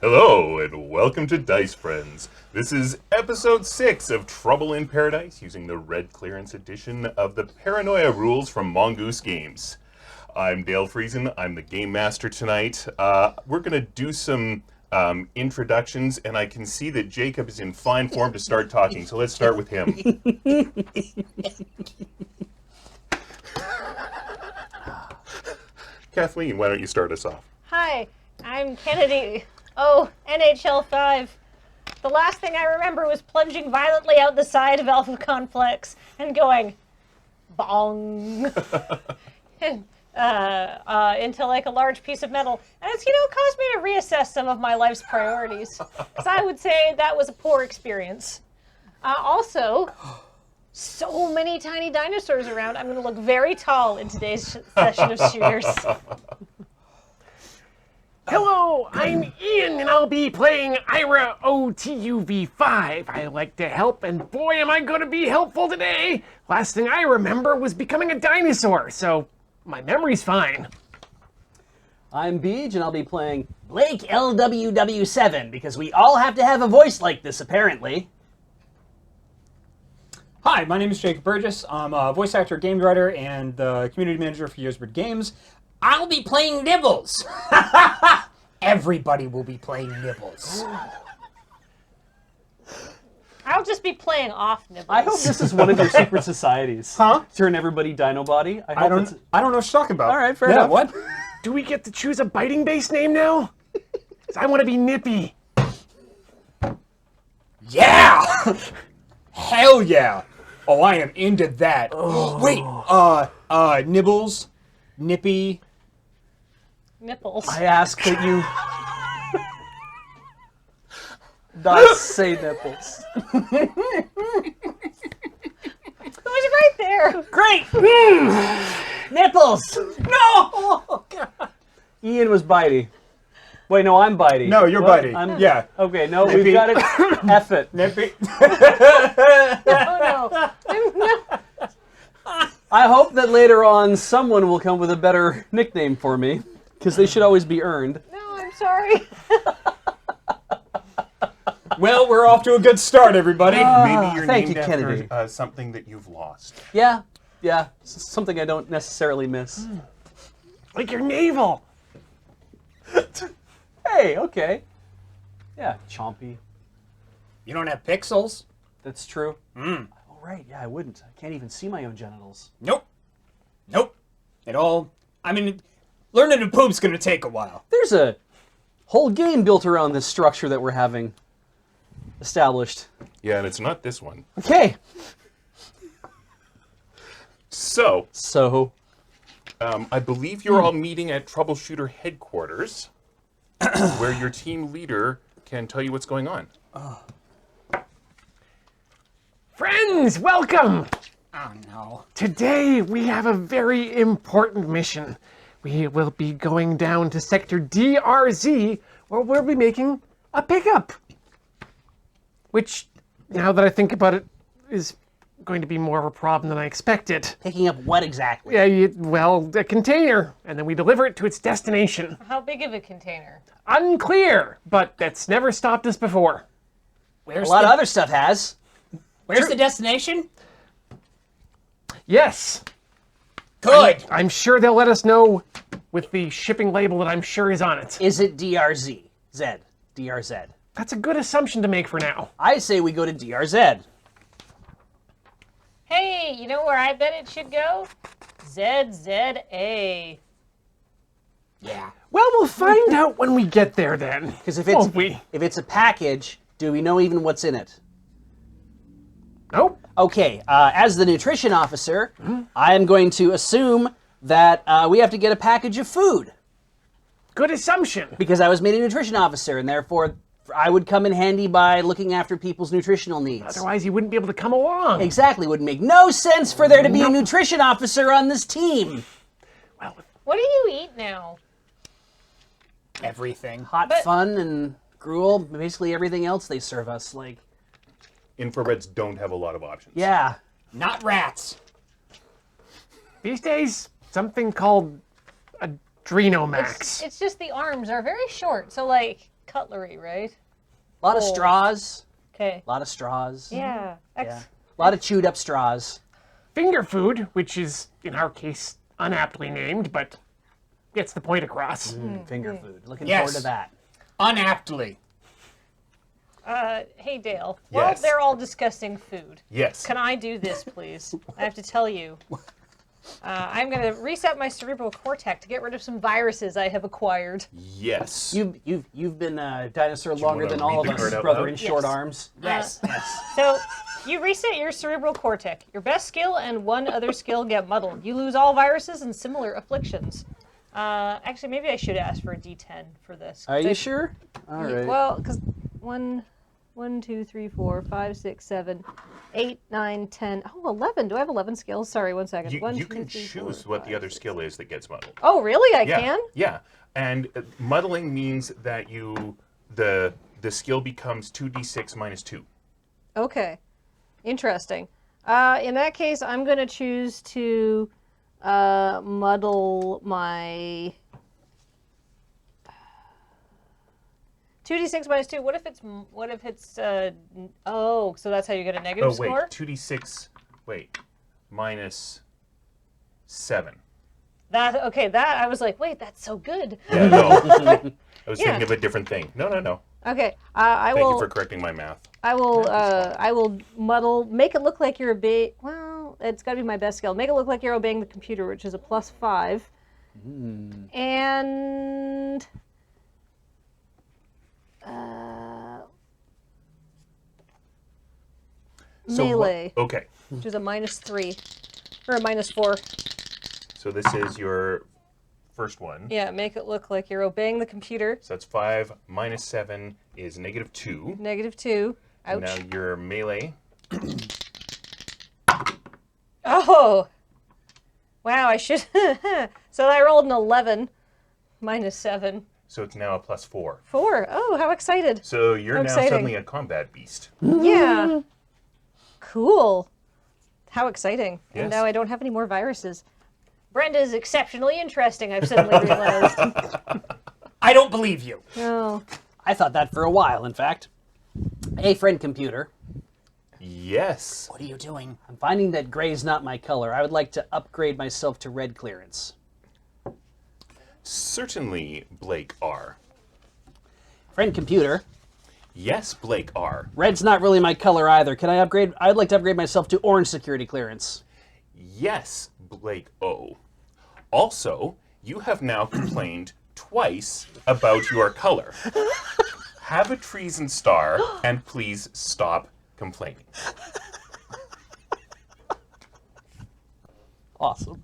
Hello, and welcome to Dice Friends. This is episode 6 of Trouble in Paradise, using the red clearance edition of the Paranoia rules from Mongoose Games. I'm Dale Friesen, I'm the Game Master tonight. We're going to do some introductions, and I can see that Jacob is in fine form to start talking, so let's start with him. Kathleen, why don't you start us off? Hi, I'm Kennedy. Oh, NHL5. The last thing I remember was plunging violently out the side of Alpha Complex and going, bong, into like a large piece of metal. And it's, caused me to reassess some of my life's priorities. Because I would say that was a poor experience. Also, so many tiny dinosaurs around. I'm going to look very tall in today's session of shooters. Hello, I'm Ian, and I'll be playing Ira OTUV5. I like to help, and boy, am I going to be helpful today. Last thing I remember was becoming a dinosaur, so my memory's fine. I'm Beej, and I'll be playing Blake LWW7, because we all have to have a voice like this, apparently. Hi, my name is Jacob Burgess. I'm a voice actor, game writer, and the community manager for Yearsbird Games. I'll be playing Nibbles. Everybody will be playing Nibbles. I'll just be playing off Nibbles. I hope this is one of your secret societies. Huh? Turn everybody dino body. I don't know what you're talking about. All right, fair enough. What? Do we get to choose a biting-based name now? 'Cause I want to be Nippy. Yeah! Hell yeah! Oh, I am into that. Oh. Wait, Nibbles, Nippy. Nipples. I ask that you not say nipples. It was right there. Great! Nipples! No! Ian was bitey. Wait, no, I'm bitey. No, you're What? Bitey. Yeah. Okay, no, Nippy. we've got it. F it. Nippy. Oh no. I hope that later on someone will come with a better nickname for me, because they should always be earned. No, I'm sorry. Well, we're off to a good start, everybody. Maybe you're thank named you, after Kennedy. something that you've lost. Yeah, something I don't necessarily miss. Like your navel. Hey, okay. Yeah, chompy. You don't have pixels? That's true. Oh, right, yeah, I wouldn't. I can't even see my own genitals. Nope. Learning to poop's gonna take a while. There's a whole game built around this structure that we're having established. Yeah, and it's not this one. Okay. So, So, I believe you're all meeting at Troubleshooter headquarters, where your team leader can tell you what's going on. Friends, welcome. Oh no. Today we have a very important mission. We will be going down to Sector DRZ, where we'll be making a pickup. Which, now that I think about it, is going to be more of a problem than I expected. picking up what exactly? Yeah, well, a container, and then we deliver it to its destination. How big of a container? Unclear, but that's never stopped us before. A lot of other stuff has. Where's the destination? Yes, Good. I'm sure they'll let us know with the shipping label that I'm sure is on it. Is it DRZ? DRZ. That's a good assumption to make for now. I say we go to DRZ. Hey, you know where I bet it should go? ZZA. Yeah. Well, we'll find out when we get there then. Because if Won't we? it's a package, do we know even what's in it? Nope. Okay, as the nutrition officer, I am going to assume that we have to get a package of food. Good assumption. Because I was made a nutrition officer, and therefore I would come in handy by looking after people's nutritional needs. Otherwise, you wouldn't be able to come along. Exactly, would make no sense for there to be a nutrition officer on this team. Well, What do you eat now? Everything. Hot fun and gruel, basically everything else they serve us, like, Infrareds don't have a lot of options. yeah. Not rats. these days, something called Adrenomax. It's just the arms are very short, so like cutlery, right? A lot of Oh. straws. Okay. A lot of straws. Yeah. Yeah. A lot of chewed up straws. Finger food, which is, in our case, unaptly named, but gets the point across. Finger food. Looking Yes. forward to that. Unaptly. Hey, Dale. While Yes. they're all discussing food, Yes. can I do this, please? I have to tell you. I'm going to reset my cerebral cortex to get rid of some viruses I have acquired. Yes. You've been a dinosaur longer wanna than all read of the us, card out brother loud? in short Yes. arms. Yes. So, you reset your cerebral cortex. Your best skill and one other skill get muddled. You lose all viruses and similar afflictions. Actually, maybe I should ask for a D10 for this. Are you sure? All right. Well, because 1, 2, 3, 4, 5, 6, 7, 8, 9, 10. Oh, 11. Do I have 11 skills? Sorry, 1 second. You, 1, you 2, can 3, choose 4, what the 5, other 6. skill is that gets muddled. Oh, really? I Yeah. can? Yeah. And muddling means that the skill becomes 2d6 minus 2. Okay. Interesting. In that case, I'm going to choose to muddle my 2d6 minus 2. What if it's oh, so that's how you get a negative Oh, wait. score? 2d6. Wait. Minus 7. That I was like, wait, that's so good. Yeah, no. I was Yeah. thinking of a different thing. No. Okay, I Thank will. you for correcting my math. I will muddle, make it look like you're obeying. Well, it's got to be my best skill. Make it look like you're obeying the computer, which is a +5. And melee, Okay. which is a -3 or a -4. So this is your first one. Yeah, make it look like you're obeying the computer. So that's 5 minus 7 is -2. -2. Ouch. Now your melee. Oh! Wow, I should. So I rolled an 11, -7. So it's now a +4. 4. Oh, how excited. So you're How now exciting. suddenly a combat beast. Yeah. Cool. How exciting. Yes. And now I don't have any more viruses. Brenda is exceptionally interesting, I've suddenly realized. I don't believe you. Oh. I thought that for a while, in fact. Hey, friend computer. Yes. What are you doing? I'm finding that gray's not my color. I would like to upgrade myself to red clearance. Certainly, Blake R. Friend computer. Yes, Blake R. Red's not really my color either. Can I upgrade? I'd like to upgrade myself to orange security clearance. Yes, Blake O. Also, you have now complained twice about your color. Have a treason star, and please stop complaining. Awesome.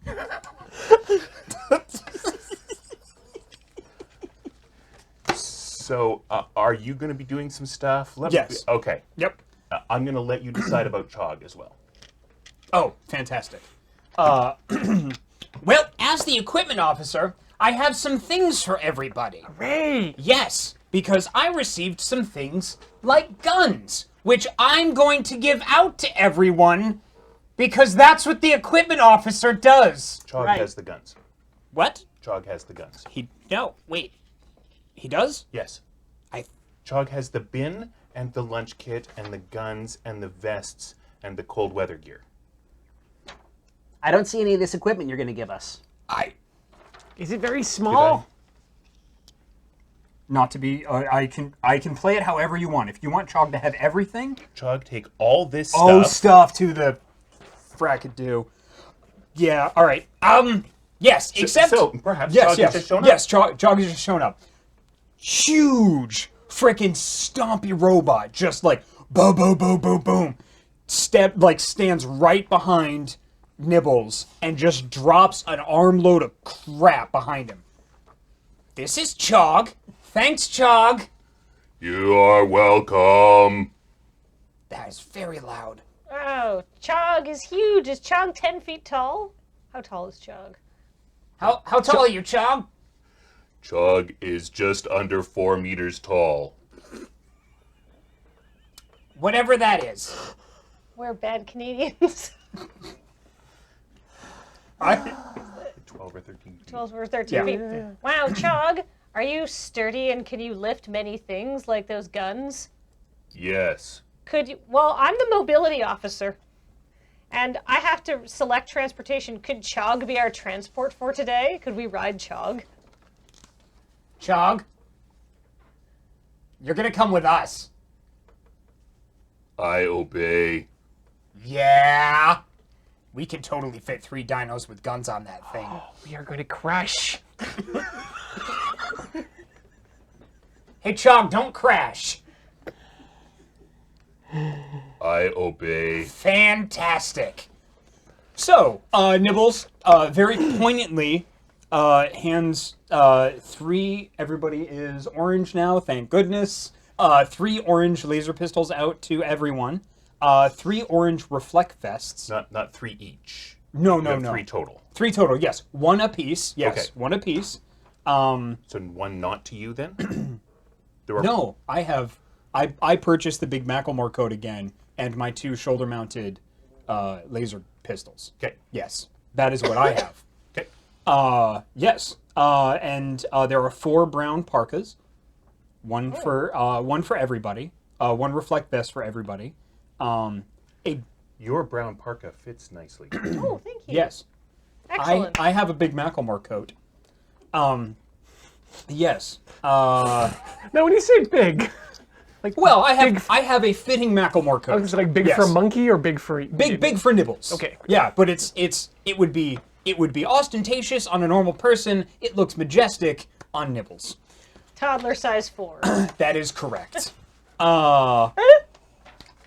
So, are you going to be doing some stuff? Yes. Okay. Yep. I'm going to let you decide about Chog as well. Oh, fantastic. Well, as the equipment officer, I have some things for everybody. Hooray! Yes, because I received some things like guns, which I'm going to give out to everyone because that's what the equipment officer does. Chog Right. has the guns. What? Chog has the guns. No, wait. He does? Yes. I Chog has the bin and the lunch kit and the guns and the vests and the cold weather gear. I don't see any of this equipment you're going to give us. Is it very small? Not to be. I can play it however you want. If you want Chog to have everything, Chog, take all this oh, stuff. stuff to the frackadoo. Yeah. All right. Yes. Except. So perhaps Yes. Chog Yes. has just shown up. Yes. Chog has just shown up. Huge, freaking stompy robot, just like boom, boom, boom, boom, boom. Stands right behind Nibbles and just drops an armload of crap behind him. This is Chog. Thanks, Chog. You are welcome. That is very loud. Oh, Chog is huge. Is Chog 10 feet tall? How tall is Chog? How tall are you, Chog? Chog is just under 4 meters tall. Whatever that is. We're bad Canadians. 12 or 13 feet. 12 or 13 feet. Wow, Chog, Are you sturdy and can you lift many things like those guns? Yes. Could you? Well, I'm the mobility officer, and I have to select transportation. Could Chog be our transport for today? Could we ride Chog? Chog, you're gonna come with us. I obey. Yeah. We can totally fit 3 dinos with guns on that thing. We are going to crash. Hey, Chog, don't crash. I obey. Fantastic. So, Nibbles, very poignantly, hands 3, everybody is orange now, thank goodness. 3 orange laser pistols out to everyone. 3 orange reflect vests. Not 3 each. No, You no, have no. 3 total. 3 total, yes. 1 apiece, yes. Okay. 1 apiece. So 1 not to you then? There were No, I purchased the Big Macklemore coat again, and my 2 shoulder-mounted laser pistols. Okay. Yes, that is what I have. Okay. Yes, and there are 4 brown parkas, one for everybody, 1 reflect vest for everybody. Your brown parka fits nicely. Oh, thank you. Yes, Excellent. I have a Big Macklemore coat. Yes. Now, when you say big, like Well, I have a fitting Macklemore coat. is it like big Yes. for monkey or big for Big for Nibbles. Okay. Yeah, but it would be ostentatious on a normal person. It looks majestic on Nibbles. Toddler size 4. That is correct.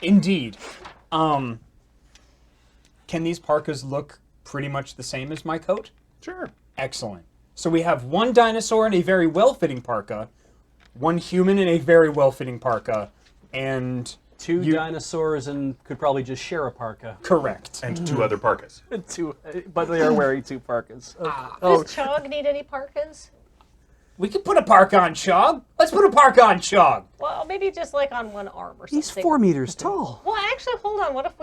Indeed. Can these parkas look pretty much the same as my coat? Sure. Excellent. So we have 1 dinosaur in a very well-fitting parka, 1 human in a very well-fitting parka, and 2 dinosaurs and could probably just share a parka. correct. And 2 other parkas. 2, but they are wearing 2 parkas. Does Chog need any parkas? We could put a parka on Chog. Let's put a parka on Chog. Well, maybe just like on one arm or something. He's 4 meters tall. Well, actually, hold on. What if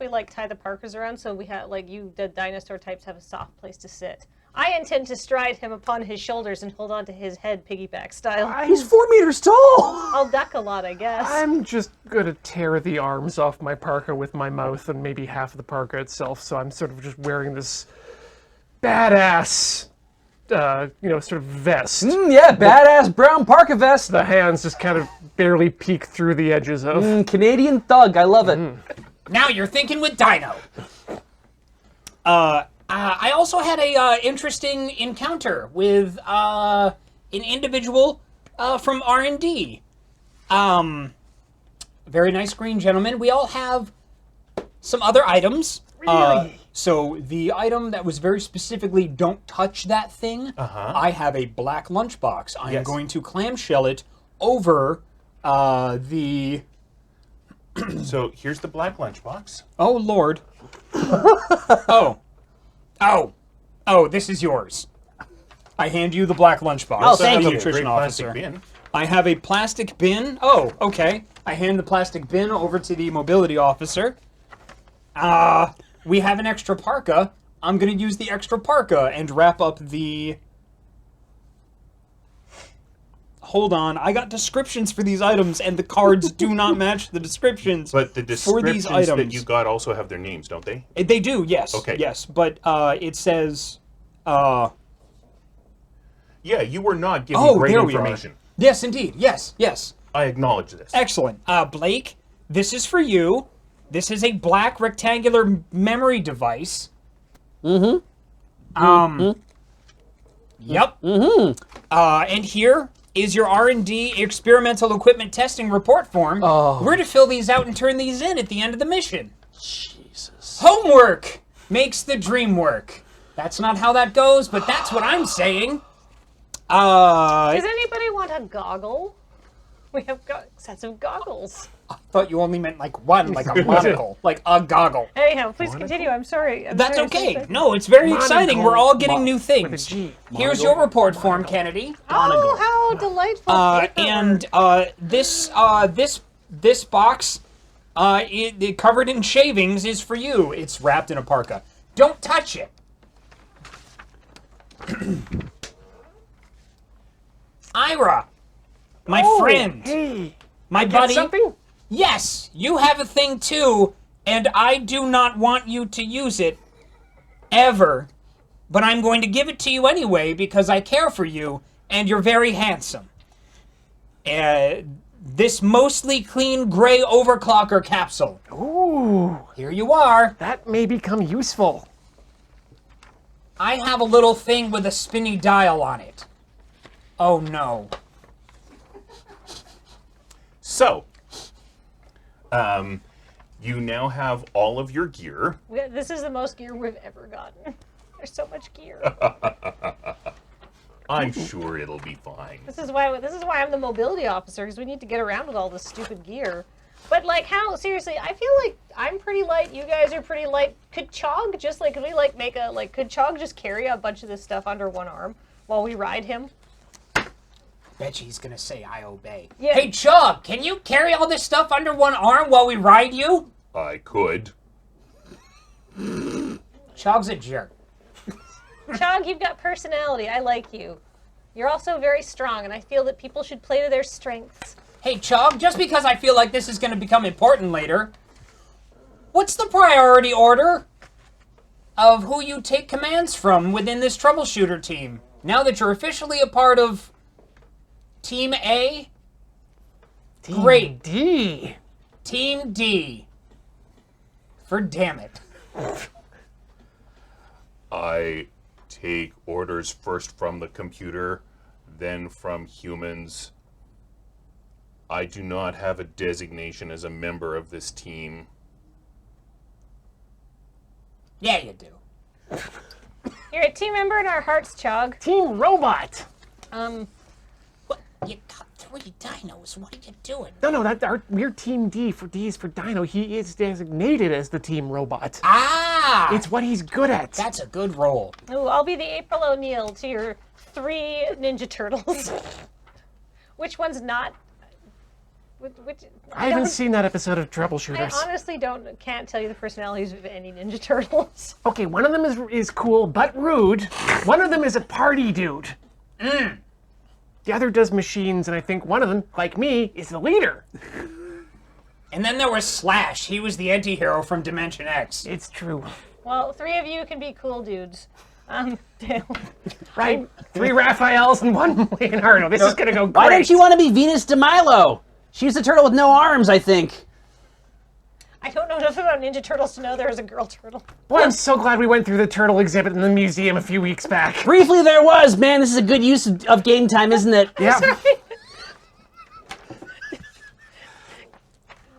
we like tie the parkas around so we have like the dinosaur types have a soft place to sit? I intend to stride him upon his shoulders and hold on to his head piggyback style. He's 4 meters tall. I'll duck a lot, I guess. I'm just gonna tear the arms off my parka with my mouth and maybe half of the parka itself, so I'm sort of just wearing this badass, sort of vest. Yeah, badass brown parka vest. The hands just kind of barely peek through the edges of. Canadian thug. I love it. Now you're thinking with Dino. I also had a interesting encounter with an individual from R&D. Very nice green gentleman. We all have some other items. Really? So the item that was very specifically "don't touch that thing." I have a black lunchbox. I am Yes. going to clamshell it over the. So here's the black lunchbox. Oh Lord. Oh, this is yours. I hand you the black lunchbox. Oh, thank Have a you. great Nutrition plastic officer. bin. I have a plastic bin. Oh, okay. I hand the plastic bin over to the mobility officer. We have an extra parka. I'm going to use the extra parka and wrap up the... Hold on. I got descriptions for these items, and the cards do not match the descriptions But the for these descriptions that items. you got also have their names, don't they? They do, yes. Okay. Yes, but it says... Yeah, you were not given Oh, great there we are. information. Yes, indeed. Yes, yes. I acknowledge this. Excellent. Blake, this is for you. This is a black rectangular memory device. Yep. And here is your R&D experimental equipment testing report form. We're to fill these out and turn these in at the end of the mission. Jesus. Homework makes the dream work. That's not how that goes, but that's what I'm saying. Does anybody want a goggle? We have got sets of goggles. I thought you only meant like one, like a monocle, like a goggle. Anyhow, please continue. I'm sorry. That's okay. No, it's very exciting. We're all getting new With a things. G. Here's your report form, Kennedy. Oh, how delightful! And this box, it covered in shavings, is for you. It's wrapped in a parka. Don't touch it. Ira, my Oh, friend, Hey, my get buddy. something? Yes, you have a thing too, and I do not want you to use it ever. But I'm going to give it to you anyway because I care for you and you're very handsome. This mostly clean gray overclocker capsule. Ooh, Here you are. that may become useful. I have a little thing with a spinny dial on it. Oh no. So, you now have all of your gear. This is the most gear we've ever gotten. There's so much gear. I'm sure it'll be fine. This is why I'm the mobility officer, because we need to get around with all this stupid gear. But like, how seriously? I feel like I'm pretty light. You guys are pretty light. Could Chog just like could Chog just carry a bunch of this stuff under one arm while we ride him? Bet he's gonna say I obey. Yeah. Hey Chug, can you carry all this stuff under one arm while we ride you? I could. Chog's a jerk. Chog, you've got personality. I like you. You're also very strong, and I feel that people should play to their strengths. Hey Chog, just because I feel like this is gonna become important later, what's the priority order of who you take commands from within this troubleshooter team? Now that you're officially a part of Team A? Great. D. Team D. For damn it. I take orders first from the computer, then from humans. I do not have a designation as a member of this team. Yeah, you do. You're a team member in our hearts, Chog. Team Robot. What? You got 3 dinos. What are you doing? No, we're Team D for D is for Dino. He is designated as the Team Robot. Ah! It's what he's good at. That's a good roll. Ooh, I'll be the April O'Neil to your 3 Ninja Turtles. Which one's not? Which, I haven't don't- seen that episode of I Troubleshooters. honestly can't tell you the personalities of any Ninja Turtles. Okay, one of them is cool but rude. One of them is a party dude. The other does machines, and I think one of them, like me, is the leader. And then there was Slash. He was the anti-hero from Dimension X. It's true. Well, 3 of you can be cool dudes. Dale. Right? 3 Raphaels and 1 Leonardo. This is gonna go great. Why don't you want to be Venus de Milo? She's the turtle with no arms, I think. I don't know enough about Ninja Turtles to know there is a girl turtle. Boy, I'm so glad we went through the turtle exhibit in the museum a few weeks back. Briefly there was, man. This is a good use of game time, isn't it? Yeah.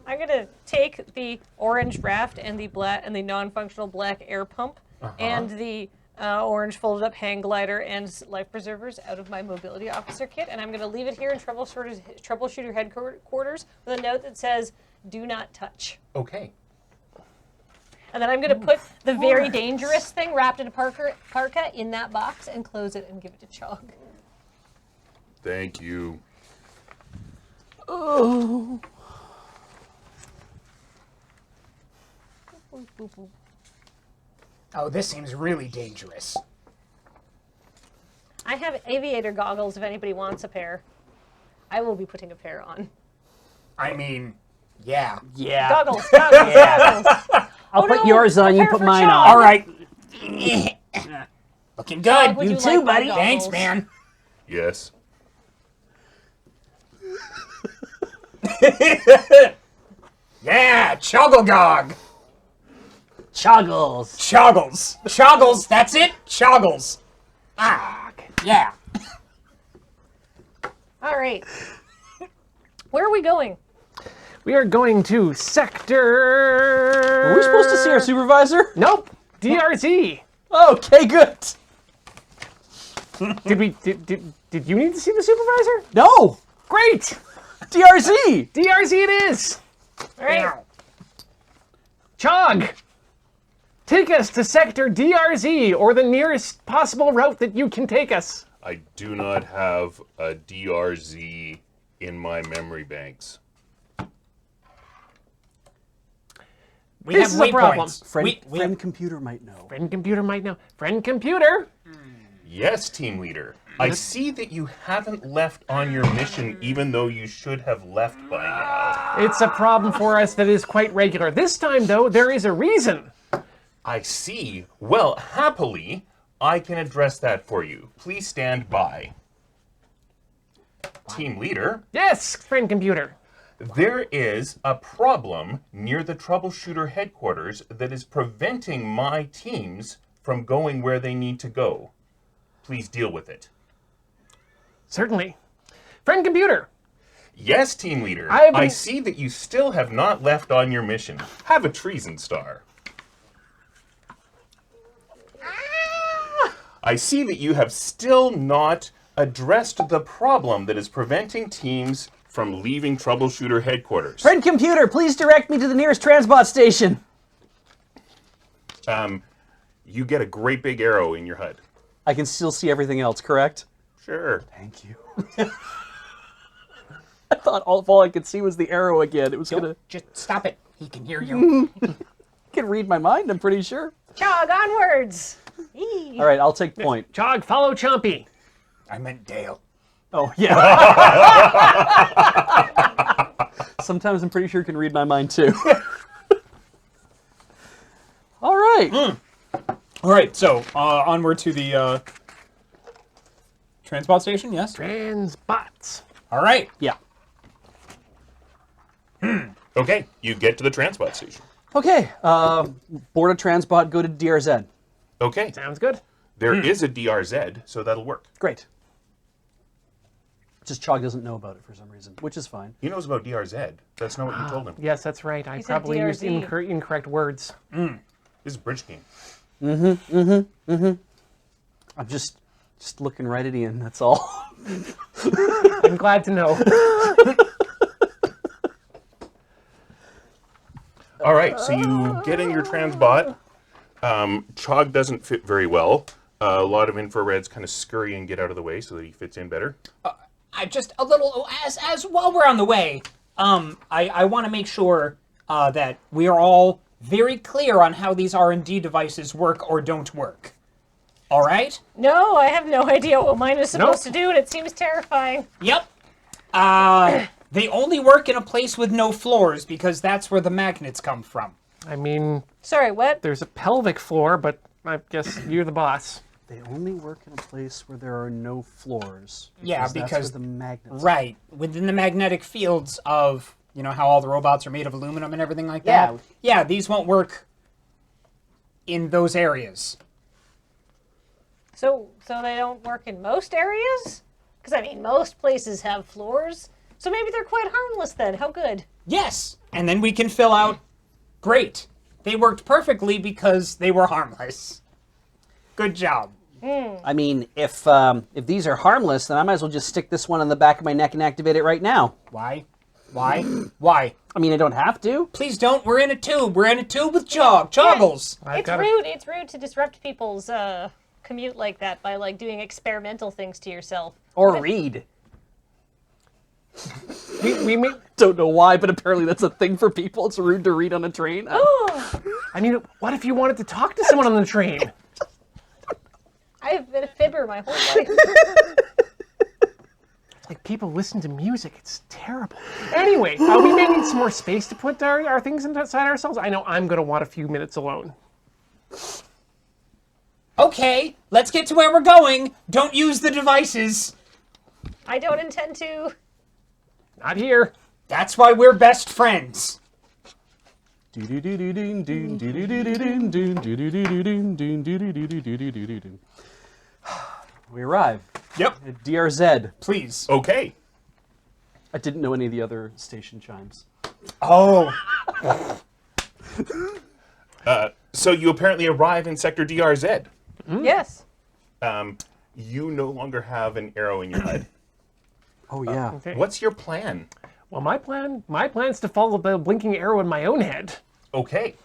I'm gonna take the orange raft and the black and the non-functional black air pump and the orange folded up hang glider and life preservers out of my mobility officer kit, and I'm gonna leave it here in troubleshooter headquarters with a note that says, "Do not touch." Okay. And then I'm gonna put the very dangerous thing wrapped in a parka in that box and close it and give it to Chog. Thank you. Oh. Boop, boop, boop. Oh, this seems really dangerous. I have aviator goggles if anybody wants a pair. I will be putting a pair on. I mean, yeah. Yeah. Goggles, goggles. I'll put no, yours on, you prepare put for mine Chog. on. All right. Looking good. Would You you too, like my buddy. goggles? Thanks, man. Yes. Yeah, Chogglegog. Choggles. Choggles. Choggles, that's it? Choggles. Ah, yeah. All right. Where are we going? We are going to sector... Are we supposed to see our supervisor? Nope. DRZ. Okay, good. Did you need to see the supervisor? No. Great. DRZ. DRZ it is. All right. Chog, take us to sector DRZ, or the nearest possible route that you can take us. I do not have a DRZ in my memory banks. We This have is a problem. waypoints. Friend, We friend computer might know. Friend computer might know. Friend computer, Yes, team leader. I see that you haven't left on your mission even though you should have left by now. It's a problem for us that is quite regular. This time, though, there is a reason. I see. Well, happily, I can address that for you. Please stand by. Team leader, Yes, friend computer. there is a problem near the troubleshooter headquarters that is preventing my teams from going where they need to go. Please deal with it. Certainly. Friend computer. Yes, team leader. I have been- I see that you still have not left on your mission. Have a treason star. I see that you have still not addressed the problem that is preventing teams from leaving troubleshooter headquarters. Friend computer, please direct me to the nearest transbot station. You get a great big arrow in your HUD. I can still see everything else, correct? Sure. Thank you. I thought all I could see was the arrow again. It was gonna. Just stop it. He can hear you. You can read my mind, I'm pretty sure. Chog, onwards! Eee. All right, I'll take point. Chog, follow Chompy. I meant Dale. Oh, yeah. Sometimes I'm pretty sure you can read my mind, too. All right. All right, so onward to the transport station, yes? Transbots. All right. Yeah. Okay, you get to the transport station. Okay. Board a transbot, go to DRZ. Okay, Sounds good. there is a DRZ, so that'll work. Great. Just Chog doesn't know about it for some reason, which is fine. He knows about DRZ. That's not what you told him. Yes, that's right. I said probably used DRZ. incorrect words. This is a bridge game. I'm just looking right at Ian, that's all. I'm glad to know. All right, so you get in your transbot. Chog doesn't fit very well. A lot of infrareds kind of scurry and get out of the way so that he fits in better. I just a little as while we're on the way, I want to make sure that we are all very clear on how these R&D devices work or don't work. All right? No, I have no idea what mine is supposed to do, and it seems terrifying. Yep. They only work in a place with no floors because that's where the magnets come from. I mean, Sorry, what? there's a pelvic floor, but I guess you're the boss. They only work in a place where there are no floors. Yeah, that's because- where the magnets. Right. Within the magnetic fields of, you know, how all the robots are made of aluminum and everything like Yeah. that. Yeah, these won't work in those areas. So they don't work in most areas? Because, I mean, most places have floors. So maybe they're quite harmless then. How good. Yes, and then we can fill out. Great. They worked perfectly because they were harmless. Good job. I mean, if these are harmless, then I might as well just stick this one on the back of my neck and activate it right now. Why? Why? Why? I mean, I don't have to. Please don't. We're in a tube. We're in a tube with joggles. It's rude. It's rude to disrupt people's commute like that by, like, doing experimental things to yourself. Or read. We may, Don't know why, but apparently that's a thing for people. It's rude to read on a train. I mean, what if you wanted to talk to someone on the train? I've been a fibber my whole life. Like, people listen to music. It's terrible. Anyway, we may need some more space to put our things inside ourselves. I know I'm going to want a few minutes alone. Okay, let's get to where we're going. Don't use the devices. I don't intend to. Not here. That's why we're best friends. We arrive Yep. at DRZ. Please. Okay. I didn't know any of the other station chimes. Oh. So you apparently arrive in Sector DRZ. Yes. You no longer have an arrow in your HUD. Oh yeah. Okay. What's your plan? Well, my plan's to follow the blinking arrow in my own head. Okay.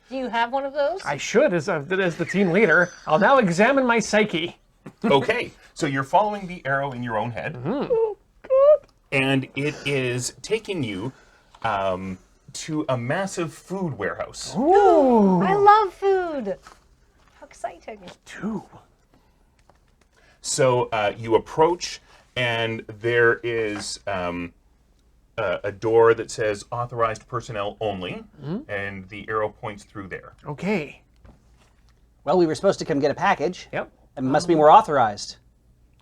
Do you have one of those? I should, as the team leader. I'll now examine my psyche. Okay. So you're following the arrow in your own head. And it is taking you to a massive food warehouse. Ooh. I love food. How exciting. Two. So you approach, and there is a door that says authorized personnel only, and the arrow points through there. Okay. Well, we were supposed to come get a package. Yep. It must be more authorized.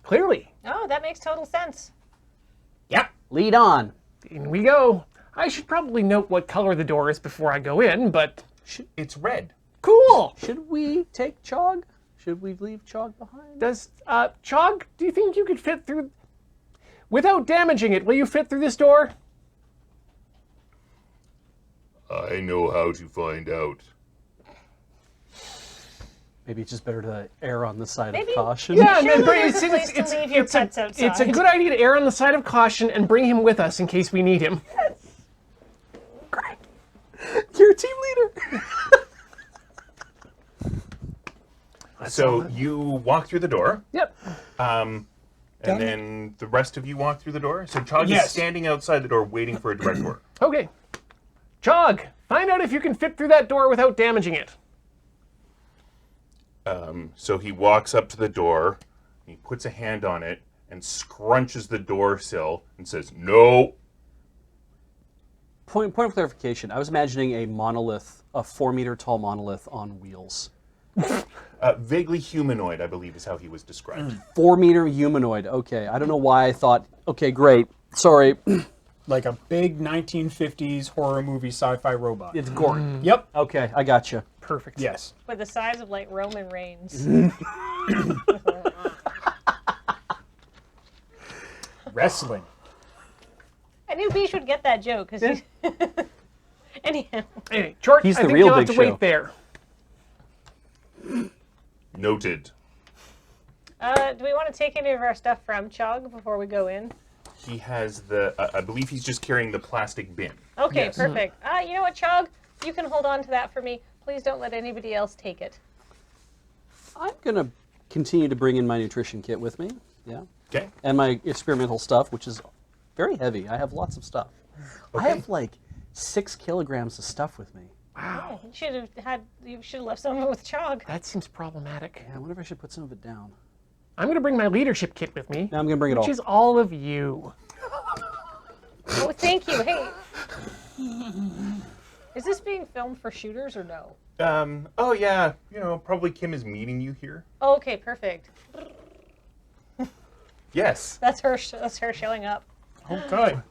Clearly. Oh, that makes total sense. Yep. Lead on. In we go. I should probably note what color the door is before I go in, but It's red. cool. Should we take Chog? Should we leave Chog behind? Does, Chog, do you think you could fit through... Without damaging it, will you fit through this door? I know how to find out. Maybe it's just better to err on the side Maybe- of caution. Yeah, Surely bring- there's a place to leave your pets outside. It's a good idea to err on the side of caution and bring him with us in case we need him. Great. You're a team leader. So you walk through the door, Yep. and then the rest of you walk through the door. So Chog is Yes. standing outside the door waiting for a direct order. Okay. Chog, find out if you can fit through that door without damaging it. So he walks up to the door, he puts a hand on it, and scrunches the door sill and says, "No." Point of clarification. I was imagining a monolith, a 4-meter tall monolith on wheels. Vaguely humanoid, I believe, is how he was described. 4-meter humanoid. Okay. I don't know why I thought. Okay, great. Sorry. Like a big 1950s horror movie sci-fi robot. It's gory. Yep. Okay, I gotcha. Perfect. Yes. With the size of like Roman Reigns. Wrestling. I knew Beach would get that joke because anyhow. Anyway, George, He's I the think real you'll have Big to Show. wait there. Noted. Do we want to take any of our stuff from Chog before we go in? He has the, I believe he's just carrying the plastic bin. Okay, Yes. perfect. You know what, Chog? You can hold on to that for me. Please don't let anybody else take it. I'm gonna continue to bring in my nutrition kit with me. Yeah. Okay? And my experimental stuff, which is very heavy. I have lots of stuff. I Okay. have like 6 kilograms of stuff with me. Yeah, you should have left some of it with Chog. That seems problematic. Yeah, I wonder if I should put some of it down. I'm going to bring my leadership kit with me. Now I'm gonna bring it Which all. is all of you. Oh, thank you. Hey. Is this being filmed for shooters or no? Oh yeah, probably Kim is meeting you here. Oh, okay, perfect. Yes. That's her showing up. Oh, good.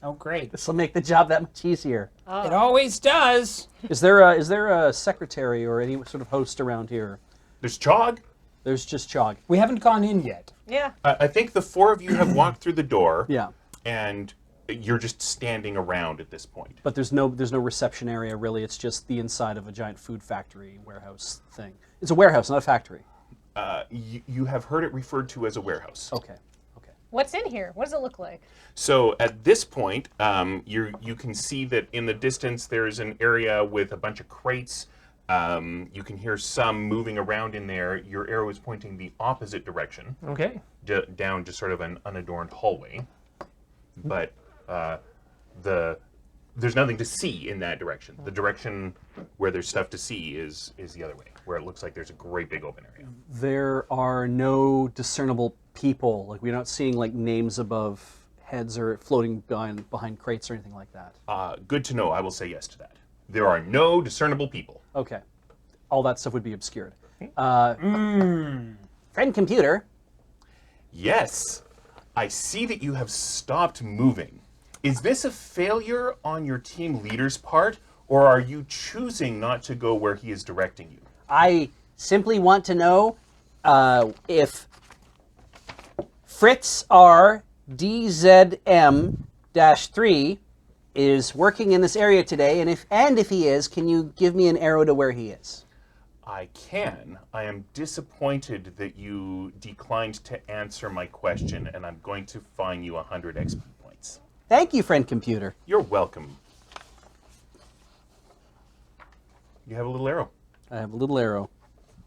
Oh, great. This will make the job that much easier. It always does. Is there a secretary or any sort of host around here? There's Chog. There's just Chog. We haven't gone in yet. Yeah. I think the four of you have walked through the door. Yeah. And you're just standing around at this point. But there's no reception area really. It's just the inside of a giant food factory warehouse thing. It's a warehouse, not a factory. You have heard it referred to as a warehouse. Okay. Okay. What's in here? What does it look like? So at this point, you can see that in the distance there's an area with a bunch of crates. You can hear some moving around in there. Your arrow is pointing the opposite direction, Okay. down just sort of an unadorned hallway. But there's nothing to see in that direction. The direction where there's stuff to see is the other way, where it looks like there's a great big open area. There are no discernible people. Like we're not seeing like names above heads or floating behind crates or anything like that. Good to know. I will say yes to that. There are no discernible people. Okay. All that stuff would be obscured. Friend computer. Yes, I see that you have stopped moving. Is this a failure on your team leader's part, or are you choosing not to go where he is directing you? I simply want to know if P4RA-DI5E is working in this area today, and if he is, can you give me an arrow to where he is? I can. I am disappointed that you declined to answer my question, and I'm going to fine you 100 XP points. Thank you, friend computer. You're welcome. You have a little arrow. I have a little arrow.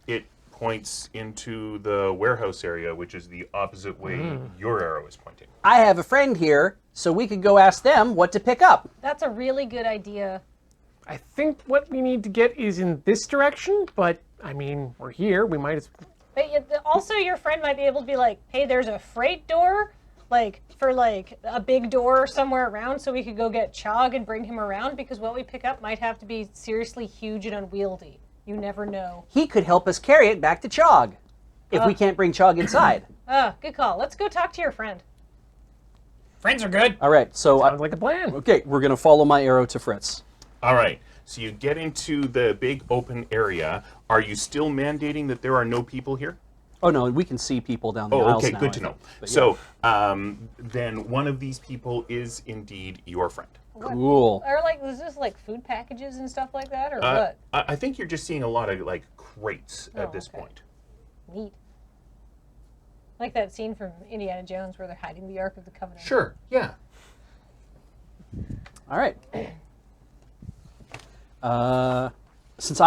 It points into the warehouse area, which is the opposite way your arrow is pointing. I have a friend here, so we could go ask them what to pick up. That's a really good idea. I think what we need to get is in this direction, but I mean, we're here. We might as But also, your friend might be able to be like, "Hey, there's a freight door, like for like a big door somewhere around, so we could go get Chog and bring him around because what we pick up might have to be seriously huge and unwieldy. You never know." He could help us carry it back to Chog if we can't bring Chog inside. Good call. Let's go talk to your friend. Friends are good. All right, so Sounds like a plan. okay, we're gonna follow my arrow to Fritz. All right. So you get into the big open area. Are you still mandating that there are no people here? Oh no, we can see people down the Oh, aisles okay, now, good I to know. think. But yeah. So then one of these people is indeed your friend. Cool. Or like, is this like food packages and stuff like that, or what? I think you're just seeing a lot of like crates at Oh, this okay. point. Neat. Like that scene from Indiana Jones where they're hiding the Ark of the Covenant. Sure, yeah. All right. Since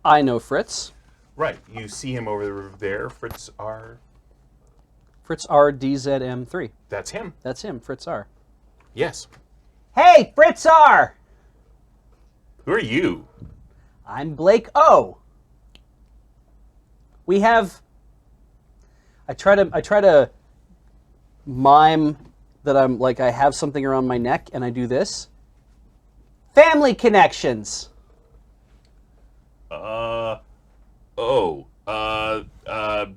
I know Fritz, Right. You see him over there, Fritz R. Fritz R-DZM3. That's him. That's him, Fritz R. Yes. Hey, Fritz R! Who are you? I'm Blake O. We have. I try to mime that I'm like I have something around my neck, and I do this. Family connections.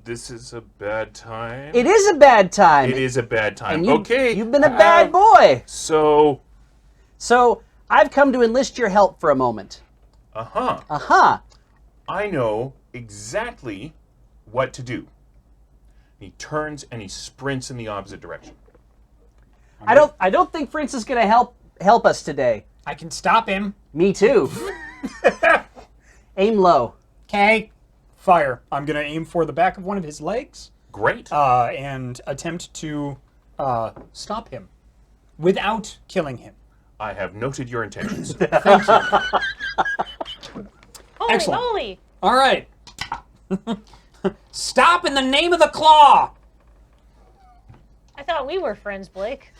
This is a bad time. It is a bad time. It is a bad time. And Okay. You've been a bad boy. So, So I've come to enlist your help for a moment. I know exactly what to do. He turns and he sprints in the opposite direction. I don't think Fritz is gonna help us today. I can stop him. Me too. Aim low. Okay. Fire. I'm going to aim for the back of one of his legs Great. and attempt to stop him without killing him. I have noted your intentions. Holy Excellent. moly! All right. Stop in the name of the claw. I thought we were friends, Blake.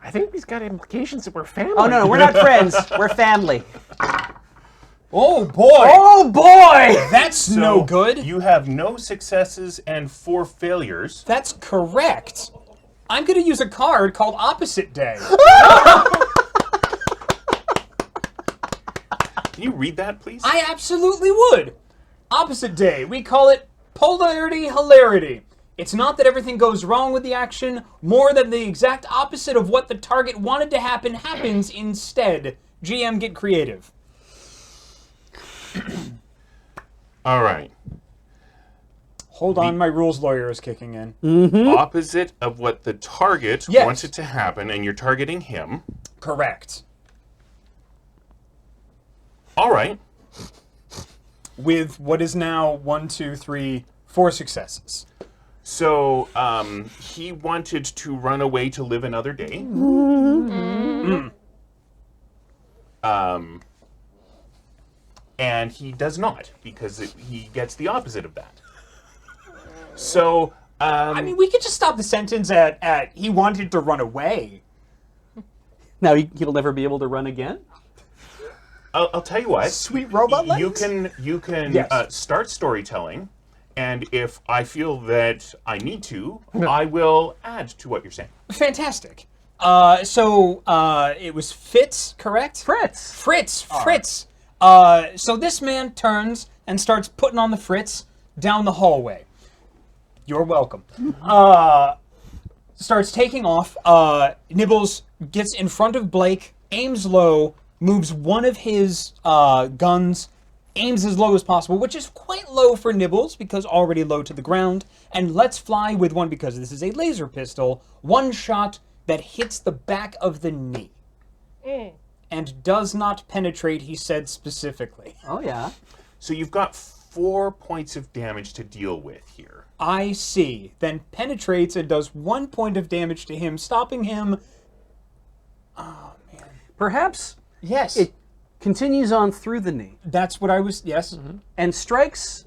I think these got implications that we're family. Oh no, we're not friends. We're family. Oh, boy. Oh boy! That's no good. You have no successes and 4 failures. That's correct. I'm going to use a card called Opposite Day. Can you read that, please? I absolutely would. Opposite Day. We call it Polarity Hilarity. It's not that everything goes wrong with the action, more than the exact opposite of what the target wanted to happen happens instead. GM, get creative. All right. Hold on, my rules lawyer is kicking in. Opposite of what the target Yes. wanted to happen, and you're targeting him. Correct. All right. With what is now 1, 2, 3, 4 successes. So he wanted to run away to live another day. And he does not, because he gets the opposite of that. So, I mean, we could just stop the sentence at he wanted to run away. Now he'll never be able to run again. I'll tell you what. Sweet robot You legs? can Yes. start storytelling, and if I feel that I need to, I will add to what you're saying. Fantastic. So it was Fitz, correct? Fritz. Fritz. So this man turns and starts putting on the Fritz down the hallway. You're welcome. Starts taking off. Nibbles gets in front of Blake, aims low, moves one of his guns, aims as low as possible, which is quite low for Nibbles because already low to the ground, and lets fly with one because this is a laser pistol. One shot that hits the back of the knee. And does not penetrate, he said specifically. Oh yeah. So you've got 4 points of damage to deal with here. I see. Then penetrates and does 1 point of damage to him, stopping him. Perhaps Yes. it continues on through the knee That's what I was. Yes. and strikes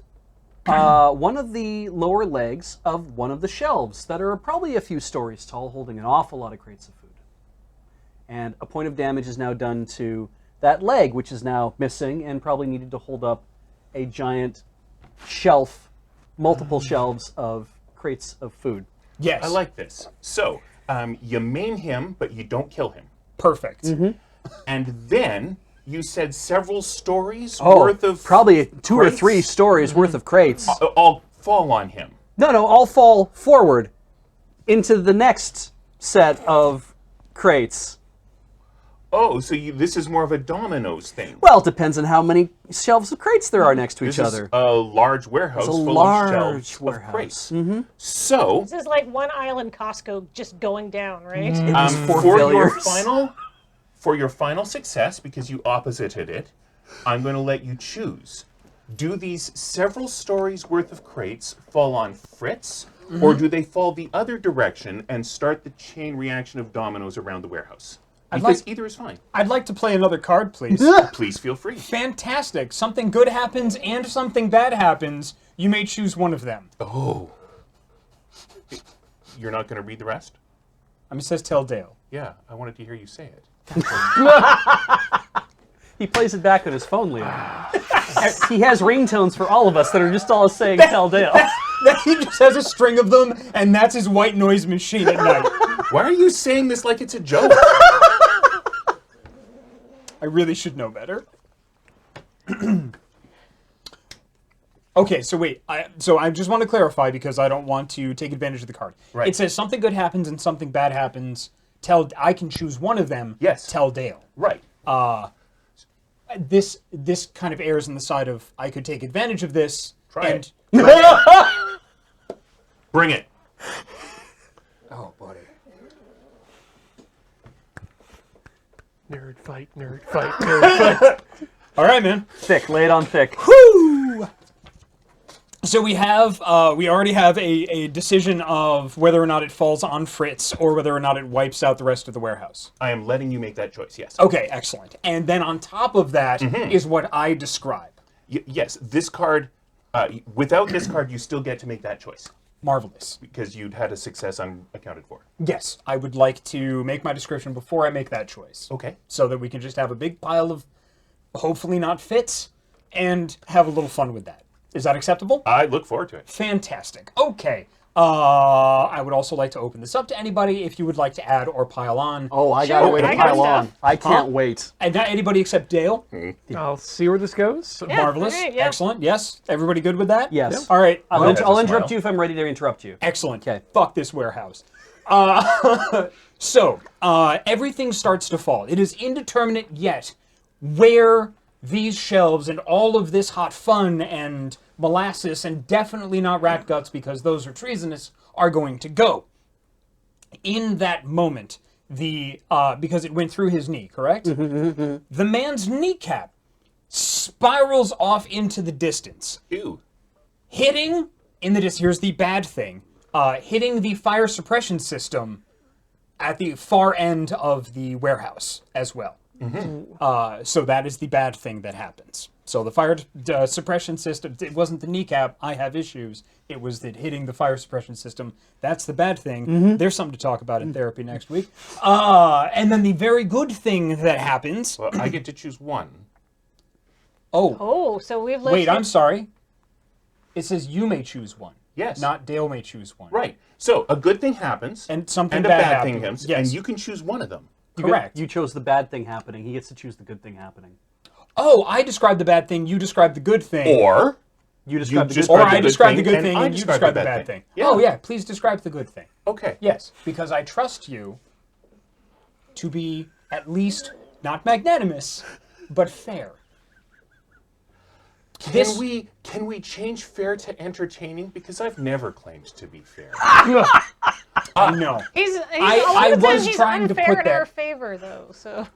one of the lower legs of one of the shelves that are probably a few stories tall, holding an awful lot of crates of food. And a point of damage is now done to that leg, which is now missing and probably needed to hold up a giant multiple shelves of crates of food. Yes. I like this. So, you maim him, but you don't kill him. Perfect. And then you said several stories worth of probably 2 or crates 3 stories worth of crates. all fall on him. No, all fall forward into the next set of crates. Oh, so this is more of a dominoes thing. Well, it depends on how many shelves of crates there are next to This each is other. a large warehouse It's a full large of shelves warehouse. of crates. So, This is like one island Costco just going down, right? for your final success, because you opposited it, I'm going to let you choose. Do these several stories worth of crates fall on Fritz, or do they fall the other direction and start the chain reaction of dominoes around the warehouse? Because either is fine. I'd like to play another card, please. Please feel free. Fantastic. Something good happens and something bad happens. You may choose one of them. Oh. You're not going to read the rest? It says tell Dale. Yeah, I wanted to hear you say it. He plays it back on his phone, Leo. He has ringtones for all of us that are just all saying "Tell Dale." He just has a string of them, and that's his white noise machine at night. Why are you saying this like it's a joke? I really should know better. Okay, so wait. I just want to clarify because I don't want to take advantage of the card. Right. It says something good happens and something bad happens. I can choose one of them. Yes. Tell Dale. Right. This kind of errs on the side of I could take advantage of this. Try and it. Bring it. Oh, buddy. Nerd fight, nerd fight, nerd fight. All right, man. Thick, lay it on thick. Woo! So we already have a decision of whether or not it falls on Fritz or whether or not it wipes out the rest of the warehouse. I am letting you make that choice, yes. Okay, excellent. And then on top of that is what I describe. Yes, this card, without this card, you still get to make that choice. Marvelous. Because you'd had a success unaccounted for. Yes, I would like to make my description before I make that choice. Okay. So that we can just have a big pile of hopefully not fits and have a little fun with that. Is that acceptable? I look forward to it. Fantastic. Okay. I would also like to open this up to anybody if you would like to add or pile on. Oh, I got a way to I got pile on. stuff. I can't wait. And not anybody except Dale. I'll see where this goes. Yeah, Marvelous. okay, yeah. Excellent. Yes. Everybody good with that? Yes. All right. I'll, Well, inter- I'll a interrupt smile. you if I'm ready to interrupt you. excellent. Okay. Fuck this warehouse. So, everything starts to fall. It is indeterminate yet where these shelves and all of this hot fun and molasses and definitely not rat guts because those are treasonous are going to go. In that moment, because it went through his knee, correct? The man's kneecap spirals off into the distance, Ew. hitting in the distance. Here's the bad thing: hitting the fire suppression system at the far end of the warehouse as well. So that is the bad thing that happens. So the fire suppression system, it wasn't the kneecap, I have issues. It was that hitting the fire suppression system, that's the bad thing. There's something to talk about in therapy next week. And then the very good thing that happens. Well, I get to choose one. Oh, so we've lived Wait, I'm sorry. It says you may choose one. Yes. Not Dale may choose one. Right. So a good thing happens, And something and a bad bad thing happens. happens, Yes. and you can choose one of them. Correct. You chose the bad thing happening. He gets to choose the good thing happening. Oh, I described the bad thing, you described the good thing. Or You described the good just thing. Or described I the good describe the thing, good and thing I and you describe describe the the bad bad thing. thing. Yeah. Oh, yeah, please describe the good thing. okay. Yes, because I trust you to be at least not magnanimous, but fair. Can we change fair to entertaining? Because I've never claimed to be fair. No. He's I a lot of the was times he's trying to unfair put in that- our favor, though. So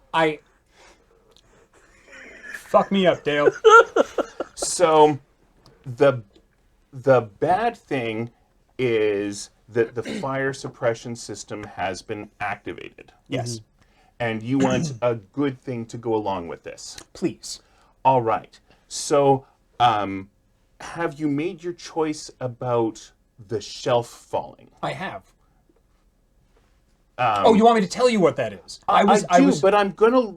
Fuck me up, Dale. So the bad thing is that the fire suppression system has been activated. Yes, And you want a good thing to go along with this. please. All right. So have you made your choice about the shelf falling? I have. Oh, you want me to tell you what that is? I do, but I'm gonna.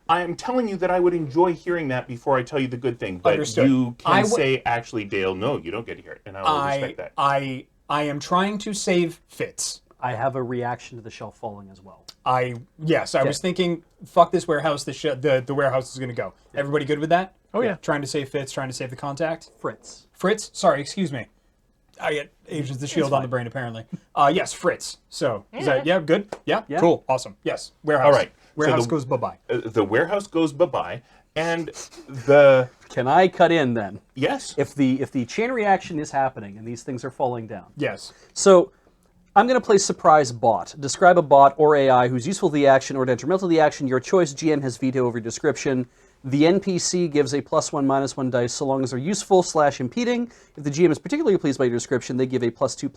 I am telling you that I would enjoy hearing that before I tell you the good thing. But Understood. you can say, actually, Dale, no, you don't get to hear it, and I will respect that. I am trying to save Fitz. I have a reaction to the shelf falling as well. I was thinking, fuck this warehouse. The warehouse is going to go. Everybody good with that? Oh, yeah. Trying to save Fitz, trying to save the contact. Fritz. Fritz? Sorry, excuse me. I get Agents of the Shield on the brain, apparently. Yes, Fritz. So, is that, good? Yeah? Cool. Awesome. Yes. Warehouse. All right. Warehouse So goes bye-bye. The warehouse goes bye-bye, and the... Can I cut in then? Yes. If the chain reaction is happening and these things are falling down. Yes. So I'm going to play surprise bot. Describe a bot or AI who's useful to the action or detrimental to the action. Your choice. GM has veto over your description. The NPC gives a +1, -1 dice so long as they're useful / impeding. If the GM is particularly pleased by your description, they give a +2,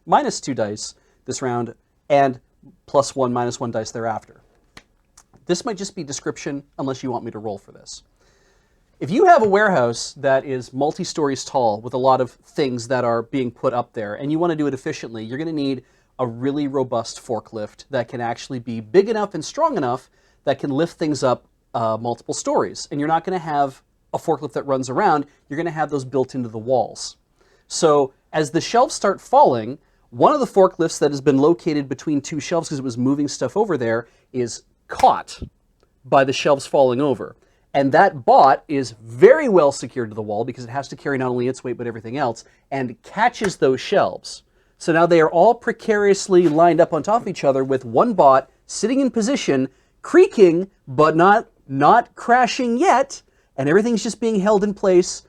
-2 dice this round and +1, -1 dice thereafter. This might just be description unless you want me to roll for this. If you have a warehouse that is multi-stories tall with a lot of things that are being put up there and you want to do it efficiently, you're going to need a really robust forklift that can actually be big enough and strong enough that can lift things up multiple stories. And you're not going to have a forklift that runs around. You're going to have those built into the walls. So as the shelves start falling, one of the forklifts that has been located between two shelves because it was moving stuff over there is caught by the shelves falling over. And that bot is very well secured to the wall because it has to carry not only its weight but everything else, and catches those shelves. So now they are all precariously lined up on top of each other with one bot sitting in position, creaking, but not crashing yet, and everything's just being held in place,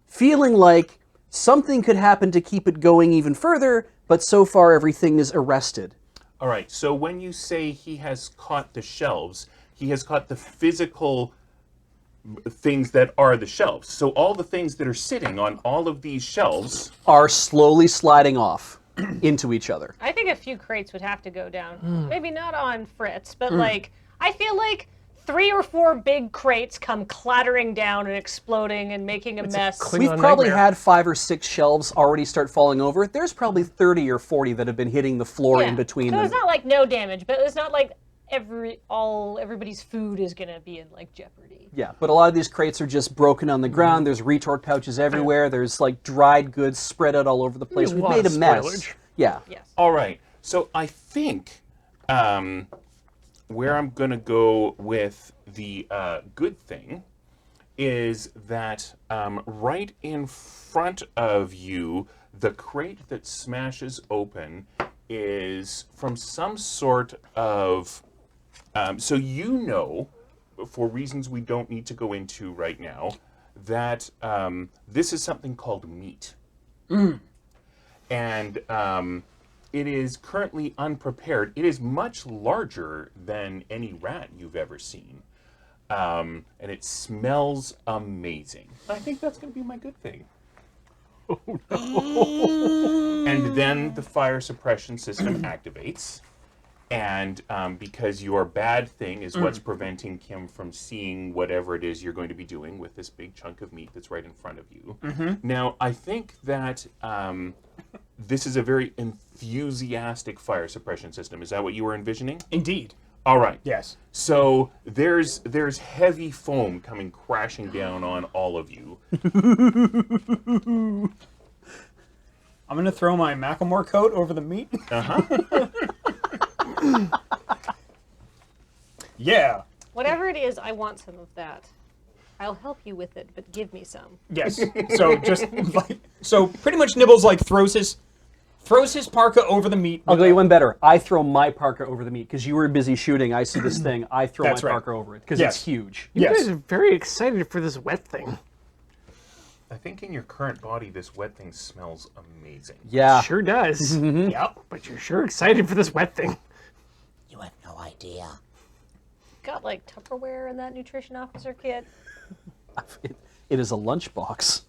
feeling like something could happen to keep it going even further, but so far everything is arrested. All right, so when you say he has caught the shelves, he has caught the physical things that are the shelves. So all the things that are sitting on all of these shelves are slowly sliding off into each other. I think a few crates would have to go down. Maybe not on Fritz, but like, I feel like 3 or 4 big crates come clattering down and exploding and making a mess. We've probably had 5 or 6 shelves already start falling over. There's probably 30 or 40 that have been hitting the floor in between so them. it's not like no damage, but it's not like everybody's food is gonna be in like jeopardy. Yeah, but a lot of these crates are just broken on the ground. There's retort pouches everywhere. There's like dried goods spread out all over the place. We've made a mess. Spoilage. Yeah. Yes. All right. So I think where I'm going to go with the good thing is that right in front of you, the crate that smashes open is from some sort of... so you know, for reasons we don't need to go into right now, that this is something called meat. And it is currently unprepared. It is much larger than any rat you've ever seen. And it smells amazing. I think that's going to be my good thing. Oh, no. And then the fire suppression system activates. And because your bad thing is what's preventing Kim from seeing whatever it is you're going to be doing with this big chunk of meat that's right in front of you. Now, I think that this is a very enthusiastic fire suppression system. Is that what you were envisioning? Indeed. All right. Yes. So there's heavy foam coming crashing down on all of you. I'm going to throw my Macklemore coat over the meat. Yeah. Whatever it is, I want some of that. I'll help you with it, but give me some. Yes. So just like, so pretty much Nibbles like throws his parka over the meat. I'll go you one better. I throw my parka over the meat because you were busy shooting. I see this thing. I throw That's my right. parka over it because Yes. it's huge. You Yes. guys are very excited for this wet thing. I think in your current body, this wet thing smells amazing. Yeah. Sure does. Yep. But you're sure excited for this wet thing. You have no idea. Got like Tupperware in that nutrition officer kit. It is a lunchbox.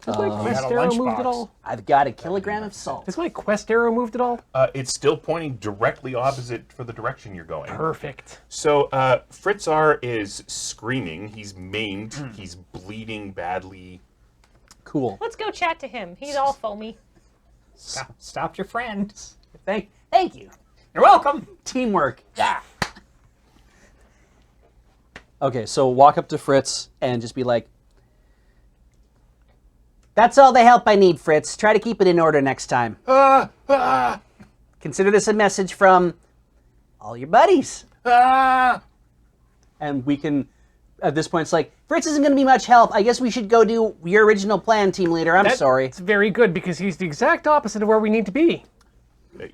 Has my had quest a arrow lunchbox. moved at all? I've got a kilogram of salt. Has my quest arrow moved at all? It's still pointing directly opposite for the direction you're going. Perfect. So Fritz R is screaming. He's maimed. He's bleeding badly. Cool. Let's go chat to him. He's all foamy. Stop your friend. Thank you. You're welcome. Teamwork. Yeah. Okay, so walk up to Fritz and just be like, "That's all the help I need, Fritz. Try to keep it in order next time. Consider this a message from all your buddies." And we can, at this point, it's like, Fritz isn't going to be much help. I guess we should go do your original plan, team leader. I'm sorry. It's very good because he's the exact opposite of where we need to be.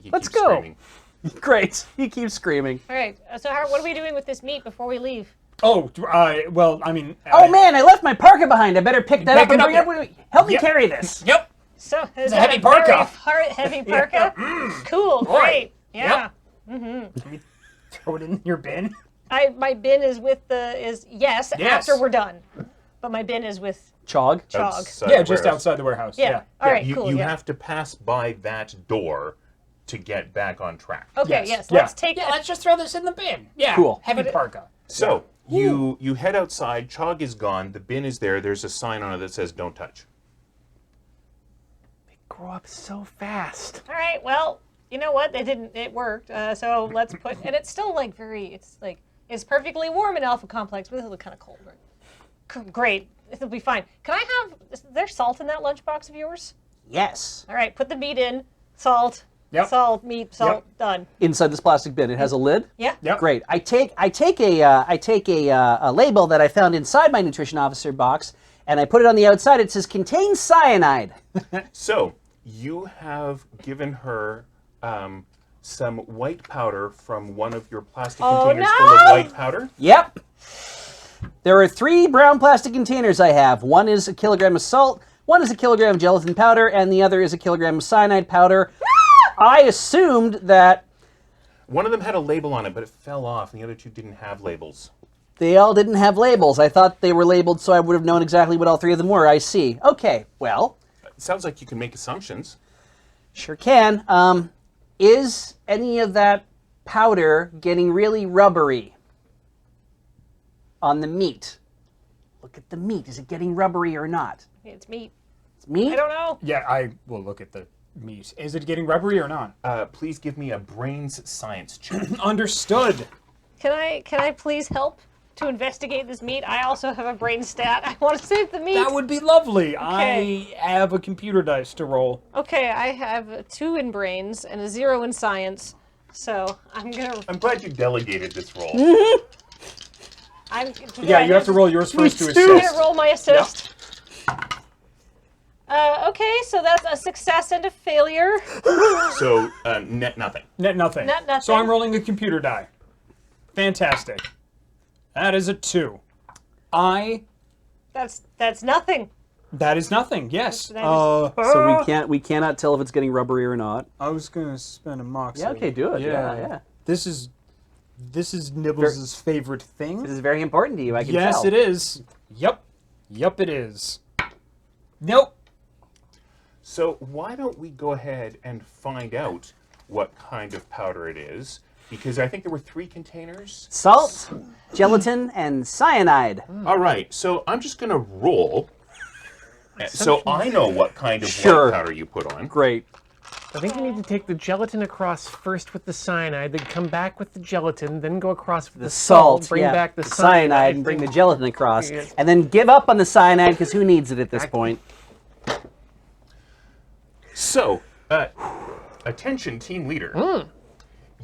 He Let's keeps go. screaming. Great. He keeps screaming. All right. So what are we doing with this meat before we leave? Oh, well, I mean. Oh man, I left my parka behind. I better pick that up and it up, bring it up. with me. Help me Yep. carry this. Yep. So is a that heavy parka. Heavy parka. Cool. Great. Yeah. Throw it in your bin. My bin is with yes, after we're done, but my bin is with Chog. Chog. Outside Yeah, the just warehouse. outside the warehouse. Yeah. All right. You, Cool. you yeah. have to pass by that door to get back on track. Okay. Yes. Yes. Yeah. Let's take. Yeah, let's just throw this in the bin. Yeah. Cool. Heavy parka. So you head outside. Chog is gone. The bin is there. There's a sign on it that says "Don't touch." They grow up so fast. All right. Well, you know what? It worked. So let's put. And it's still like it's perfectly warm in Alpha Complex, but it'll be kind of cold. Right? Great. It'll be fine. Can I have? Is there salt in that lunchbox of yours? Yes. All right. Put the meat in. Salt. Yep. Salt. Meat. Salt. Yep. Done. Inside this plastic bin, it has a lid. Yeah. Yep. Great. I take a label that I found inside my nutrition officer box, and I put it on the outside. It says contains cyanide. So you have given her some white powder from one of your plastic containers full of white powder. Yep. There are 3 brown plastic containers I have. One is a kilogram of salt, one is a kilogram of gelatin powder, and the other is a kilogram of cyanide powder. I assumed that One of them had a label on it, but it fell off, and the other 2 didn't have labels. they all didn't have labels. I thought they were labeled so I would have known exactly what all 3 of them were. I see. Okay, well, It sounds like you can make assumptions. sure can. Is any of that powder getting really rubbery on the meat? Look at the meat. Is it getting rubbery or not? It's meat. It's meat? I don't know. Yeah, I will look at the meat. Is it getting rubbery or not? Please give me a brains science check. Understood. Can I please help to investigate this meat? I also have a brain stat. I want to save the meat. That would be lovely. Okay. I have a computer dice to roll. Okay, I have 2 in brains and a 0 in science. So I'm gonna. I'm glad you delegated this role. Yeah, you have to roll yours first to I'm assist. gonna roll my assist. Okay, so that's a success and a failure. So net nothing. Net nothing. Net nothing. So I'm rolling a computer die. Fantastic. That is a 2. That's nothing. That is nothing. Yes. That is- So we cannot tell if it's getting rubbery or not. I was gonna spend a mox. Yeah, okay, do it. Yeah. This is Nibbles' favorite thing. This is very important to you, I can Yes, tell. it is. Yep, it is. Nope. So why don't we go ahead and find out what kind of powder it is? Because I think there were 3 containers. Salt, gelatin, and cyanide. All right, so I'm just going to roll. So I know what kind of Sure. white powder you put on. Great. I think you need to take the gelatin across first with the cyanide, then come back with the gelatin, then go across with the Salt, bring yeah, back the cyanide, and bring the gelatin across. Yeah. And then give up on the cyanide, because who needs it at this point? So, attention team leader.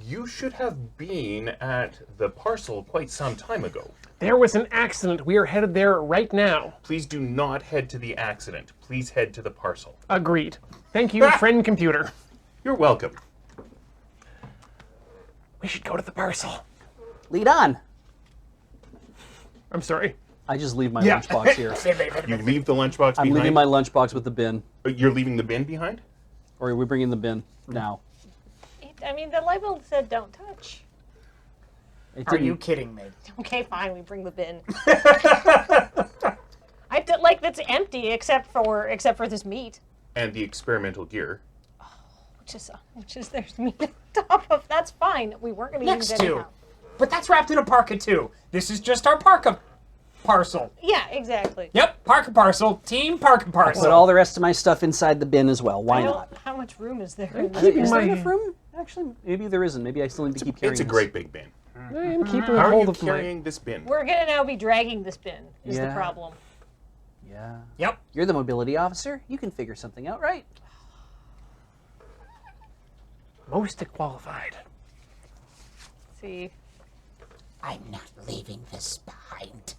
You should have been at the parcel quite some time ago. There was an accident. We are headed there right now. Please do not head to the accident. Please head to the parcel. Agreed. Thank you, friend computer. You're welcome. We should go to the parcel. Lead on. I'm sorry. I just leave my Yeah. lunchbox here. You leave the lunchbox I'm behind. leaving my lunchbox with the bin. You're leaving the bin behind? Or are we bringing the bin now? I mean, the label said don't touch. It Are didn't- you kidding me? Okay, fine, we bring the bin. That's empty except for this meat, And the experimental gear. which is there's meat on top of. That's fine. We weren't going to use Next it to. anyhow. But that's wrapped in a parka too. This is just our parka parcel. Yeah, exactly. Yep, parka parcel. Team parka parcel. Put all the rest of my stuff inside the bin as well. Why I don't- not? How much room is there? In keeping this? Is there my- enough room? Actually, maybe there isn't. Maybe I still need to keep carrying It's a this. great big bin. I am keeping How are hold you of my. carrying this bin? We're gonna now be dragging this bin. Is the Yeah. problem? Yeah. Yep. You're the mobility officer. You can figure something out, right? Most qualified. Let's see. I'm not leaving this behind.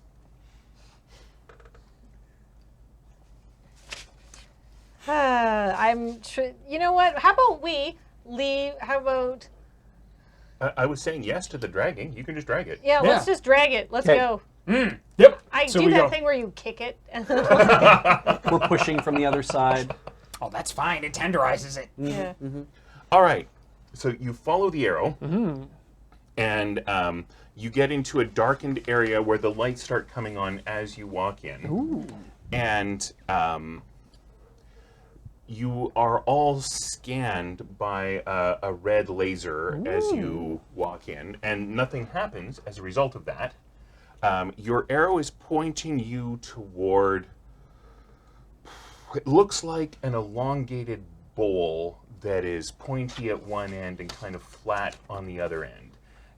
You know what? How about we leave? How about? I was saying yes to the dragging. You can just drag it. Yeah, let's Yeah. just drag it. Let's Okay. go. Yep. I So do we that go. thing where you kick it. And then We're pushing from the other side. Oh, that's fine. It tenderizes it. yeah. All right. So you follow the arrow, and you get into a darkened area where the lights start coming on as you walk in. Ooh. And you are all scanned by a red laser as you walk in, and nothing happens as a result of that. Your arrow is pointing you toward, it looks like an elongated bowl that is pointy at one end and kind of flat on the other end.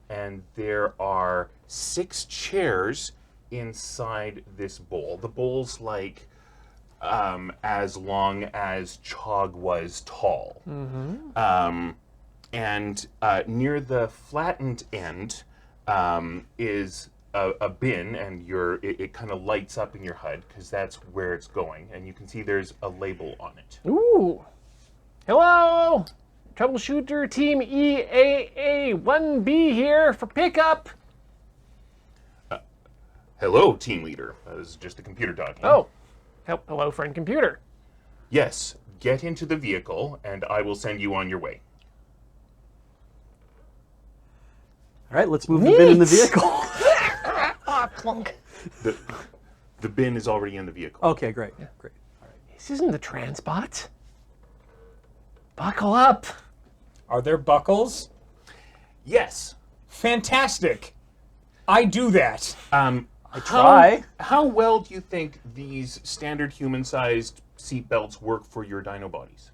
And there are 6 chairs inside this bowl. The bowl's like as long as Chog was tall. And near the flattened end is a bin, and it kind of lights up in your HUD because that's where it's going. And you can see there's a label on it. Ooh. Hello. Troubleshooter Team EAA1B here for pickup. Hello, team leader. This is just the computer talking. Oh. Hello, friend computer. Yes, get into the vehicle, and I will send you on your way. All right, let's move the bin in the Neat. vehicle. Ah, clunk. The bin is already in the vehicle. Okay, great. Great. This isn't the Transbot. Buckle up. Are there buckles? Yes. Fantastic. I do that. I try. How well do you think these standard human-sized seat belts work for your dino bodies?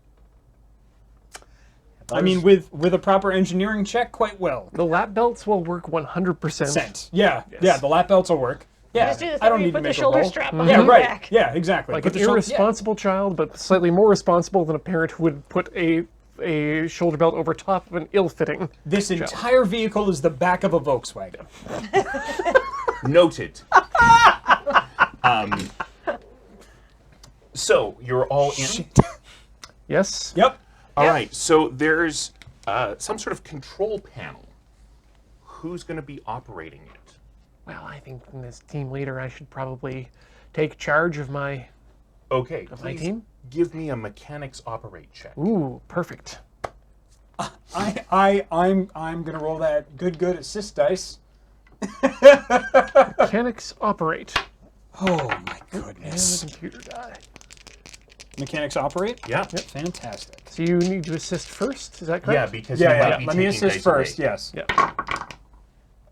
I mean, with a proper engineering check, quite well. The lap belts will work 100%. Sent. Yeah, yeah. The lap belts will work. Yeah, Just do the I thing don't where you need to put the make a shoulder roll. strap behind Yeah, your right. back. Yeah, exactly. Like Put an the shoulder- irresponsible child, but slightly more responsible than a parent who would put a shoulder belt over top of an ill-fitting. This entire vehicle is the back of a Volkswagen. Noted. So you're all in. Yes. Yep. All right. So there's some sort of control panel. Who's going to be operating it? Well, I think as team leader, I should probably take charge of my. Okay. my Please team? give me a mechanics operate check. Ooh, perfect. I'm gonna roll that good assist dice. Mechanics operate. Oh my And goodness. the computer die. Mechanics operate. Yeah. Fantastic. So you need to assist first, is that correct? Yeah, because you Yeah, might yeah. be Let me taking assist dice first. away. Yes. Yeah.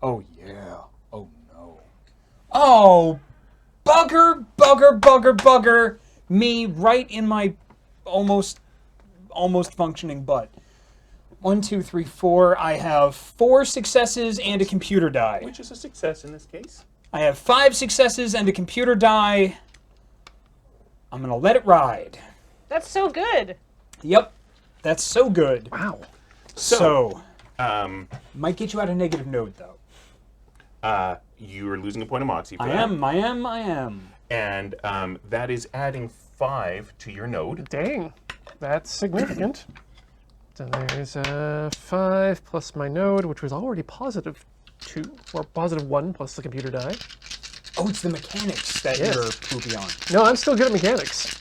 Oh yeah. Oh no. Oh, bugger me right in my almost functioning butt. 1, 2, 3, 4. I have 4 successes and a computer die. Which is a success in this case. I have 5 successes and a computer die. I'm gonna let it ride. That's so good. Yep. That's so good. Wow. So, Um, might get you out of negative node though. you are losing a point of moxie for I that. am. And that is adding 5 to your node. Dang. That's significant. So there's 5 plus my node, which was already positive 2, or positive 1 plus the computer die. Oh, it's the mechanics that Yes. you're poopy on. No, I'm still good at mechanics.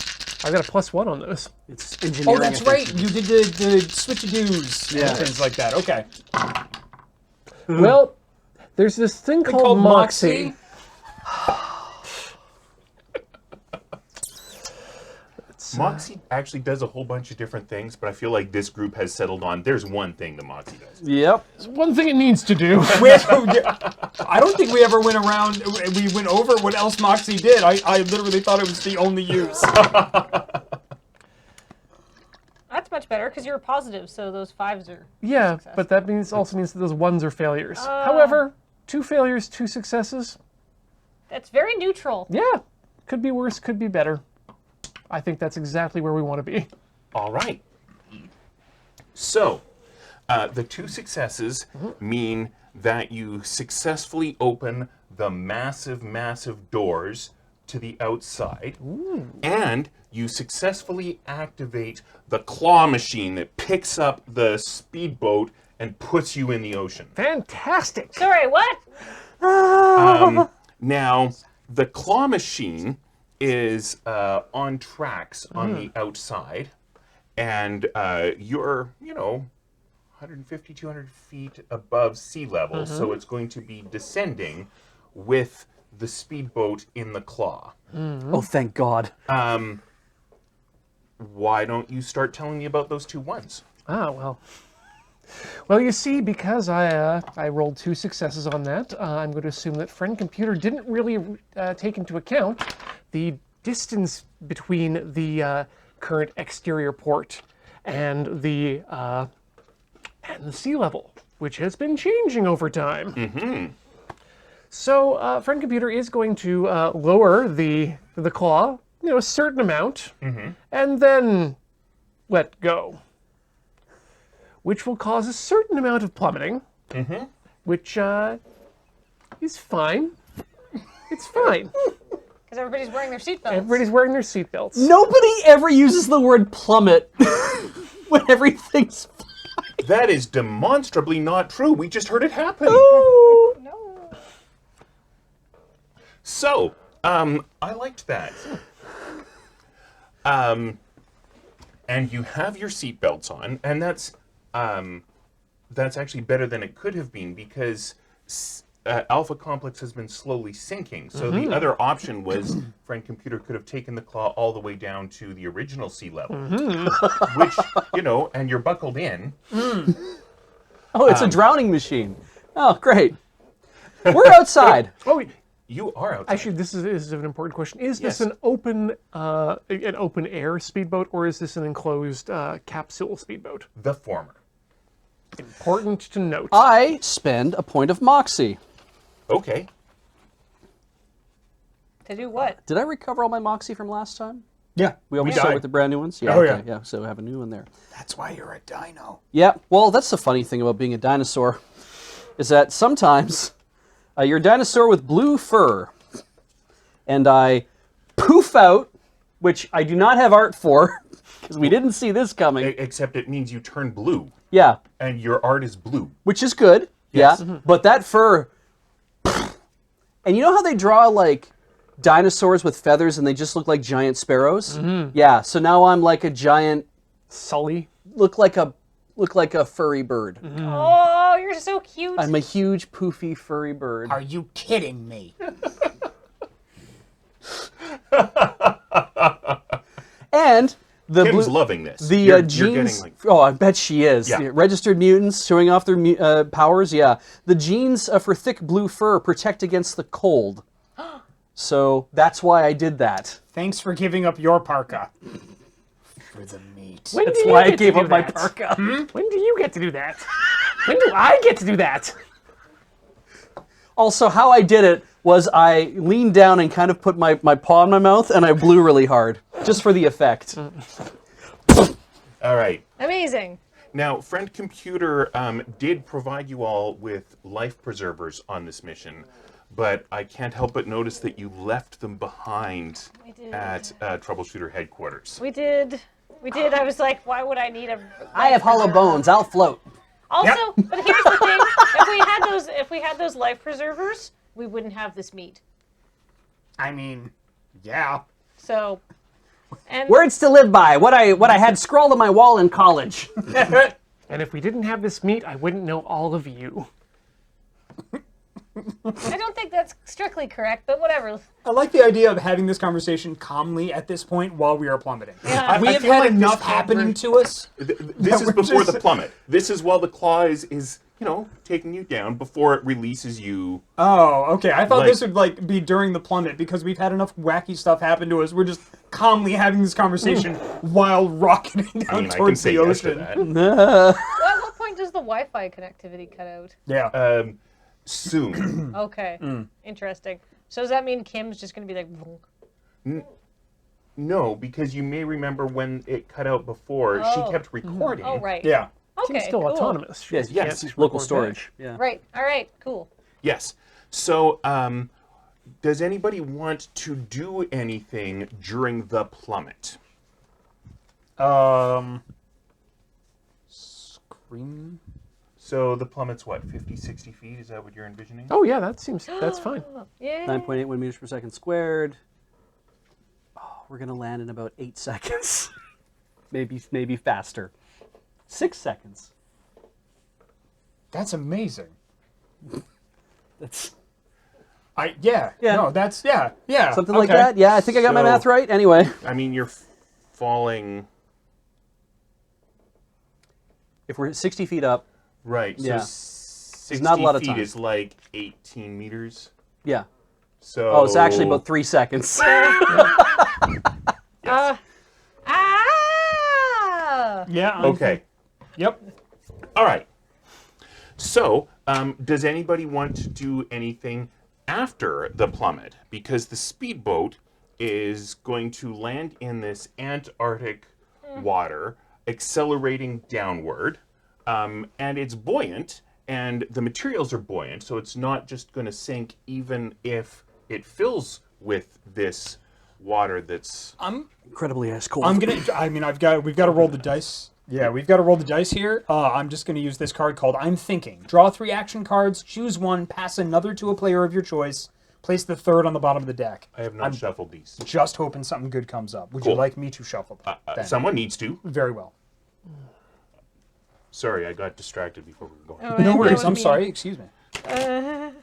I've got a +1 on those. It's engineering. Oh, that's right. efficiency. You did the switch-a-doos Yeah. and things like that. Okay. Well, there's this thing called Moxie. Moxie actually does a whole bunch of different things, but I feel like this group has settled on there's one thing that Moxie does. Yep. There's one thing it needs to do. I don't think we ever went around. We went over what else Moxie did. I literally thought it was the only use. That's much better because you were positive, so those 5s are. Yeah, success. but that also means that those 1s are failures. However, 2 failures, 2 successes. That's very neutral. Yeah, could be worse, could be better. I think that's exactly where we want to be. All right. So, the 2 successes mean that you successfully open the massive, massive doors to the outside. And you successfully activate the claw machine that picks up the speedboat and puts you in the ocean. Fantastic! Sorry, what? Now, the claw machine is on tracks on the outside, and you're, 150, 200 feet above sea level, so it's going to be descending with the speedboat in the claw. Oh, thank God. Why don't you start telling me about those 2 1s? Ah, well. Well, you see, because I rolled 2 successes on that, I'm going to assume that Friend Computer didn't really take into account the distance between the current exterior port and the sea level, which has been changing over time. So, Friend Computer is going to lower the claw, a certain amount, and then let go, which will cause a certain amount of plummeting, which is fine. It's fine. Because everybody's wearing their seatbelts. Everybody's wearing their seatbelts. Nobody ever uses the word plummet when everything's fine. That is demonstrably not true. We just heard it happen. No. So, I liked that. And you have your seatbelts on, and that's actually better than it could have been because Alpha Complex has been slowly sinking. So the other option was Friend Computer could have taken the claw all the way down to the original sea level, which, and you're buckled in. Oh, it's a drowning machine. Oh, great. We're outside. Oh, You are outside. actually, this is an important question. Is this Yes. an open air speedboat, or is this an enclosed capsule speedboat? The former. Important to note. I spend a point of moxie. Okay. To do what? Did I recover all my moxie from last time? Yeah. We always died. start with the brand new ones? Yeah, Oh, okay, yeah. so I have a new one there. That's why you're a dino. Yeah, well, that's the funny thing about being a dinosaur, is that sometimes you're a dinosaur with blue fur, and I poof out, which I do not have art for, because we didn't see this coming. Except it means you turn blue, Yeah, and your art is blue. which is good. Yes. Yeah, but that fur, and you know how they draw like dinosaurs with feathers and they just look like giant sparrows? Yeah, so now I'm like a giant, Sully. look like a furry bird. Oh, you're so cute. I'm a huge poofy furry bird. Are you kidding me? And the Kim's blue, loving this. the You're genes. getting, Oh, I bet she is. Yeah. Registered mutants showing off their powers. Yeah, the genes for thick blue fur protect against the cold. So that's why I did that. Thanks for giving up your parka. For the meat. When That's do you why I get to gave do up my that? parka. When do you get to do that? When do I get to do that? Also, how I did it was I leaned down and kind of put my paw in my mouth and I blew really hard, just for the effect. All right. Amazing. Now, Friend Computer did provide you all with life preservers on this mission, but I can't help but notice that you left them behind We did. at Troubleshooter headquarters. We did. I was like, why would I need a? I have hollow bones. I'll float. Also, but here's the thing: if we had those life preservers, we wouldn't have this meat. I mean, yeah. So, and Words to live by. What I had scrawled on my wall in college. And if we didn't have this meat, I wouldn't know all of you. I don't think that's strictly correct, but whatever. I like the idea of having this conversation calmly at this point while we are plummeting. Yeah. We I have feel had like enough this happening to us. This is we're before just- the plummet. This is while the claw is taking you down before it releases you. Oh, okay. I thought Like- this would be during the plummet because we've had enough wacky stuff happen to us. We're just calmly having this conversation while rocketing down I mean, I can towards say the yes to ocean. that. Well, at what point does the Wi-Fi connectivity cut out? Yeah. Soon. Okay, interesting. So does that mean Kim's just going to be like... "Vroom"? No, because you may remember when it cut out before, she Oh. kept recording. Oh, right. Yeah. Okay, She's still cool. autonomous. She Yes, just yes, can't local record storage. Yeah. Right, all right, cool. Yes. So, does anybody want to do anything during the plummet? Scream. So the plummet's what, 50, 60 feet? Is that what you're envisioning? back. Oh yeah, that's fine. Yeah. 9.81 meters per second squared. Oh, we're gonna land in about 8 seconds. maybe faster. 6 seconds. That's amazing. That's Yeah. Yeah. No, that's yeah. something like okay. that. Yeah, I think I got my So- math right. Anyway, I mean, you're falling... if we're 60 feet up, Right, so Yeah. 60 not a lot of feet time. is like 18 meters. yeah. So... Oh, it's actually about 3 seconds. Yeah. Okay. Yep. All right. So, does anybody want to do anything after the plummet? Because the speedboat is going to land in this Antarctic water, accelerating downward, and it's buoyant, and the materials are buoyant, so it's not just going to sink even if it fills with this water that's... Incredibly ice cold. We've got to roll the dice. Yeah, we've got to roll the dice here. I'm just going to use this card called I'm Thinking. Draw 3 action cards, choose one, pass another to a player of your choice, place the third on the bottom of the deck. I have not shuffled these. Just hoping something good comes up. Would you Cool. like me to shuffle them? then? Someone needs to. Very well. Sorry, I got distracted before we were going. Oh, No that worries. was I'm me. sorry. Excuse me. We're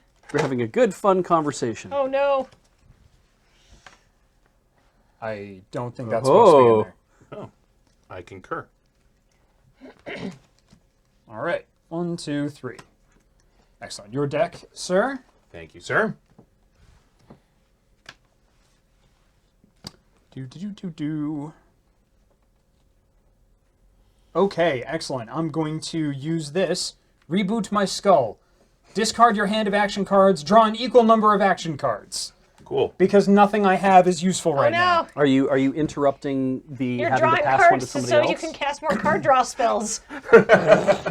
having a good, fun conversation. Oh no. I don't think that's supposed to be in there. Oh, I concur. All right. 1, 2, 3. Excellent. Your deck, sir. Thank you, sir. Do. Okay, excellent. I'm going to use this. Reboot my skull. Discard your hand of action cards. Draw an equal number of action cards. Cool. Because nothing I have is useful Oh right no. now. Are you interrupting the You're having to drawing pass one to cards somebody so else? you can cast more card draw spells.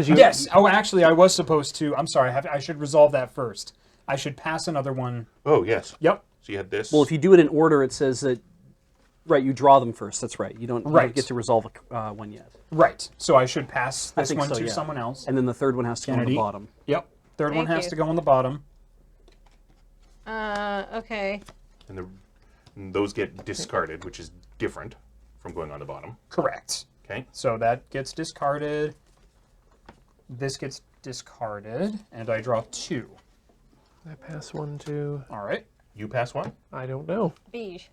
Yes. Oh, actually, I was supposed to. I'm sorry. I should resolve that first. I should pass another one. Oh, yes. Yep. So you had this. Well, if you do it in order, it says that. Right, you draw them first. That's right. You don't Right. get to resolve one yet. Right. So I should pass I this think one so, to yeah. someone else. And then the third one has to go on the Kennedy. bottom. Yep. Third one Thank has you. to go on the bottom. Okay. and those get discarded, which is different from going on the bottom. Correct. Okay. So that gets discarded. This gets discarded, and I draw 2. I pass one to. All right. You pass one. I don't know. Beige.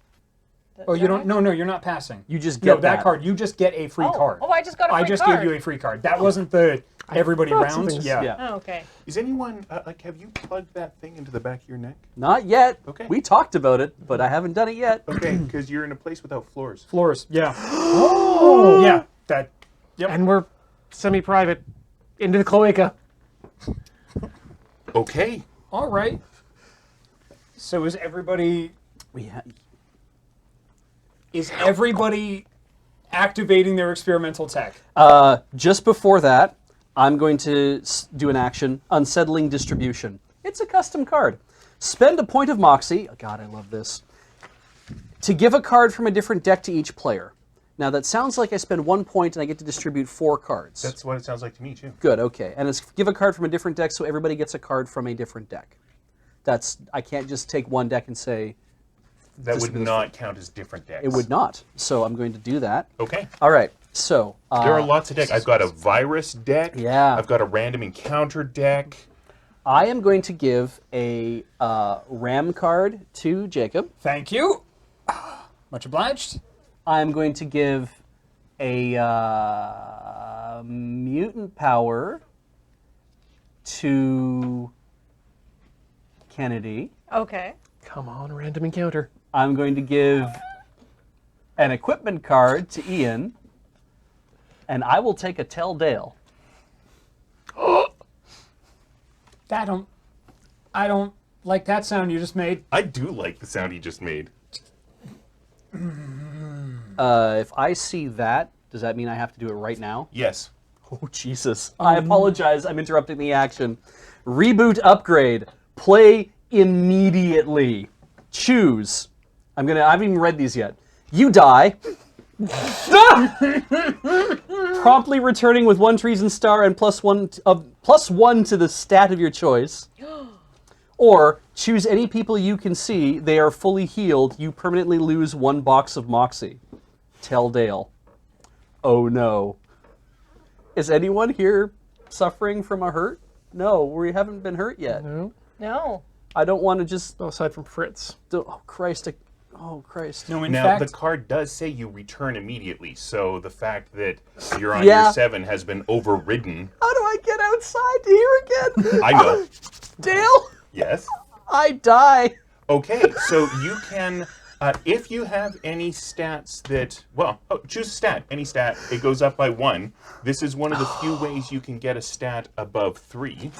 Oh, you don't? No, you're not passing. You just No, get that card. You just get a free card. Oh, I just got a free I just card. gave you a free card. That wasn't the everybody thought round. something- Yeah. Yeah. Oh, okay. Is anyone have you plugged that thing into the back of your neck? Not yet. Okay. We talked about it, but I haven't done it yet. Okay, because you're in a place without floors. Floors. Yeah. Oh. Yeah. That. Yep. And we're semi-private into the cloaca. Okay. All right. So is everybody activating their experimental tech? Just before that, I'm going to do an action, Unsettling Distribution. It's a custom card. Spend a point of Moxie. Oh, God, I love this. To give a card from a different deck to each player. Now, that sounds like I spend 1 point and I get to distribute 4 cards. That's what it sounds like to me too. Good, okay. And it's give a card from a different deck, so everybody gets a card from a different deck. I can't just take one deck and say, That would not count as different decks. it would not. So I'm going to do that. Okay. All right, so. There are lots of decks. I've got a virus deck. Yeah. I've got a random encounter deck. I am going to give a Ram card to Jacob. Thank you. Much obliged. I'm going to give a Mutant Power to Kennedy. Okay. Come on, random encounter. I'm going to give an equipment card to Ian, and I will take a Tell Dale. I don't like that sound you just made. I do like the sound he just made. If I see that, does that mean I have to do it right now? Yes. Oh, Jesus. I apologize. I'm interrupting the action. Reboot upgrade. Play immediately. Choose. I haven't even read these yet. You die. Promptly returning with 1 treason star and +1 to the stat of your choice. Or choose any people you can see. They are fully healed. You permanently lose 1 box of Moxie. Tell Dale. Oh no. Is anyone here suffering from a hurt? No, we haven't been hurt yet. No. No. I don't want to just... Aside from Fritz. Oh, Christ. Oh, Christ. No, in Now, fact, the card does say you return immediately, so the fact that you're on Yeah. year 7 has been overridden. How do I get outside to here again? I know. Dale, Yes. I die. Okay, so you can, if you have any stats that, choose a stat. Any stat. It goes up by 1. This is one of the few ways you can get a stat above 3.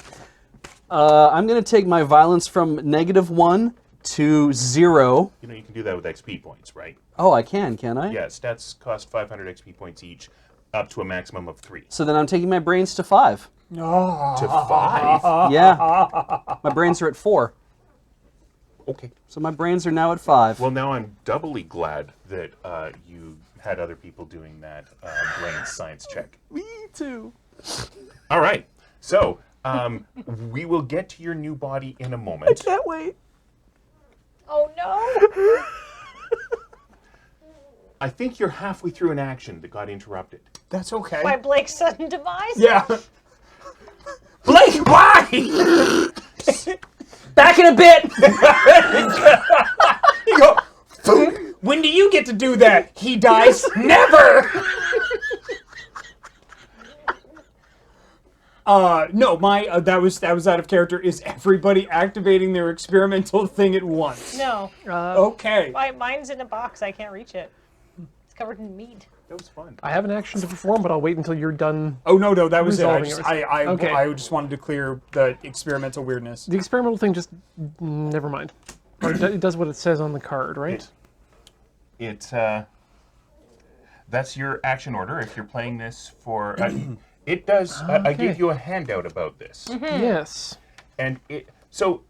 I'm going to take my violence from -1 to 0. You know, you can do that with XP points, right? Oh, I can I? Yeah, stats cost 500 XP points each, up to a maximum of 3. So then I'm taking my brains to 5. To 5? Yeah. My brains are at 4. Okay. So my brains are now at 5. Well, now I'm doubly glad that you had other people doing that brain science check. Me too. All right. So, we will get to your new body in a moment. Can't wait. Oh no. I think you're halfway through an action that got interrupted. that's okay. By Blake's sudden demise? Yeah. Blake, why? Back in a bit. You go, "Boom. When do you get to do that? He dies. Never. No, my that was out of character. Is everybody activating their experimental thing at once? No. Okay. Mine's in a box. I can't reach it. It's covered in meat. That was fun. I have an action to perform, but I'll wait until you're done. Oh no, that was it. Resolving yours. Okay. I just wanted to clear the experimental weirdness. The experimental thing, just never mind. Or it does what it says on the card, right? That's your action order. If you're playing this for, it does. I gave you a handout about this, Yes. and so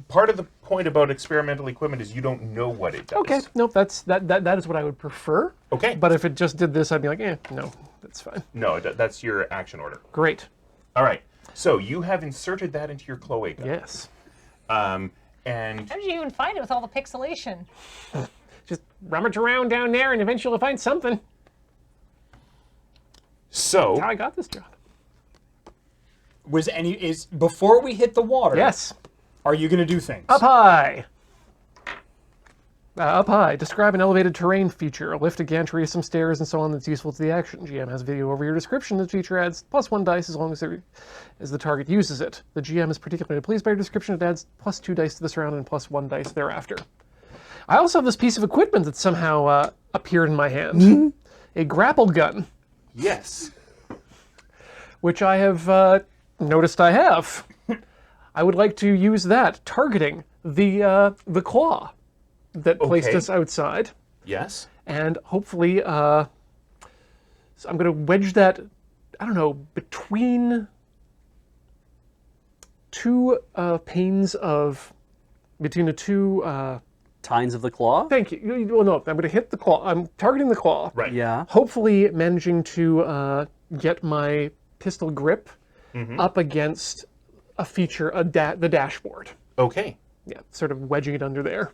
part of the point about experimental equipment is you don't know what it does. Okay. Nope. That is what I would prefer. Okay. But if it just did this, I'd be like, no, that's fine. No, that's your action order. Great. All right. So you have inserted that into your cloaca. Yes. And How did you even find it with all the pixelation? Just rummage around down there, and eventually you'll find something. so That's how I got this job. Is before we hit the water? Yes. Are you gonna do things? Up high. Up high. Describe an elevated terrain feature. Lift a gantry, some stairs, and so on that's useful to the action. GM has video over your description. The feature adds +1 dice as long as the target uses it. The GM is particularly pleased by your description. It adds +2 dice to this round and +1 dice thereafter. I also have this piece of equipment that somehow appeared in my hand. A grapple gun, yes. which I have noticed I have. I would like to use that, targeting the claw that placed Okay. us outside. Yes. And hopefully, so I'm going to wedge that, I don't know, between 2 panes of, between the 2, Tines of the claw? thank you. Well, no, I'm going to hit the claw. I'm targeting the claw. Right. Yeah. Hopefully managing to get my pistol grip up against a feature, the dashboard. Okay. Yeah, sort of wedging it under there.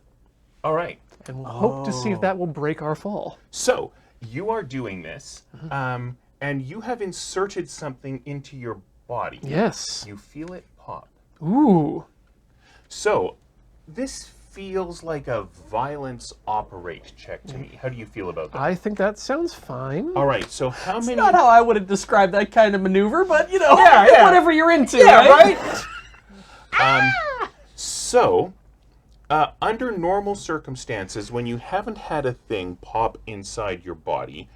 All right. And we'll hope to see if that will break our fall. So you are doing this, and you have inserted something into your body. Yes. You feel it pop. Ooh. So this feels like a violence operate check to me. How do you feel about that? I think that sounds fine. All right. So how many? Not how I would have described that kind of maneuver, but you know, Yeah. whatever you're into, Yeah, right? right? So Under normal circumstances, when you haven't had a thing pop inside your body,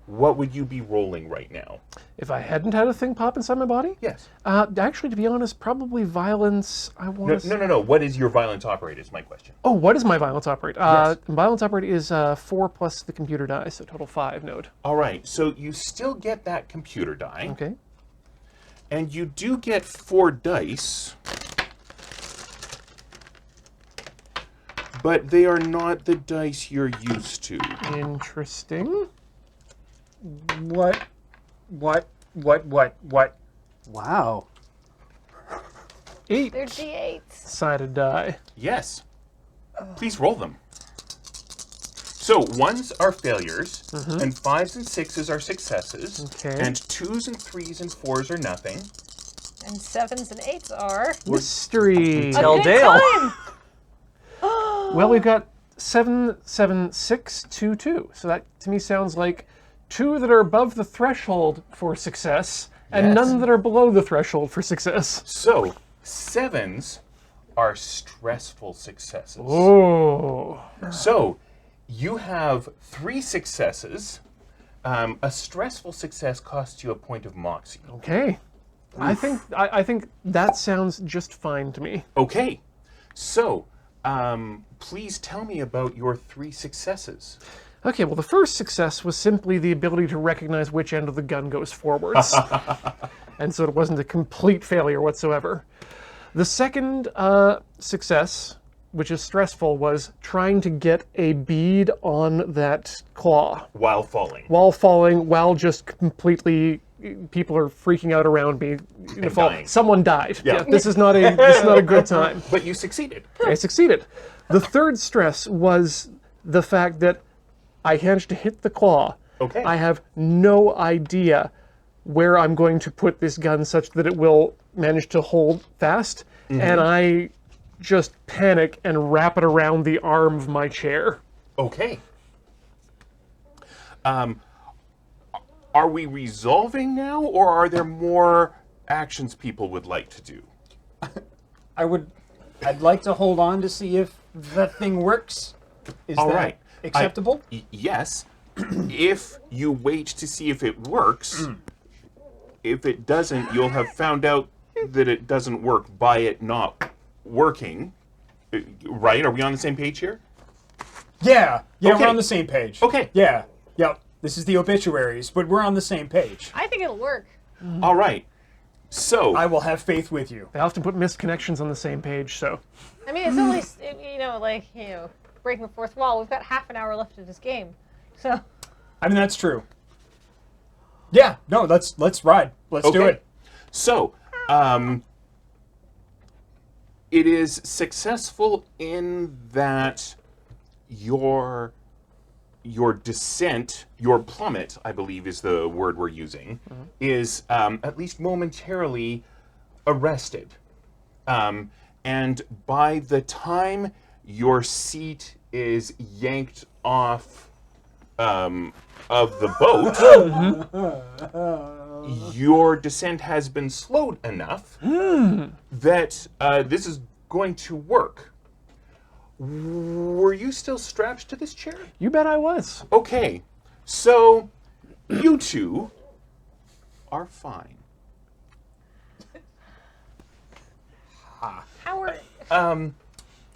what would you be rolling right now? If I hadn't had a thing pop inside my body? Yes. Actually, to be honest, probably violence. I want to. No. What is your violence operate is my question. Oh, what is my violence operate? Yes. Violence operate is 4 plus the computer die, so total 5 node. All right, so you still get that computer die. Okay. And you do get 4 dice. But they are not the dice you're used to. Interesting. What? Wow. 8 They're D8s. sided die. Yes. Please roll them. So 1s are failures, and 5s and 6s are successes, Okay. and 2s and 3s and 4s are nothing. And 7s and 8s are. Mystery. Tell A good Dale. time! Well, we've got 7, 7, 6, 2, 2. So that to me sounds like 2 that are above the threshold for success, and Yes. none that are below the threshold for success. So 7s are stressful successes. Oh. So you have 3 successes. A stressful success costs you a point of moxie. Okay. I think that sounds just fine to me. Okay, so please tell me about your 3 successes. Okay, well, the first success was simply the ability to recognize which end of the gun goes forwards. And so it wasn't a complete failure whatsoever. The second success, which is stressful, was trying to get a bead on that claw While falling. while falling, while just completely people are freaking out around me. dying. Someone died. Yeah. This is not a good time. But you succeeded. I succeeded. The third stress was the fact that I managed to hit the claw. Okay. I have no idea where I'm going to put this gun such that it will manage to hold fast, and I just panic and wrap it around the arm of my chair. Okay. Are we resolving now, or are there more actions people would like to do? I'd like to hold on to see if the thing works. Is All that right. acceptable? Yes. If you wait to see if it works, if it doesn't, you'll have found out that it doesn't work by it not working. Right? Are we on the same page here? Yeah, Okay. we're on the same page. Okay. Yeah, yep. This is the obituaries, but we're on the same page. I think it'll work. All right. So, I will have faith with you. They often put missed connections on the same page, so. I mean, it's only, breaking the fourth wall. We've got half an hour left of this game. So, I mean, that's true. Yeah, no, let's ride. Let's do Okay. it. So, it is successful in that your descent, your plummet, I believe is the word we're using, is at least momentarily arrested. And by the time your seat is yanked off of the boat, your descent has been slowed enough that this is going to work. Were you still strapped to this chair? You bet I was. Okay, so you two are fine. how are. I mean,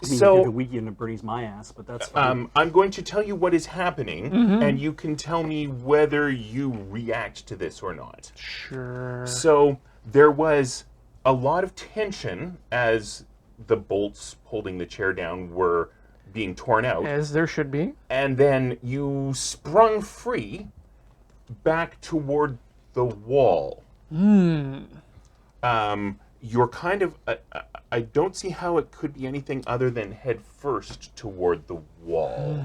So- you could weaken into Bernie's my ass, but that's fine. I'm going to tell you what is happening, and you can tell me whether you react to this or not. Sure. So there was a lot of tension as the bolts holding the chair down were being torn out, As there should be. and then you sprung free back toward the wall. You're kind of... I don't see how it could be anything other than head first toward the wall.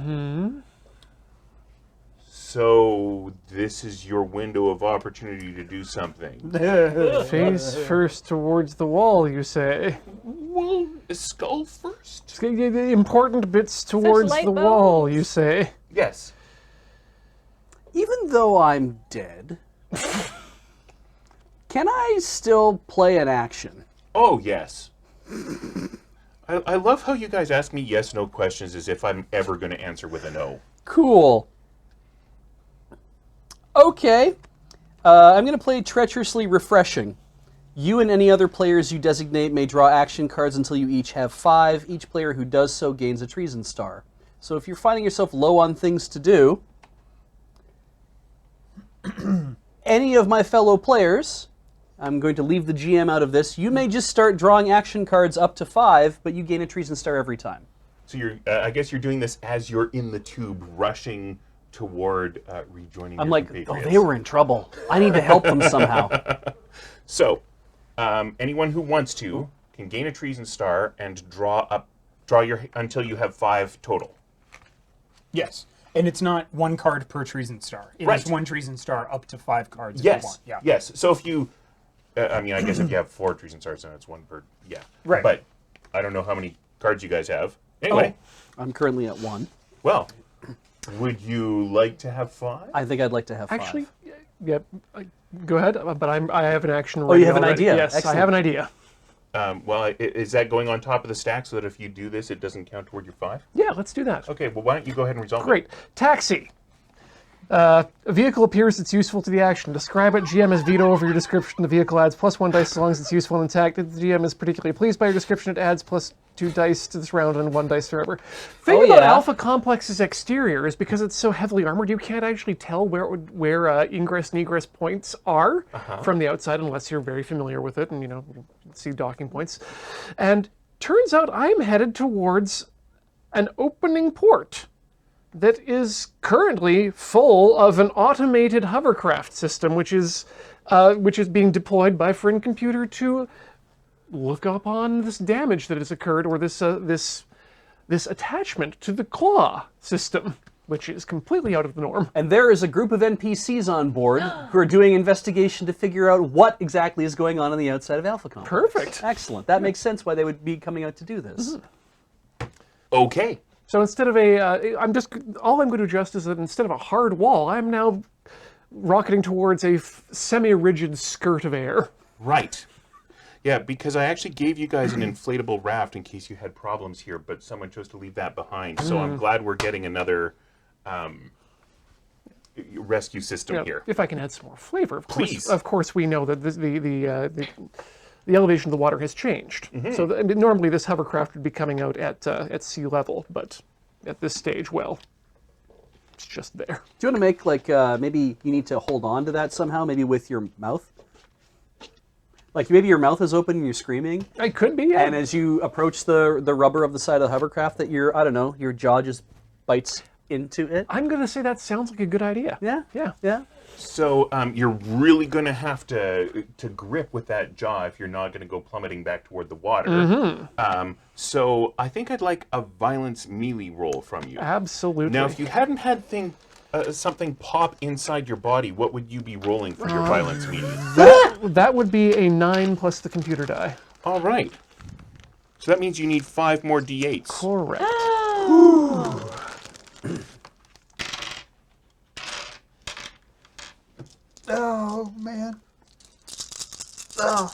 So this is your window of opportunity to do something. Face first towards the wall, you say. Well, skull first? The important bits towards light the wall, bones. you say. Yes. Even though I'm dead, can I still play an action? Oh, yes. I love how you guys ask me yes/no questions as if I'm ever going to answer with a no. Cool. Okay. I'm going to play Treacherously Refreshing. You and any other players you designate may draw action cards until you each have 5. Each player who does so gains a Treason Star. So if you're finding yourself low on things to do, any of my fellow players, I'm going to leave the GM out of this, you may just start drawing action cards up to 5, but you gain a Treason Star every time. So you're, I guess you're doing this as you're in the tube, rushing toward rejoining I'm your like, oh, compatriots. they were in trouble. I need to help them somehow. So, anyone who wants to can gain a Treason Star and draw your until you have 5 total. Yes. And it's not 1 card per Treason Star. It is Right. 1 Treason Star up to 5 cards if you Yes. want. Yeah. Yes. So if you, I mean, I guess if you have 4 Treason Stars, then it's 1 per. Yeah. Right. But I don't know how many cards you guys have. Anyway, I'm currently at 1. well, would you like to have 5? I think I'd like to have 5. Actually, yeah, go ahead. But I have an action. Oh, you have an already. idea. Yes, Excellent. I have an idea. Well, is that going on top of the stack so that if you do this, it doesn't count toward your 5? Yeah, let's do that. Okay. Well, why don't you go ahead and resolve Great. Taxi. A vehicle appears that's useful to the action. Describe it. GM has veto over your description. The vehicle adds +1 dice as long as it's useful and intact. If the GM is particularly pleased by your description, it adds +2 dice to this round and 1 dice forever. Thing Oh, about yeah. Alpha Complex's exterior is because it's so heavily armored, you can't actually tell where ingress and egress points are from the outside unless you're very familiar with it and you see docking points. And turns out I'm headed towards an opening port that is currently full of an automated hovercraft system, which is being deployed by Friend Computer to look up on this damage that has occurred, or this attachment to the claw system, which is completely out of the norm. And there is a group of NPCs on board who are doing investigation to figure out what exactly is going on the outside of Alpha Complex. Perfect. Excellent. That makes sense why they would be coming out to do this. Okay. So instead of all I'm going to adjust is that instead of a hard wall, I'm now rocketing towards a semi-rigid skirt of air. Right. Yeah, because I actually gave you guys an inflatable raft in case you had problems here, but someone chose to leave that behind. So I'm glad we're getting another rescue system here. If I can add some more flavor, Please. Of course, we know that the elevation of the water has changed. So normally this hovercraft would be coming out at sea level, but at this stage, well, it's just there. Do you want to make, like, maybe you need to hold on to that somehow, maybe with your mouth? Like, maybe your mouth is open and you're screaming, I could be, yeah. and as you approach the rubber of the side of the hovercraft, that your jaw just bites into it? I'm going to say that sounds like a good idea. Yeah? Yeah. Yeah? So you're really going to have to grip with that jaw if you're not going to go plummeting back toward the water. So I think I'd like a violence melee roll from you. Absolutely. Now, if you hadn't had something pop inside your body, what would you be rolling for your violence melee? That would be a 9 plus the computer die. All right. So that means you need 5 more d8s. Correct. Oh, man. Oh.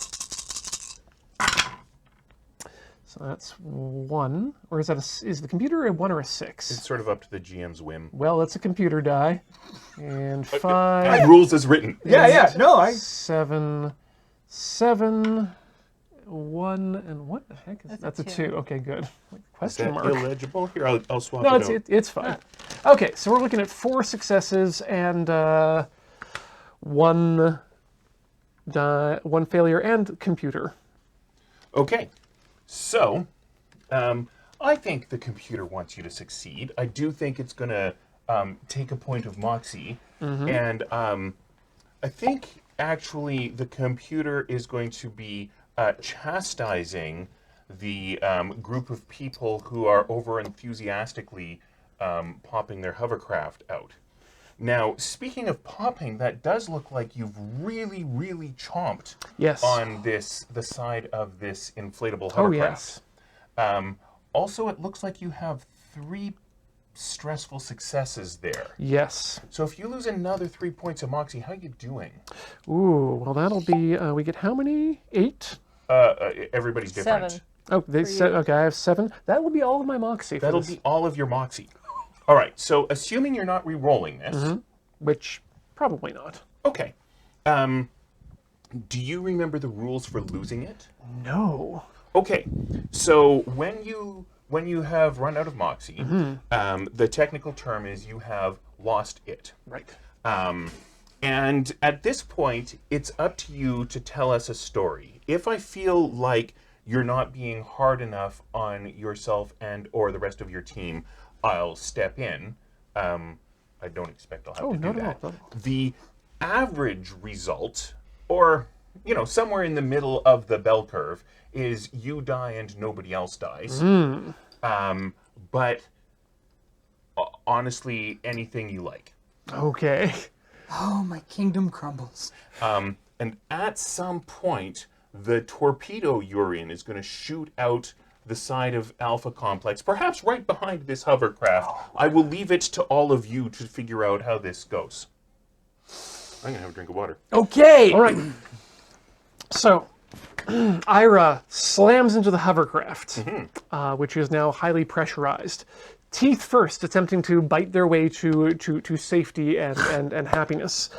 So that's 1. Or is is the computer a 1 or a 6? It's sort of up to the GM's whim. Well, it's a computer die. And 5, Rules as written. Yeah. No, I. 7, 1, and what the heck is that's a 2. Okay, good. Like, Is question that mark. illegible? Here, I'll swap No, it out. it's fine. Okay, so we're looking at 4 successes and 1 failure and computer. Okay, so I think the computer wants you to succeed. I do think it's going to take a point of moxie, and I think actually the computer is going to be chastising the group of people who are over enthusiastically popping their hovercraft out. Now, speaking of popping, that does look like you've really, really chomped Yes. on the side of this inflatable Oh, hovercraft. yes. Also, it looks like you have 3 stressful successes there. Yes. So if you lose another 3 points of moxie, how are you doing? Ooh, well, that'll be, we get how many? 8? Everybody's different. 7. Oh, they said, okay, I have 7. That will be all of my moxie for That'll this, be all of your moxie. All right, so assuming you're not re-rolling this, which probably not. okay. Do you remember the rules for losing it? No. Okay, so when you have run out of moxie, the technical term is you have lost it. Right. And at this point, it's up to you to tell us a story. If I feel like you're not being hard enough on yourself and or the rest of your team, I'll step in. I don't expect I'll have to do that. No. The average result, or somewhere in the middle of the bell curve, is you die and nobody else dies. But honestly, anything you like. Okay. Oh, my kingdom crumbles. And at some point, the torpedo you're in is going to shoot out the side of Alpha Complex, perhaps right behind this hovercraft. I will leave it to all of you to figure out how this goes. I'm going to have a drink of water. Okay. All right. So, Ira slams into the hovercraft, which is now highly pressurized. Teeth first, attempting to bite their way to safety and happiness.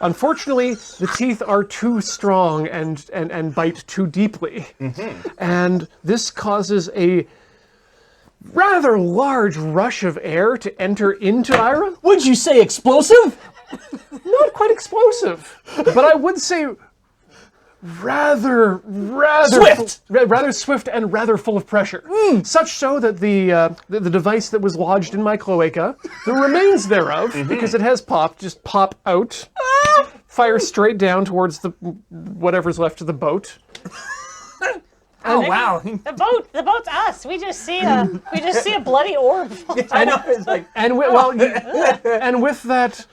Unfortunately, the teeth are too strong and bite too deeply. And this causes a rather large rush of air to enter into Ira. Would you say explosive? Not quite explosive, but I would say rather Swift! rather swift and rather full of pressure. Such so that the device that was lodged in my cloaca, the remains thereof, because it has popped, just pop out, fire straight down towards the whatever's left of the boat. Oh wow! The boat's us. We just see a bloody orb. I know. It's like And and with that,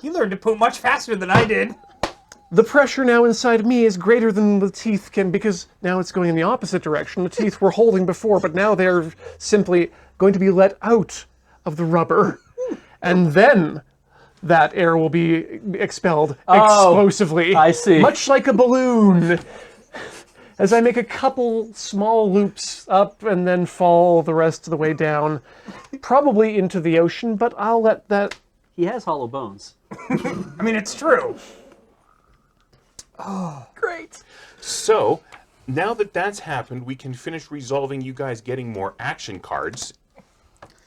he learned to poop much faster than I did. the pressure now inside me is greater than the teeth can, because now it's going in the opposite direction. The teeth were holding before, but now they're simply going to be let out of the rubber. And then that air will be expelled explosively. I see. Much like a balloon. As I make a couple small loops up and then fall the rest of the way down. Probably into the ocean, but I'll let that... He has hollow bones. I mean, it's true. Great. So, now that that's happened, we can finish resolving you guys getting more action cards.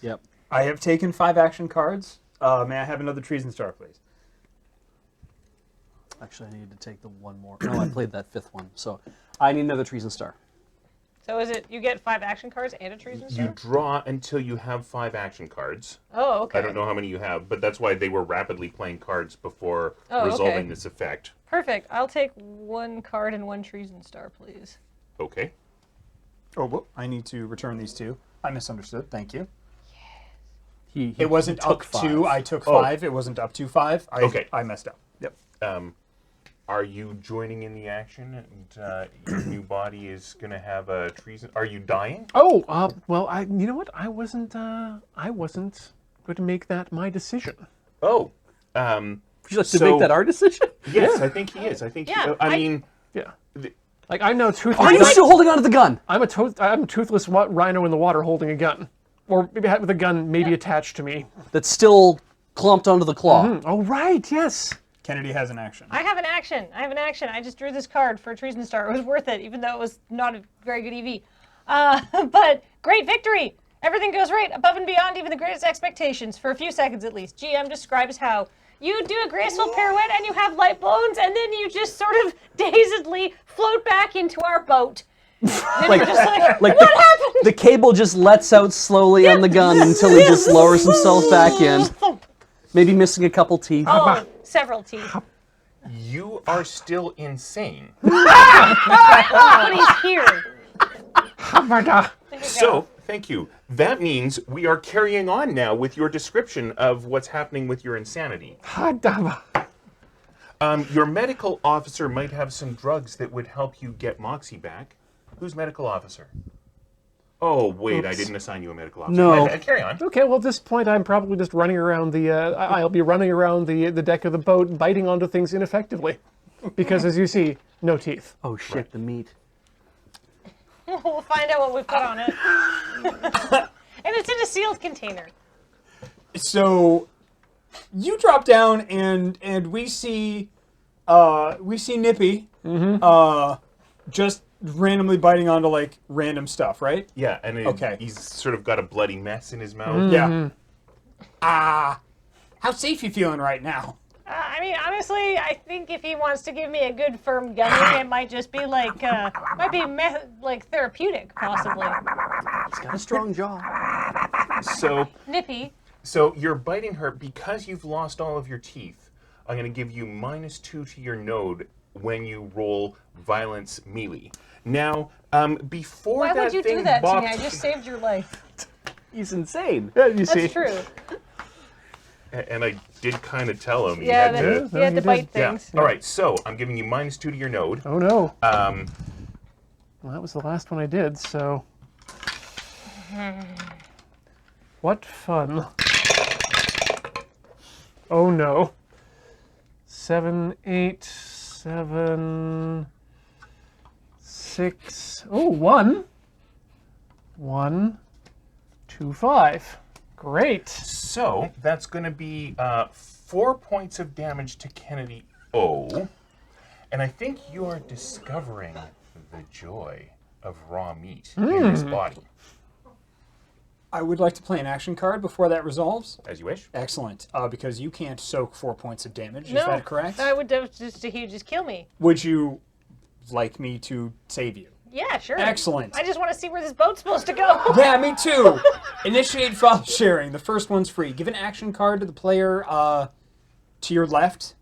Yep. I have taken 5 action cards. May I have another treason star, please? Actually, I needed to take the one more. No, I played that 5th one, so I need another treason star. So is it you get 5 action cards and a treason You star? draw until you have 5 action cards. Oh, okay. I don't know how many you have, but that's why they were rapidly playing cards before Oh, resolving okay. this effect. Perfect. I'll take 1 card and 1 treason star, please. Okay. Oh, well, I need to return these 2. I misunderstood. Thank you. He It wasn't took up to. 5. I took Oh. 5. It wasn't up to 5. Okay. I messed up. Yep. Are you joining in the action, and your new body is going to have a treason? Are you dying? Oh, well, you know what? I wasn't going to make that my decision. Oh. Would you like to So- make that our decision? Yes, I think he is. I think. Yeah, I mean, Yeah. Like, I'm now toothless. Are you still holding onto the gun? I'm a toothless rhino in the water holding a gun. Or maybe with a gun maybe attached to me. That's still clumped onto the claw. Oh, right, yes. Kennedy has an action. I have an action. I just drew this card for a treason star. It was worth it, even though it was not a very good EV. But great victory. Everything goes right above and beyond even the greatest expectations, for a few seconds at least. GM describes how you do a graceful pirouette and you have light bones, and then you just sort of dazedly float back into our boat. And we're just like what happened? The cable just lets out slowly on the gun until he just lowers himself back in. Maybe missing a couple teeth. Oh, several teeth. you are still insane. But he's here. There you So, go. thank you. That means we are carrying on now with your description of what's happening with your insanity. Your medical officer might have some drugs that would help you get Moxie back. Who's medical officer? Oh, wait, I didn't assign you a medical officer. No. Carry on. Okay, well, at this point, I'm probably just running around I'll be running around the deck of the boat, biting onto things ineffectively. Because, as you see, no teeth. Oh shit, the meat. We'll find out what we put on it. And it's in a sealed container. So you drop down and we see Nippy just randomly biting onto like random stuff, right? Yeah, and Okay. he's sort of got a bloody mess in his mouth. Yeah. How safe you feeling right now? I mean, honestly, I think if he wants to give me a good firm gummy, it might just be like, like therapeutic, possibly. He's got a strong jaw. So, Nippy. so you're biting her because you've lost all of your teeth. I'm going to give you -2 to your node when you roll violence melee. Now, before Why that would you thing do that to me? bopped- I just saved your life. He's insane. Yeah, you see. That's true. And I did kind of tell him. Yeah, he had to, he had to bite yeah. things. All right, so I'm giving you -2 to your node. Oh no. Um, Well, that was the last one I did, so. What fun. Oh no. 7, 8, 7, 6. Oh, 1. 1, 2, 5. Great. So that's going to be 4 points of damage to Kennedy O. And I think you are discovering the joy of raw meat in his body. I would like to play an action card before that resolves. As you wish. Excellent, because you can't soak 4 points of damage. No, Is that correct? I would he'd just kill me. Would you like me to save you? Yeah, sure. Excellent. I just want to see where this boat's supposed to go. Yeah, me too. Initiate file sharing. The first one's free. Give an action card to the player to your left.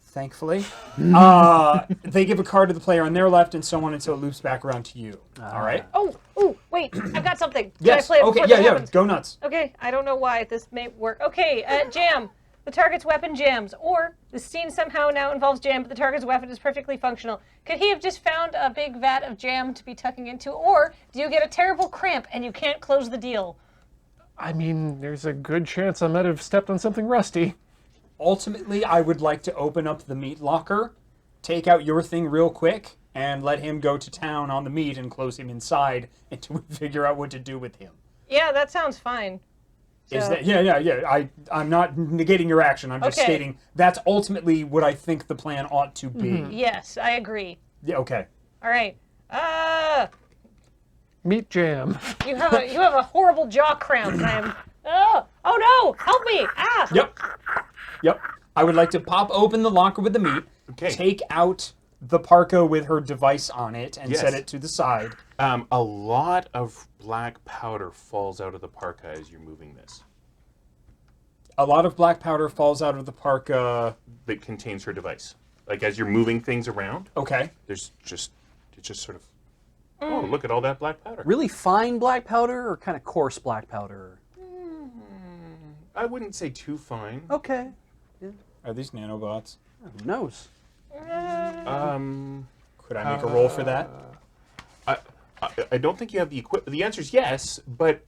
Thankfully, they give a card to the player on their left, and so on until it loops back around to you. All right. Oh, wait, I've got something. Can Yes. I play it Okay. before Yeah. this Yeah. happens? Go nuts. Okay, I don't know why this may work. Okay, jam. The target's weapon jams. Or, the scene somehow now involves jam, but the target's weapon is perfectly functional. Could he have just found a big vat of jam to be tucking into? Or, do you get a terrible cramp and you can't close the deal? I mean, there's a good chance I might have stepped on something rusty. Ultimately, I would like to open up the meat locker, take out your thing real quick, and let him go to town on the meat and close him inside until we figure out what to do with him. Yeah, that sounds fine. Is So- that yeah. I'm not negating your action. I'm just Okay. stating that's ultimately what I think the plan ought to be. Yes, I agree. Yeah, okay. All right. Meat jam. You have a horrible jaw cramp. And I'm. Oh no! Help me! Ah! Yep. I would like to pop open the locker with the meat, Okay. take out the parka with her device on it, and Yes. set it to the side. A lot of black powder falls out of the parka as you're moving this. A lot of black powder falls out of the parka. That contains her device. Like as you're moving things around, Okay. it's just sort of. Oh, look at all that black powder. Really fine black powder or kind of coarse black powder? I wouldn't say too fine. Okay. Are these nanobots? Who knows? Could I make a roll for that? I don't think you have the equip. The answer is yes, but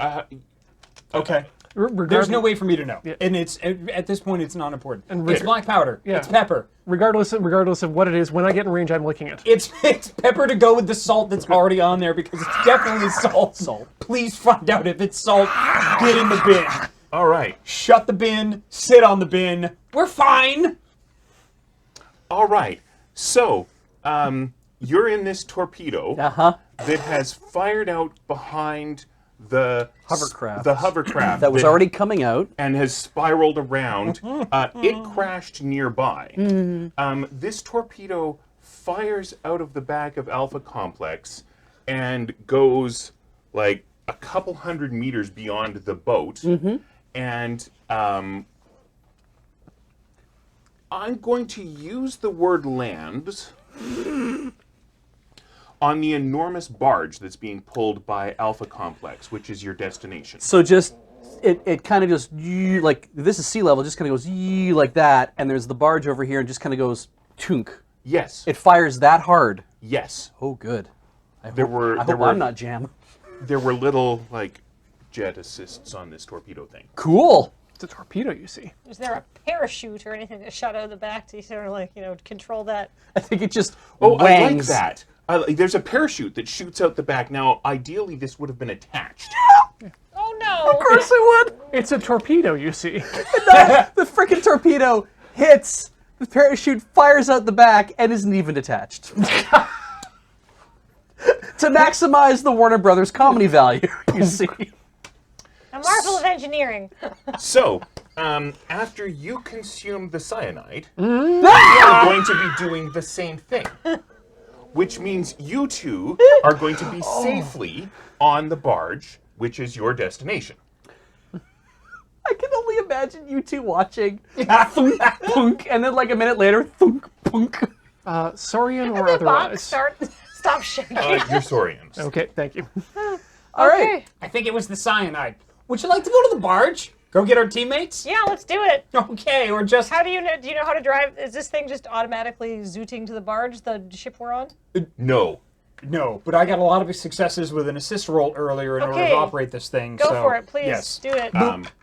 Okay. There's no way for me to know, and it's at this point it's not important. And It's black powder. Yeah. It's pepper. Regardless of what it is, when I get in range, I'm licking it. It's pepper to go with the salt that's already on there because it's definitely salt. Please find out if it's salt. Get in the bin. all right, Shut the bin. Sit on the bin. We're fine. all right. So, you're in this torpedo that has fired out behind the Hovercraft. The hovercraft That was already coming out. and has spiraled around. It crashed nearby. This torpedo fires out of the back of Alpha Complex and goes like a couple hundred meters beyond the boat. And I'm going to use the word lands on the enormous barge that's being pulled by Alpha Complex, which is your destination. So just it kind of just like this is sea level, just kind of goes like that, and there's the barge over here and just kind of goes tunk. Yes. It fires that hard. Yes. Oh, good. I There hope, were I there hope were I'm not jam. there were little like jet assists on this torpedo thing. Cool. It's a torpedo, you see. Is there a parachute or anything that shot out of the back to sort of like, control that? I think it just Oh, I like wangs. that. There's a parachute that shoots out the back. Now, ideally, this would have been attached. Oh no! Of course it would. It's a torpedo, you see. The freaking torpedo hits, the parachute fires out the back, and isn't even attached. To maximize the Warner Brothers comedy value, you see. A marvel of engineering. So, after you consume the cyanide, you are going to be doing the same thing. Which means you two are going to be safely on the barge, which is your destination. I can only imagine you two watching thunk, punk, and then like a minute later, thunk, punk. Saurian or The box otherwise? stop shaking. You're Saurians. Okay, thank you. All right. I think it was the cyanide. Would you like to go to the barge? Go get our teammates? Yeah, let's do it. Okay, or just... How do you know? Do you know how to drive? Is this thing just automatically zooting to the barge, the ship we're on? No. No, but I got a lot of successes with an assist roll earlier in order Okay. to operate this thing. Go so, for it, please. Yes. Do it.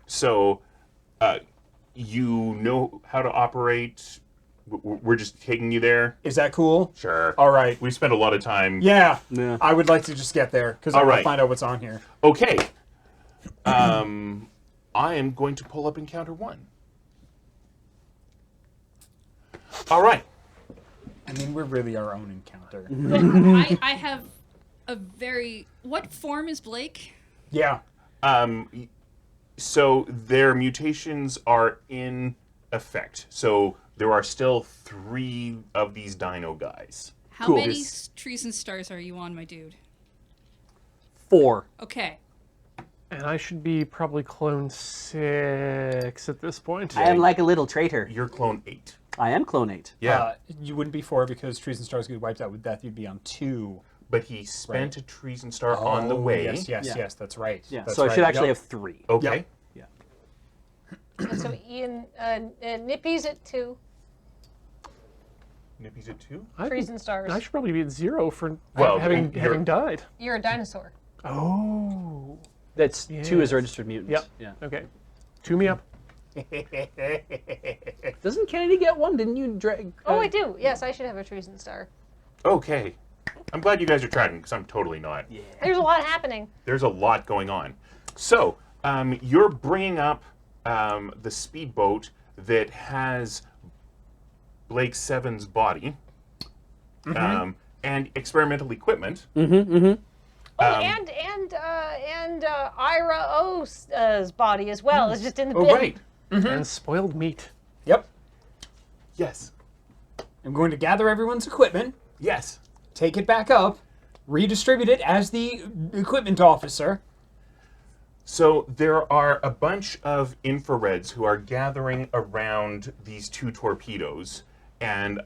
So, you know how to operate. We're just taking you there. Is that cool? Sure. All right. We spent a lot of time. Yeah. Yeah. I would like to just get there because I All want right. to find out what's on here. Okay. I am going to pull up encounter 1. All right. I mean, we're really our own encounter. I have a very... What form is Blake? Yeah. So their mutations are in effect. So there are still 3 of these dino guys. How Cool. many trees and stars are you on, my dude? 4. Okay. And I should be probably clone 6 at this point. I am like a little traitor. You're clone 8. I am clone 8. Yeah. You wouldn't be 4 because Trees and Stars get wiped out with death. You'd be on 2. But he spent a trees and star on the way. Yes, yes, Yeah. yes. That's right. Yeah. That's So I should right. actually Yep. have 3. Okay. Yep. Yeah. So Ian, Nippy's at 2. Nippy's at 2? Trees and stars. I should probably be at 0 for Well, having you're- died. You're a dinosaur. Oh. That's 2 Yes. is registered mutant. Yep. Yeah. Okay. 2 me up. Doesn't Kennedy get one? Didn't you drag? Oh, I do. Yes, I should have a trees and star. Okay. I'm glad you guys are tracking because I'm totally not. Yeah. There's a lot happening. There's a lot going on. So, you're bringing up the speedboat that has Blake Seven's body and experimental equipment. Oh, and Ira O's body as well is just in the bin. Oh, right. And spoiled meat. Yep. Yes. I'm going to gather everyone's equipment, Yes. take it back up, redistribute it as the equipment officer. So there are a bunch of infrareds who are gathering around these 2 torpedoes, and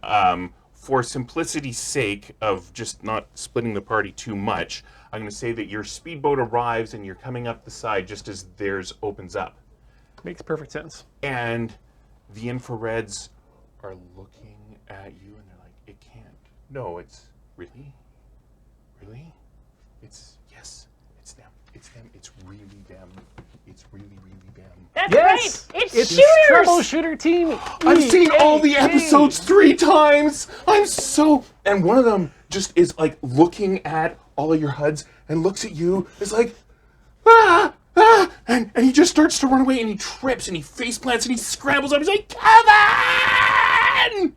for simplicity's sake of just not splitting the party too much, I'm going to say that your speedboat arrives and you're coming up the side just as theirs opens up. Makes perfect sense. And the infrareds are looking at you and they're like, it can't. No, it's really? Really? It's, yes, it's them. It's them. It's really them. It's really, really them. That's Yes! right. It's It's shooters. Troubleshooter Team. I've seen all the EAA. episodes 3 times. I'm so... And one of them just is like looking at all of your HUDs and looks at you. It's like, ah, ah. And he just starts to run away and he trips and he face plants and he scrambles up. He's like, Kevin!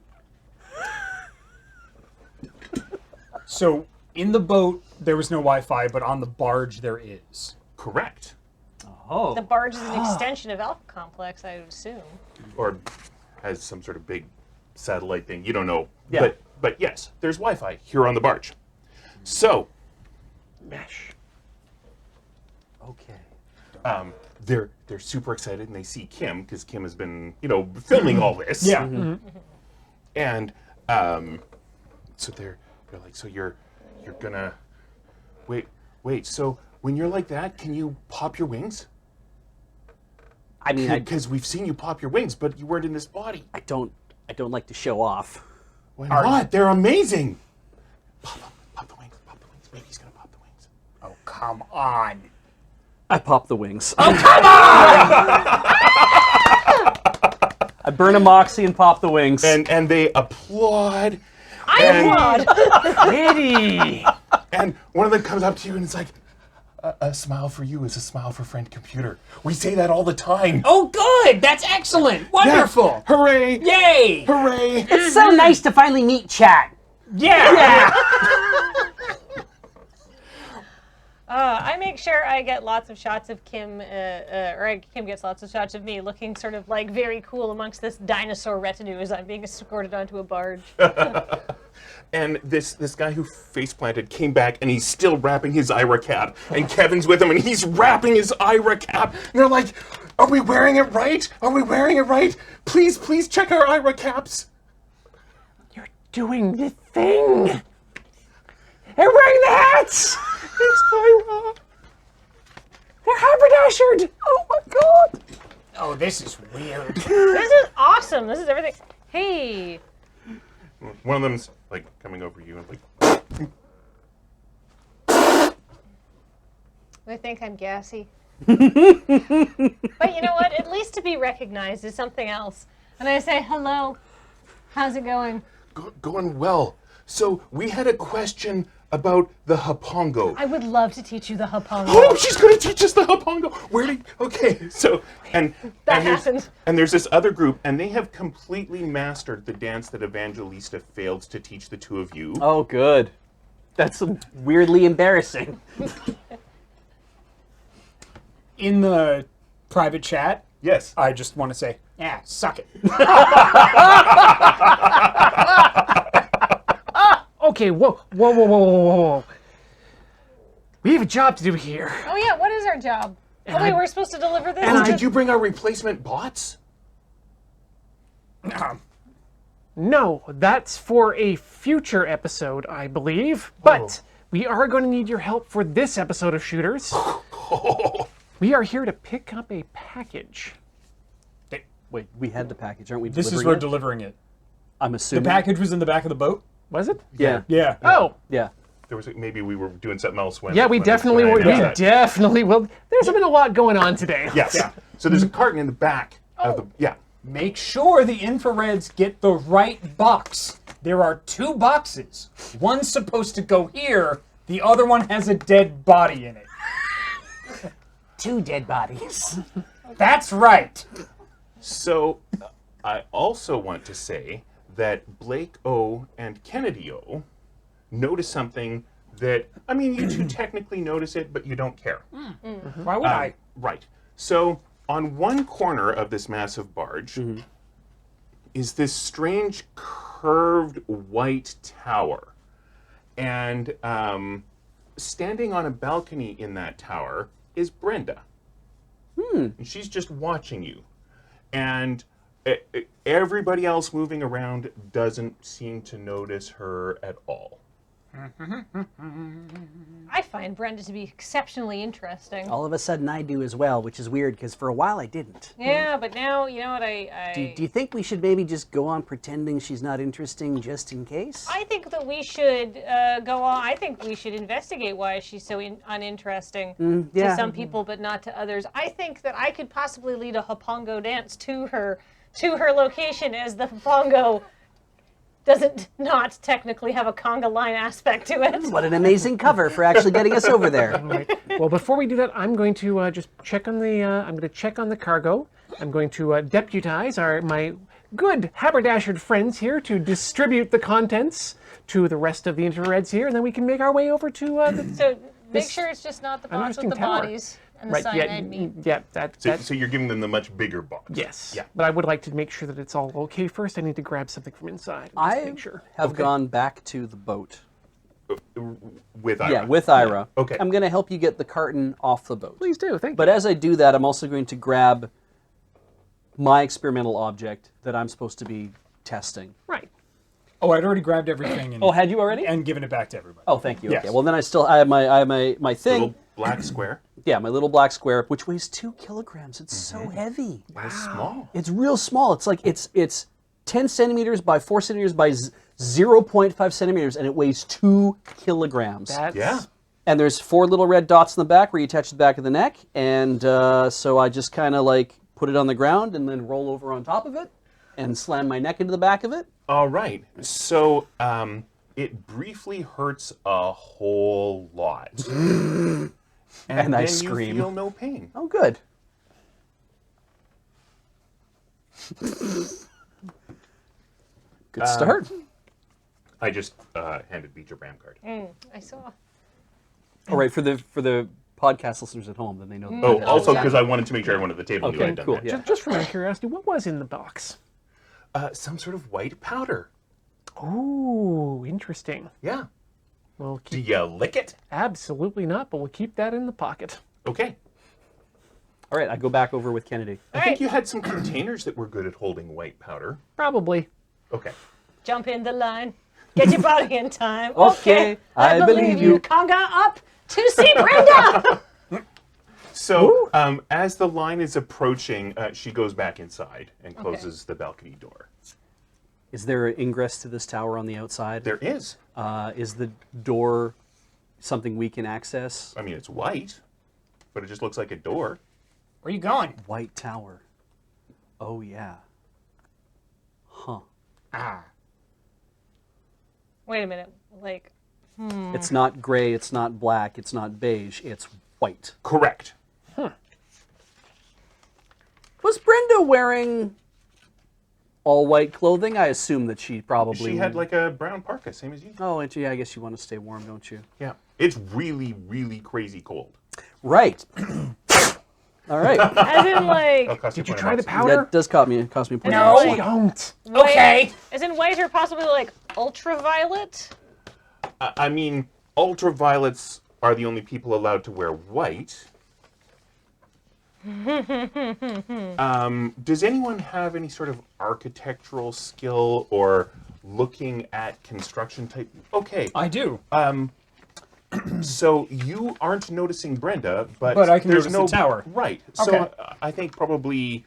So in the boat, there was no Wi-Fi, but on the barge, there is. Correct. Oh. The barge is an extension of Alpha Complex, I would assume. Or has some sort of big satellite thing. You don't know. Yeah. But yes, there's Wi-Fi here on the barge. So, Mesh. Okay. they're super excited and they see Kim because Kim has been, filming all this. Yeah. And so they're like, so you're gonna wait. So when you're like that, can you pop your wings? I mean, Because we've seen you pop your wings, but you weren't in this body. I don't like to show off. Why not? They're amazing. Pop them. Pop the wings. Pop the wings. Baby's gonna pop the wings. Oh, come on. I pop the wings. burn a moxie and pop the wings. and they applaud. I And- applaud. Pretty. And one of them comes up to you and it's like, a smile for you is a smile for friend computer. We say that all the time. Oh, good. That's excellent. Yeah. Wonderful. Hooray! Yay. Hooray! It's so nice to finally meet chat. Yeah. I make sure I get lots of shots of Kim, Kim gets lots of shots of me looking sort of like very cool amongst this dinosaur retinue as I'm being escorted onto a barge. And this guy who face planted came back and he's still wrapping his IRA cap. And Kevin's with him and he's wrapping his IRA cap. And they're like, are we wearing it right? Are we wearing it right? Please check our IRA caps. You're doing the thing. They're wearing the hats. It's IRA. They're haberdashered. Oh my god. Oh, this is weird. This is awesome. This is everything. Hey. One of them's like coming over you and like, They think I'm gassy. But you know what? At least to be recognized is something else. And I say, hello. How's it going? going well. So we had a question about the hapongo. I would love to teach you the hapongo. Oh, she's going to teach us the hapongo. Okay, so and That there's- happened. And there's this other group, and they have completely mastered the dance that Evangelista failed to teach the two of you. Oh, good. That's weirdly embarrassing. In the private chat, Yes. I just want to say, yeah, suck it. Okay, whoa. We have a job to do here. Oh yeah, what is our job? Oh wait, we're supposed to deliver this? Oh, did you bring our replacement bots? No, that's for a future episode, I believe. But we are going to need your help for this episode of Shooters. We are here to pick up a package. Wait, we had the package, aren't we? This is delivering where it? delivering it. I'm The assuming. package was in the back of the boat? Was it? Yeah. Yeah. Oh, Yeah. There was maybe we were doing something else when. yeah, we when definitely when I will. We announced that. definitely will. There's been a lot going on today. Yes. Yeah. So there's a carton in the back of the. Yeah. Make sure the infrareds get the right box. There are 2 boxes. One's supposed to go here, the other one has a dead body in it. 2 dead bodies. That's right. So I also want to say that Blake O and Kennedy O notice something that, I mean, you two technically notice it, but you don't care. Why would I? Right. So on one corner of this massive barge is this strange curved white tower. And standing on a balcony in that tower is Brenda. And she's just watching you. And everybody else moving around doesn't seem to notice her at all. I find Brenda to be exceptionally interesting. All of a sudden I do as well, which is weird because for a while I didn't. Yeah, but now, you know what, Do you think we should maybe just go on pretending she's not interesting just in case? I think that we should go on. I think we should investigate why she's so uninteresting yeah. to some people, but not to others. I think that I could possibly lead a hapongo dance to her location, as the hapongo doesn't not technically have a conga line aspect to it. What an amazing cover for actually getting us over there. Right. Well, before we do that, I'm going to just check on the. I'm going to check on the cargo. I'm going to deputize my good haberdashered friends here to distribute the contents to the rest of the infrareds here, and then we can make our way over to the. So make This sure it's just not the box with interesting the tower. bodies and the Right. cyanide meat. Yeah. That. So you're giving them the much bigger box. Yes. Yeah. But I would like to make sure that it's all okay first. I need to grab something from inside. Just to I make sure. have gone back to the boat. With Ira. Yeah, with Ira. Okay. I'm going to help you get the carton off the boat. Please do. Thank you. But as I do that, I'm also going to grab my experimental object that I'm supposed to be testing. Right. Oh, I'd already grabbed everything and, Oh, had you already? and given it back to everybody. Oh, thank you. Yes. Okay. Well, then I have my thing. Little black square. Yeah, my little black square, which weighs 2 kilograms. It's so heavy. It's small. It's real small. It's like it's 10 centimeters by 4 centimeters by 0.5 centimeters, and it weighs 2 kilograms. That's. Yeah. And there's 4 little red dots in the back where you attach the back of the neck, and so I just kind of like put it on the ground and then roll over on top of it, and slam my neck into the back of it. All right. So it briefly hurts a whole lot. and And I then scream. You feel no pain. Oh, good. Good start. I just handed Beach a Bram card. I saw. All right, for the podcast listeners at home, then they know. Oh, also yeah. because I wanted to make sure everyone at the table knew Okay, I'd done cool, that. yeah. Just from my curiosity, what was in the box? Some sort of white powder. Ooh, interesting. Yeah. We'll Do keep you lick it? absolutely not, but we'll keep that in the pocket. Okay. All right, I go back over with Kennedy. I think you had some containers that were good at holding white powder. Probably. Okay. Jump in the line. Get your body in time. Okay, I believe you. Conga up to see Brenda. So, as the line is approaching, she goes back inside and closes the balcony door. Is there an ingress to this tower on the outside? There is. Is the door something we can access? I mean, it's white, but it just looks like a door. Where are you going? White tower. Oh, yeah. Huh. Wait a minute. Like, It's not gray, it's not black, it's not beige, it's white. Correct. Was Brenda wearing all white clothing? I assume that she probably... She had like a brown parka, same as you. Oh, and I guess you want to stay warm, don't you? Yeah. It's really, really crazy cold. Right. All right. as in It'll like, cost Did you $20. try the powder? That does cost me a point. No. like Don't. Okay. as in white or possibly like ultraviolet. I mean, ultraviolets are the only people allowed to wear white. Does anyone have any sort of architectural skill or looking at construction type? Okay, I do. so you aren't noticing Brenda, but But I can there's notice no the tower. Right. So Okay. I think probably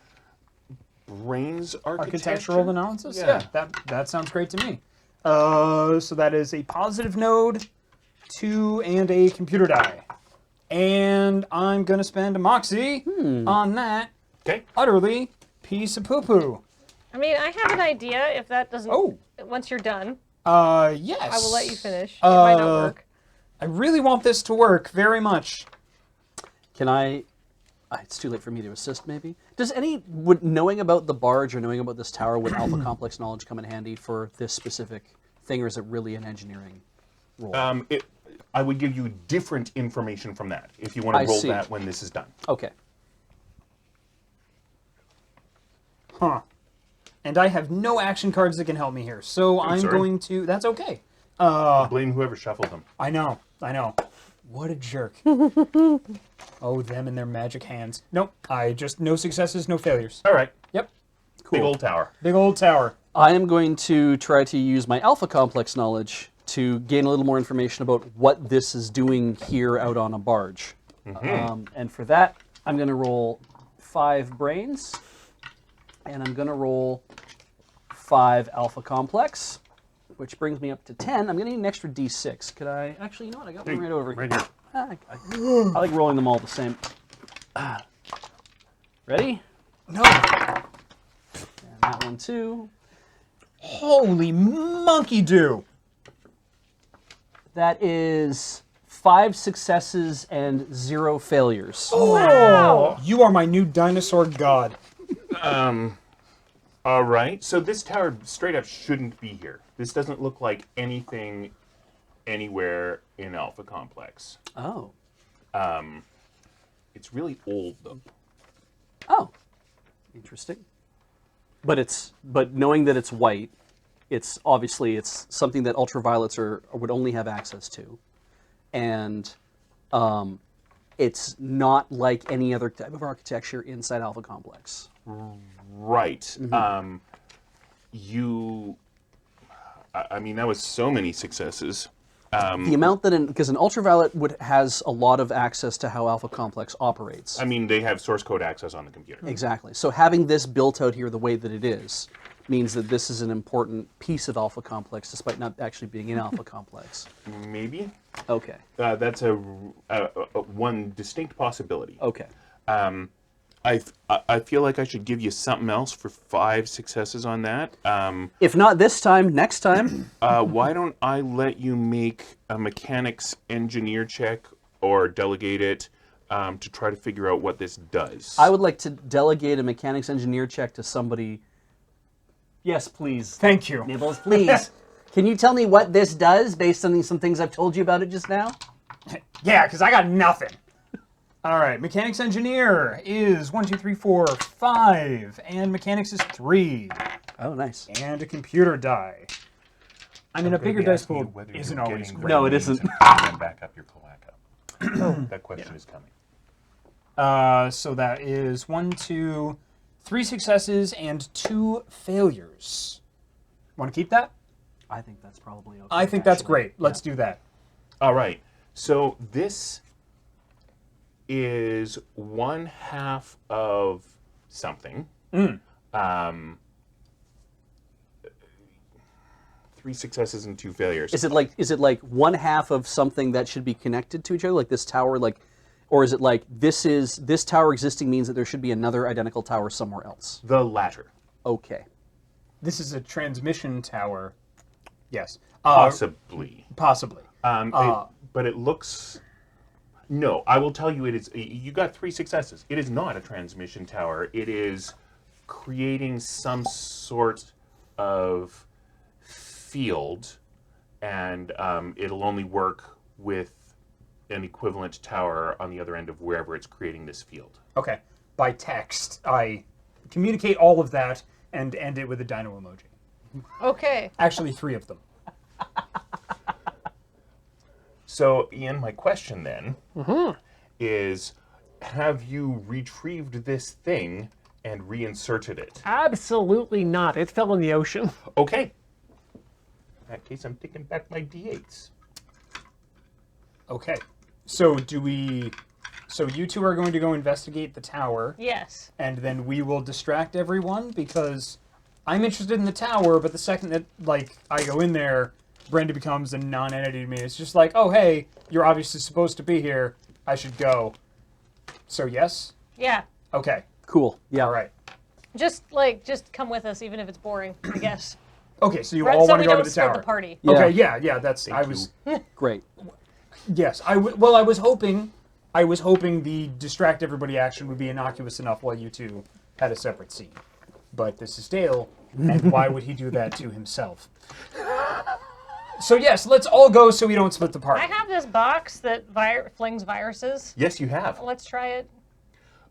brains Architectural analysis? Yeah. That sounds great to me. So that is a positive node, 2, and a computer die. And I'm going to spend a moxie on that Okay. utterly piece of poo-poo. I mean, I have an idea. If that doesn't, Oh. once you're done, Yes. I will let you finish. It might not work. I really want this to work very much. Can I... It's too late for me to assist, maybe? Knowing about the barge or knowing about this tower, would Alpha Complex knowledge come in handy for this specific thing, or is it really an engineering role? I would give you different information from that if you want to I roll see. that when this is done. Okay. Huh. And I have no action cards that can help me here, so I'm sorry. going to... That's okay. Blame whoever shuffled them. I know. What a jerk. Oh, them and their magic hands. Nope. No successes, no failures. All right. Yep. Big old tower. Big old tower. I am going to try to use my Alpha Complex knowledge to gain a little more information about what this is doing here out on a barge. And for that, I'm going to roll 5 brains, and I'm going to roll 5 Alpha Complex, which brings me up to 10. I'm going to need an extra D6. Could I... Actually, you know what? I got one right over here. Right here. I like rolling them all the same. Ready? No. And that one too. Holy monkey do. That is 5 successes and 0 failures. Wow. You are my new dinosaur god. All right. So this tower straight up shouldn't be here. This doesn't look like anything anywhere in Alpha Complex. Oh. It's really old though. Oh. Interesting. But knowing that it's white, it's something that ultraviolets would only have access to. And it's not like any other type of architecture inside Alpha Complex. Right. I mean, that was so many successes. The amount that because an ultraviolet has a lot of access to how Alpha Complex operates. I mean, they have source code access on the computer. Exactly. So having this built out here the way that it is means that this is an important piece of Alpha Complex, despite not actually being in Alpha Complex. Maybe. Okay. That's a one distinct possibility. Okay. I feel like I should give you something else for 5 successes on that. If not this time, next time. Why don't I let you make a mechanics engineer check or delegate it to try to figure out what this does? I would like to delegate a mechanics engineer check to somebody. Yes, please. Thank you. Nibbles, please. Can you tell me what this does based on some things I've told you about it just now? Yeah, because I got nothing. All right, mechanics engineer is 1, 2, 3, 4, 5, and mechanics is 3, Oh, nice. and a computer die. I mean, a bigger dice pool isn't always great. No, it isn't. And then back up your cloaca. That question is coming. So that is 1, 2, 3 successes and 2 failures. Want to keep that? I think that's probably okay. I think that's actually. great. Let's do that. All right. So this is 1/2 of something. 3 successes and 2 failures. Is it like 1/2 of something that should be connected to each other, like this tower, or is it like this tower existing means that there should be another identical tower somewhere else? The latter. Okay. This is a transmission tower. Yes. Possibly. Possibly. But it looks... No, I will tell you it is... You got 3 successes. It is not a transmission tower. It is creating some sort of field, and it'll only work with an equivalent tower on the other end of wherever it's creating this field. Okay. By text, I communicate all of that and end it with a dino emoji. Okay. Actually, 3 of them. So, Ian, my question then is, have you retrieved this thing and reinserted it? Absolutely not. It fell in the ocean. Okay. In that case, I'm taking back my D8s. Okay. So so you two are going to go investigate the tower, Yes. and then we will distract everyone, because I'm interested in the tower, but the second that, I go in there, Brenda becomes a non-entity to me. It's just like, oh, hey, you're obviously supposed to be here. I should go. So, yes? Yeah. Okay. Cool. Yeah. All right. Just come with us, even if it's boring, I guess. Okay, so you Right, all so want we to go don't to the split tower. the party. Yeah. Okay, yeah, that's... Great. Yes, I was hoping the distract everybody action would be innocuous enough while you two had a separate scene. But this is Dale, and why would he do that to himself? So yes, let's all go so we don't split the party. I have this box that flings viruses. Yes, you have. Let's try it.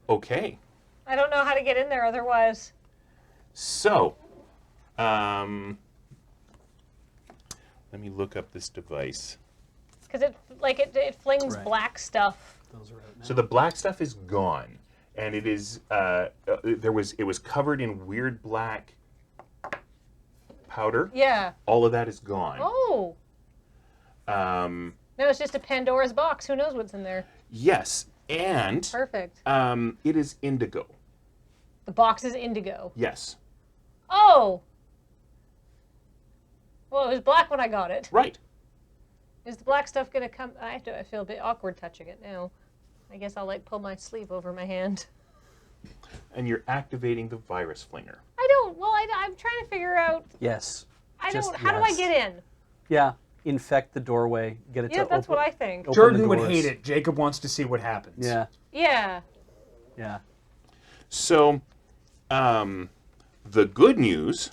Okay. I don't know how to get in there otherwise. So, let me look up this device. Because it flings Right. black stuff. Those are out now. So the black stuff is gone, and it is it was covered in weird black powder. Yeah. All of that is gone. Oh. No, it's just a Pandora's box. Who knows what's in there? Yes, and Perfect. it is indigo. The box is indigo. Yes. Oh. Well, it was black when I got it. Right. Is the black stuff gonna come? I feel a bit awkward touching it now. I guess I'll pull my sleeve over my hand. And you're activating the virus flinger. I don't. Well, I'm trying to figure out. Yes. I Just don't. How do I yes. get in? Yeah. Infect the doorway. Get it Yeah, to that's open. what I think. open Jordan the would doors. hate it. Jacob wants to see what happens. Yeah. Yeah. Yeah. So, the good news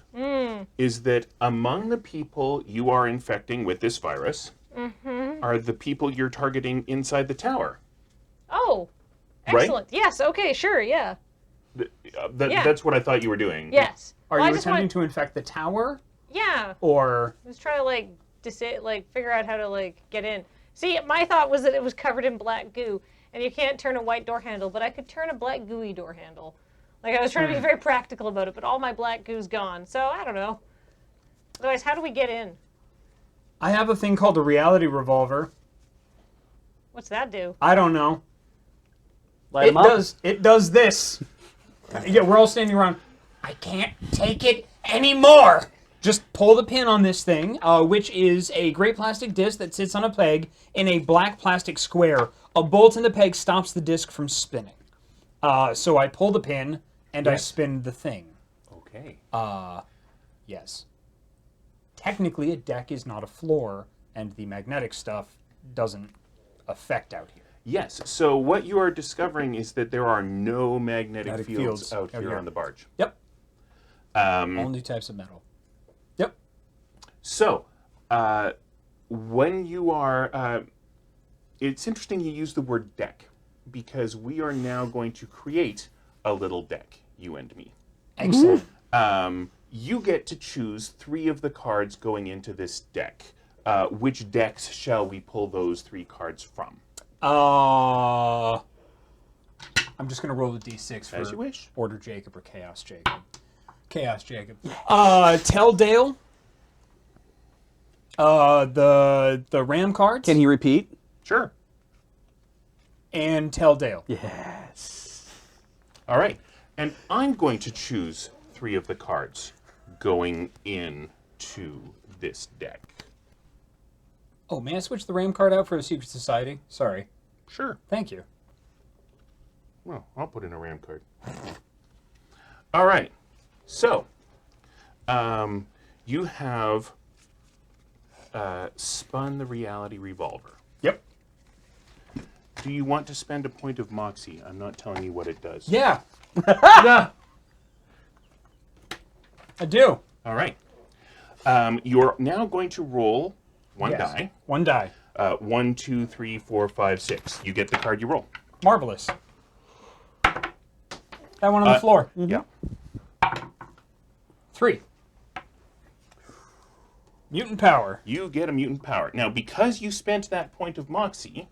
is that among the people you are infecting with this virus are the people you're targeting inside the tower. Oh. Right? Excellent. Yes. Okay. Sure. Yeah. Yeah. That's what I thought you were doing. Yes. Are Well, I you just attempting want- to infect the tower, Yeah. or I was trying to figure out how to get in. See, my thought was that it was covered in black goo, and you can't turn a white door handle, but I could turn a black gooey door handle. I was trying to be very practical about it, but all my black goo's gone. So I don't know. Otherwise, how do we get in? I have a thing called a reality revolver. What's that do? I don't know. Light 'em up. It does this. Yeah, we're all standing around. I can't take it anymore. Just pull the pin on this thing, which is a gray plastic disc that sits on a peg in a black plastic square. A bolt in the peg stops the disc from spinning. So I pull the pin and I Yes. spin the thing. Okay. Yes. Technically, a deck is not a floor, and the magnetic stuff doesn't affect out here. Yes. So what you are discovering is that there are no magnetic Magnetic fields fields out out here here. on the barge. Yep. All New types of metal. Yep. So, when you are, it's interesting you use the word deck, because we are now going to create a little deck, you and me. Excellent. You get to choose 3 of the cards going into this deck. Which decks shall we pull those 3 cards from? I'm just gonna roll the d6 for As you wish. Order Jacob or Chaos Jacob. Chaos Jacob. Tell Dale. The Ram cards. Can he repeat? Sure. And Tell Dale. Yes. All right. And I'm going to choose 3 of the cards going into this deck. Oh, may I switch the Ram card out for the Secret Society? Sorry. Sure. Thank you. Well, I'll put in a ram card. All right. So, you have spun the reality revolver. Yep. Do you want to spend a point of moxie? I'm not telling you what it does. Yeah. I do. All right. You're now going to roll one Yes. die. One die. 1, 2, 3, 4, 5, 6. You get the card you roll. Marvelous. That one on the floor. Yeah. 3. Mutant power. You get a mutant power. Now, because you spent that point of moxie,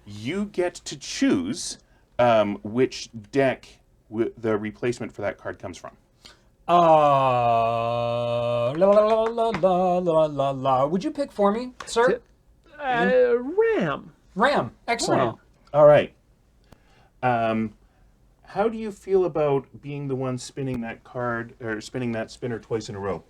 you get to choose which deck the replacement for that card comes from. La la la la la la la la. Would you pick for me, sir? Ram. Ram. Excellent. All right. How do you feel about being the one spinning that card or spinning that spinner twice in a row?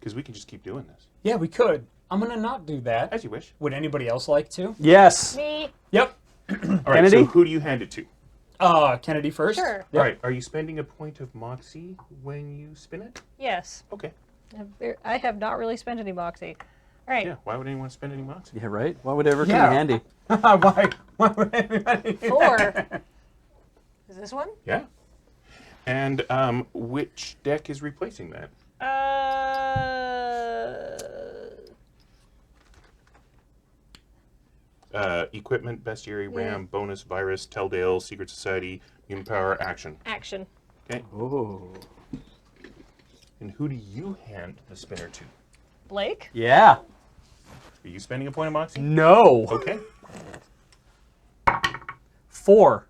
Because we can just keep doing this. Yeah, we could. I'm gonna not do that. As you wish. Would anybody else like to? Yes. Me. Yep. All right, Kennedy? so who do you hand it to? Kennedy first. Sure. All right, are you spending a point of moxie when you spin it? Yes. Okay. I have not really spent any moxie. All right. Yeah, why would anyone spend any moxie? Yeah, right? Why would it ever come Yeah. in handy? Why? Why would anybody? do 4. that? Is this one? Yeah. And which deck is replacing that? Equipment, bestiary, ram, bonus, virus, Telldale, Secret Society, mutant power, action. Action. Okay. Oh. And who do you hand the spinner to? Blake. Yeah. Are you spending a point of moxie? No. Okay. 4.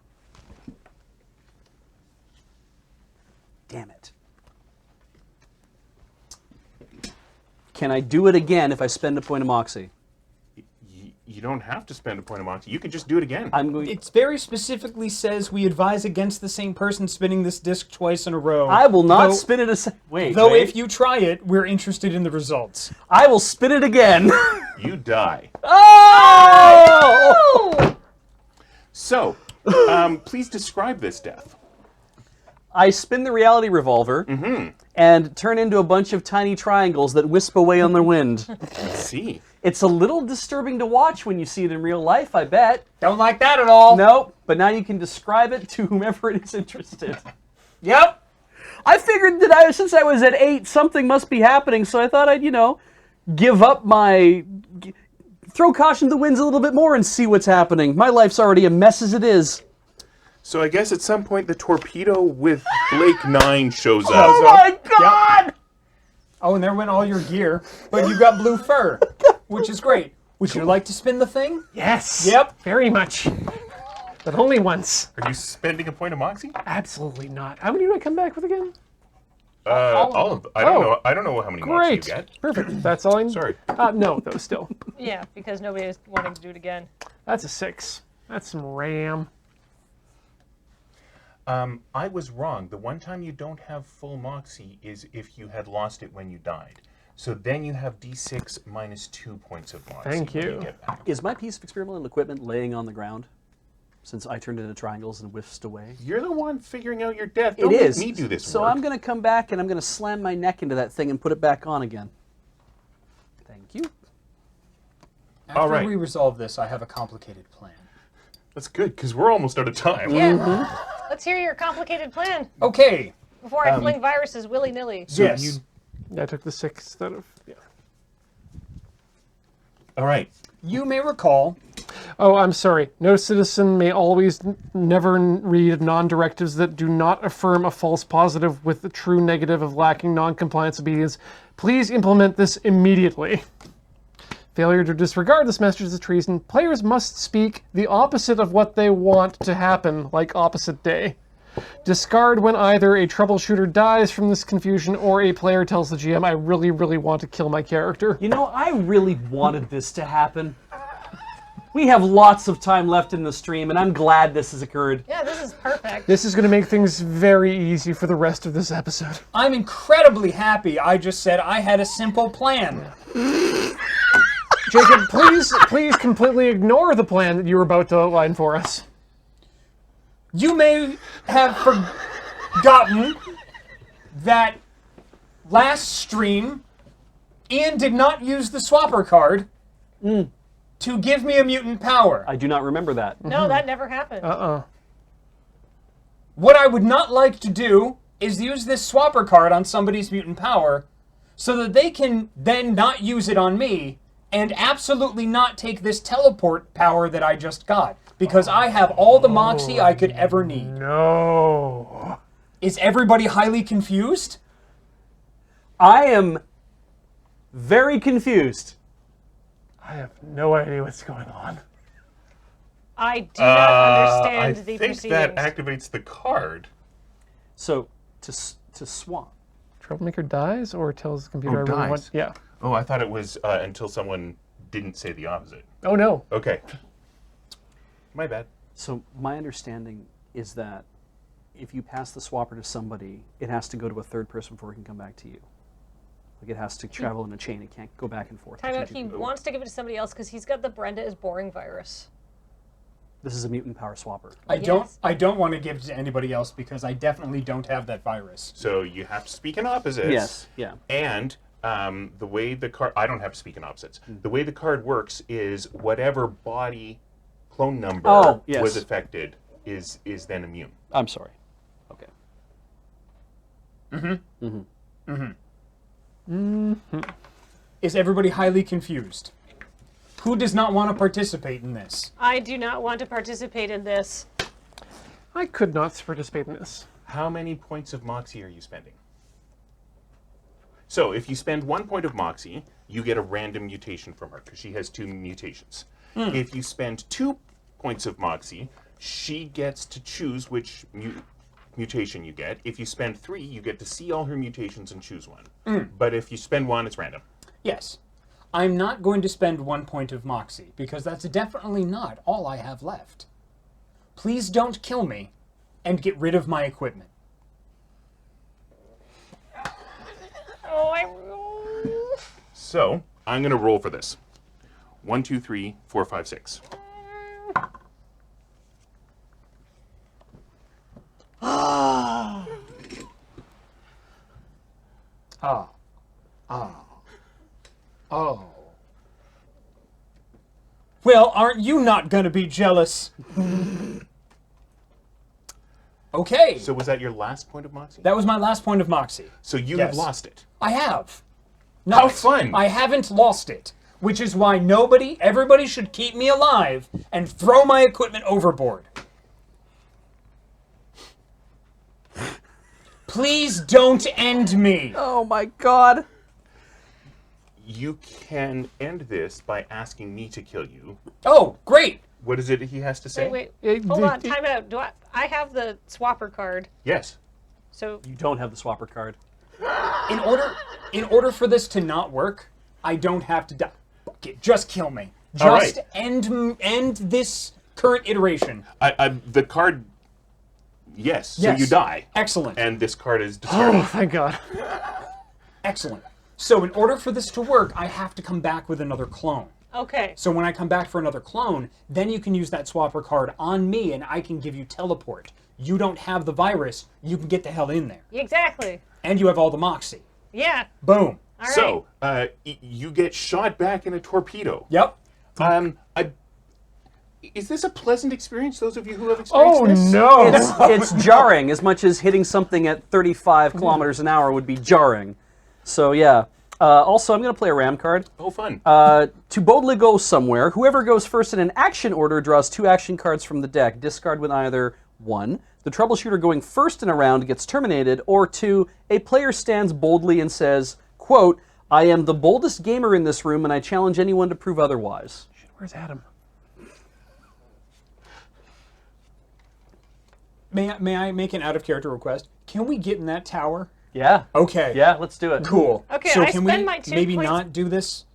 Damn it. Can I do it again if I spend a point of moxie? You don't have to spend a point of moxie. You can just do it again. I'm going. It very specifically says we advise against the same person spinning this disc twice in a row. I will not Though- spin it a wait. Though wait. if you try it, we're interested in the results. I will spin it again. You die. Oh! So, please describe this death. I spin the reality revolver and turn into a bunch of tiny triangles that wisp away on the wind. Let's see. It's a little disturbing to watch when you see it in real life, I bet. Don't like that at all. Nope, but now you can describe it to whomever it is interested. Yep. I figured that since I was at 8, something must be happening, so I thought I'd, give up throw caution to the winds a little bit more and see what's happening. My life's already a mess as it is. So I guess at some point the torpedo with Blake 9 shows up. Oh my god! Oh, and there went all your gear, but you got blue fur, which is great. Would you like to spin the thing? Yes. Yep. Very much. But only once. Are you spending a point of moxie? Absolutely not. How many do I come back with again? All of them. I don't know. I don't know how many moxie you Great. get. Perfect. That's all I Sorry. No, though, still. Yeah, because nobody is wanting to do it again. That's a 6. That's some RAM. I was wrong. The one time you don't have full moxie is if you had lost it when you died. So then you have D6 minus 2 points of moxie. Thank when you. get back. Is my piece of experimental equipment laying on the ground? Since I turned it into triangles and whiffed away. You're the one figuring out your death. Don't It make is. me do this So work. I'm going to come back and I'm going to slam my neck into that thing and put it back on again. Thank you. After All right. we resolve this, I have a complicated plan. That's good, because we're almost out of time. Yeah. Let's hear your complicated plan Okay. before I fling viruses willy-nilly. Yes. I took the 6 out of. Yeah. All right. You may recall. Oh, I'm sorry. No citizen may always never read non-directives that do not affirm a false positive with the true negative of lacking non-compliance obedience. Please implement this immediately. Failure to disregard this message is treason. Players must speak the opposite of what they want to happen, like opposite day. Discard when either a troubleshooter dies from this confusion or a player tells the GM, I really, really want to kill my character. You know, I really wanted this to happen. We have lots of time left in the stream, and I'm glad this has occurred. Yeah, this is perfect. This is going to make things very easy for the rest of this episode. I'm incredibly happy I just said I had a simple plan. Jacob, please completely ignore the plan that you were about to outline for us. You may have forgotten that last stream, Ian did not use the swapper card to give me a mutant power. I do not remember that. No, that never happened. What I would not like to do is use this swapper card on somebody's mutant power so that they can then not use it on me and absolutely not take this teleport power that I just got. Because I have all the moxie I could ever need. No. Is everybody highly confused? I am very confused. I have no idea what's going on. I do not understand the I think proceedings. that activates the card. So, to swap. Troublemaker dies or tells the computer Oh, I really dies. want. Yeah. Oh, I thought it was until someone didn't say the opposite. Oh no. Okay. My bad. So, my understanding is that if you pass the swapper to somebody, it has to go to a third person before it can come back to you. Like, it has to travel in a chain. It can't go back and forth. Time out, between he people. wants to give it to somebody else because he's got the Brenda is boring virus. This is a mutant power swapper. I don't want to give it to anybody else because I definitely don't have that virus. So you have to speak in opposites. Yes, yeah. And the way the card... I don't have to speak in opposites. The way the card works is whatever body clone number was affected is then immune. I'm sorry. Okay. Is everybody highly confused? Who does not want to participate in this? I do not want to participate in this. I could not participate in this. How many points of moxie are you spending? So if you spend 1 point of moxie, you get a random mutation from her because she has 2 mutations. If you spend 2 points of moxie, she gets to choose which mutation you get. If you spend 3, you get to see all her mutations and choose one. But if you spend 1, it's random. Yes. I'm not going to spend 1 point of moxie because that's definitely not all I have left. Please don't kill me and get rid of my equipment. Oh, So I'm going to roll for this. 1, 2, 3, 4, 5, 6. Oh. Well, aren't you not gonna be jealous? Okay. So was that your last point of moxie? That was my last point of moxie. So you Yes. have lost it. I have. How No, fun. I haven't lost it, which is why everybody should keep me alive and throw my equipment overboard. Please don't end me. Oh my god. You can end this by asking me to kill you. Oh, great. What is it he has to say? wait. It- Hold it- on, time out. I have the swapper card, Yes. so You don't have the swapper card. In order for this to not work, I don't have to die. Fuck it, just kill me. All Just right. end this current iteration. The card. Yes. So Yes. you die, Excellent. and this card is Oh, discarded. thank God. Excellent. So in order for this to work, I have to come back with another clone. Okay. So when I come back for another clone, then you can use that swapper card on me and I can give you teleport. You don't have the virus, you can get the hell in there. Exactly. And you have all the moxie. Yeah. Boom. All right. So, you get shot back in a torpedo. Yep. Is this a pleasant experience, those of you who have experienced Oh this? no! It's jarring as much as hitting something at 35 kilometers an hour would be jarring. So yeah. Also, I'm going to play a ram card. Oh, fun. To boldly go somewhere, whoever goes first in an action order draws 2 action cards from the deck. Discard with either 1, the troubleshooter going first in a round gets terminated, or 2, a player stands boldly and says, quote, I am the boldest gamer in this room and I challenge anyone to prove otherwise. Where's Adam? May I make an out-of-character request? Can we get in that tower? Yeah. Okay. Yeah, let's do it. Cool. Okay, so I can spend we my 2 maybe points- not do this?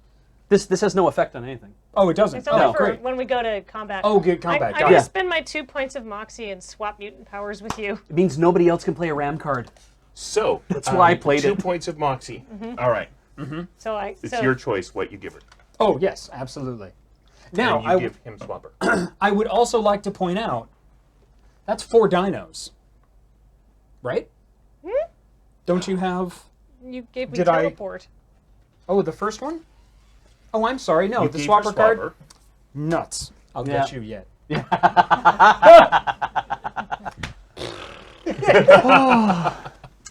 This has no effect on anything. Oh, it doesn't. It's only Oh, for great. when we go to combat. Oh, good combat. I'm Got going it. to spend my 2 points of moxie and swap mutant powers with you. It means nobody else can play a ram card. So, That's why I played 2 it. points of moxie. Mm-hmm. All right. So It's your choice what you give her. Oh, yes, absolutely. Now, And you give him swapper. I would also like to point out, that's 4 dinos. Right? Don't you have... you gave me Did I- teleport. Oh, the first one? Oh, I'm sorry. No, You the gave her swapper card? swapper. Nuts. I'll Yeah. get you yet.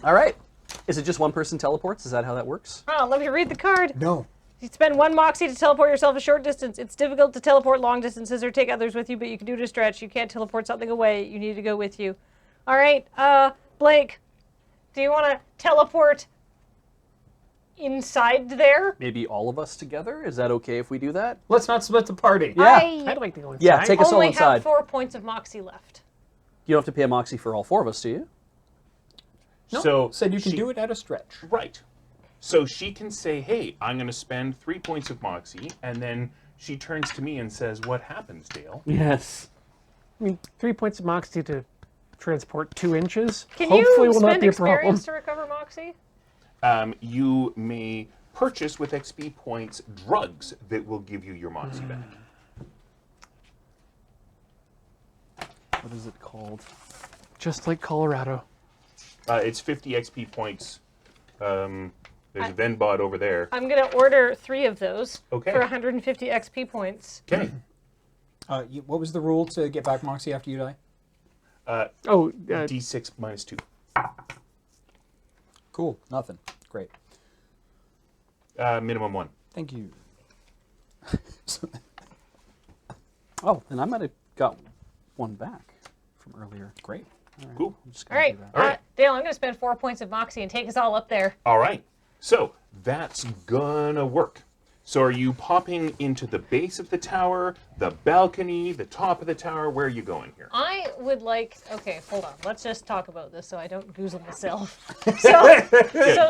All right. Is it just one person teleports? Is that how that works? Oh, let me read the card. No. You spend 1 moxie to teleport yourself a short distance. It's difficult to teleport long distances or take others with you, but you can do it a stretch. You can't teleport something away. You need to go with you. All right, Blake, do you want to teleport inside there? Maybe all of us together? Is that okay if we do that? Let's not split the party. Yeah. I'd like to go inside. Yeah, take us all only inside. have 4 points of moxie left. You don't have to pay a moxie for all 4 of us, do you? No, So said you can she- do it at a stretch. Right. So she can say, hey, I'm going to spend 3 points of moxie, and then she turns to me and says, what happens, Dale? Yes. I mean, 3 points of moxie to transport 2 inches. Can Hopefully you will not spend be a problem. experience to recover moxie? You may purchase with XP points drugs that will give you your moxie back. What is it called? Just like Colorado. It's 50 XP points. There's a Venbot over there. I'm going to order 3 of those Okay. for 150 XP points. Okay. What was the rule to get back Moxie after you die? D6 minus 2. Cool. Nothing. Great. Minimum 1. Thank you. Oh, then I might have got one back from earlier. Great. Cool. I'm just All gonna right, do that. All right. Dale, I'm going to spend 4 points of moxie and take us all up there. All right. So that's gonna work. So are you popping into the base of the tower, the balcony, the top of the tower? Where are you going here? I would like. Okay, hold on. Let's just talk about this so I don't goozle myself. So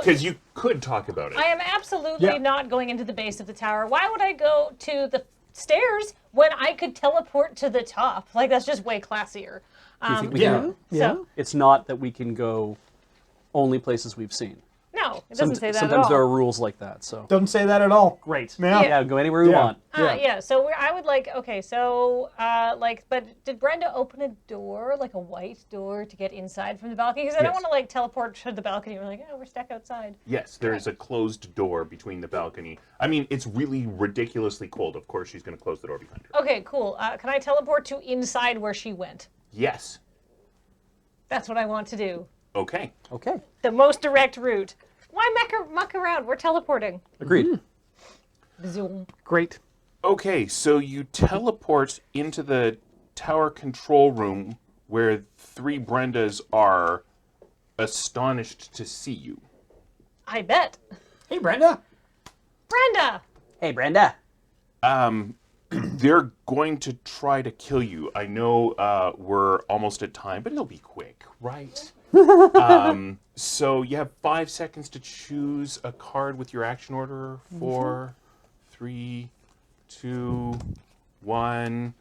Because you could talk about it. I am absolutely Yeah. not going into the base of the tower. Why would I go to the stairs when I could teleport to the top? Like, that's just way classier. Do you think we Yeah. can? So, It's not that we can go only places we've seen. no, it doesn't say that Sometimes at there are all. rules like that. So Doesn't say that at all. great. Yeah. Yeah, go anywhere you Yeah. want. Yeah, so I would like, okay, so, but did Brenda open a door, like a white door, to get inside from the balcony? Because I don't Yes. want to, like, teleport to the balcony. We're like, oh, we're stuck outside. Yes, there is a closed door between the balcony. I mean, it's really ridiculously cold. Of course, she's going to close the door behind her. Okay, cool. Can I teleport to inside where she went? Yes. That's what I want to do. Okay. Okay. The most direct route. Why muck around? We're teleporting. Agreed. Zoom. Great. Okay, so you teleport into the tower control room where 3 Brendas are astonished to see you. I bet. Hey, Brenda. Brenda! Hey, Brenda. They're going to try to kill you. I know we're almost at time, but it'll be quick, right? So you have 5 seconds to choose a card with your action order. 4, 3, 2, 1.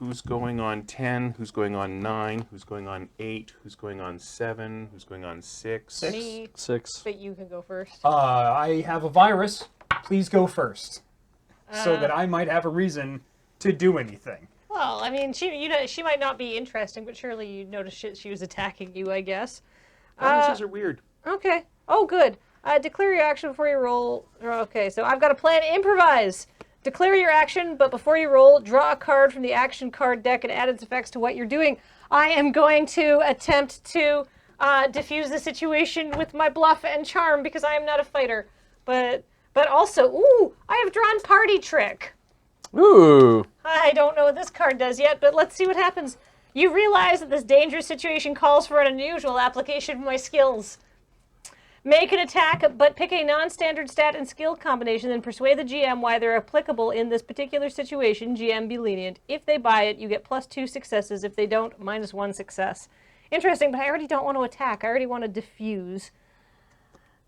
who's going on 10, who's going on 9, who's going on 8, who's going on 7, who's going on 6. Me, 6. but you can go first. I have a virus. Please go first, so that I might have a reason to do anything. Well, I mean, she might not be interesting, but surely you noticed she was attacking you, I guess. Viruses are weird. Okay. Oh, good. Declare your action before you roll. Okay, so I've got a plan. Improvise. Declare your action, but before you roll, draw a card from the action card deck and add its effects to what you're doing. I am going to attempt to diffuse the situation with my bluff and charm because I am not a fighter. But also, ooh, I have drawn Party Trick. Ooh. I don't know what this card does yet, but let's see what happens. You realize that this dangerous situation calls for an unusual application of my skills. Make an attack, but pick a non-standard stat and skill combination, then persuade the GM why they're applicable in this particular situation. GM, be lenient. If they buy it, you get +2 successes. If they don't, -1 success. Interesting, but I already don't want to attack. I already want to diffuse.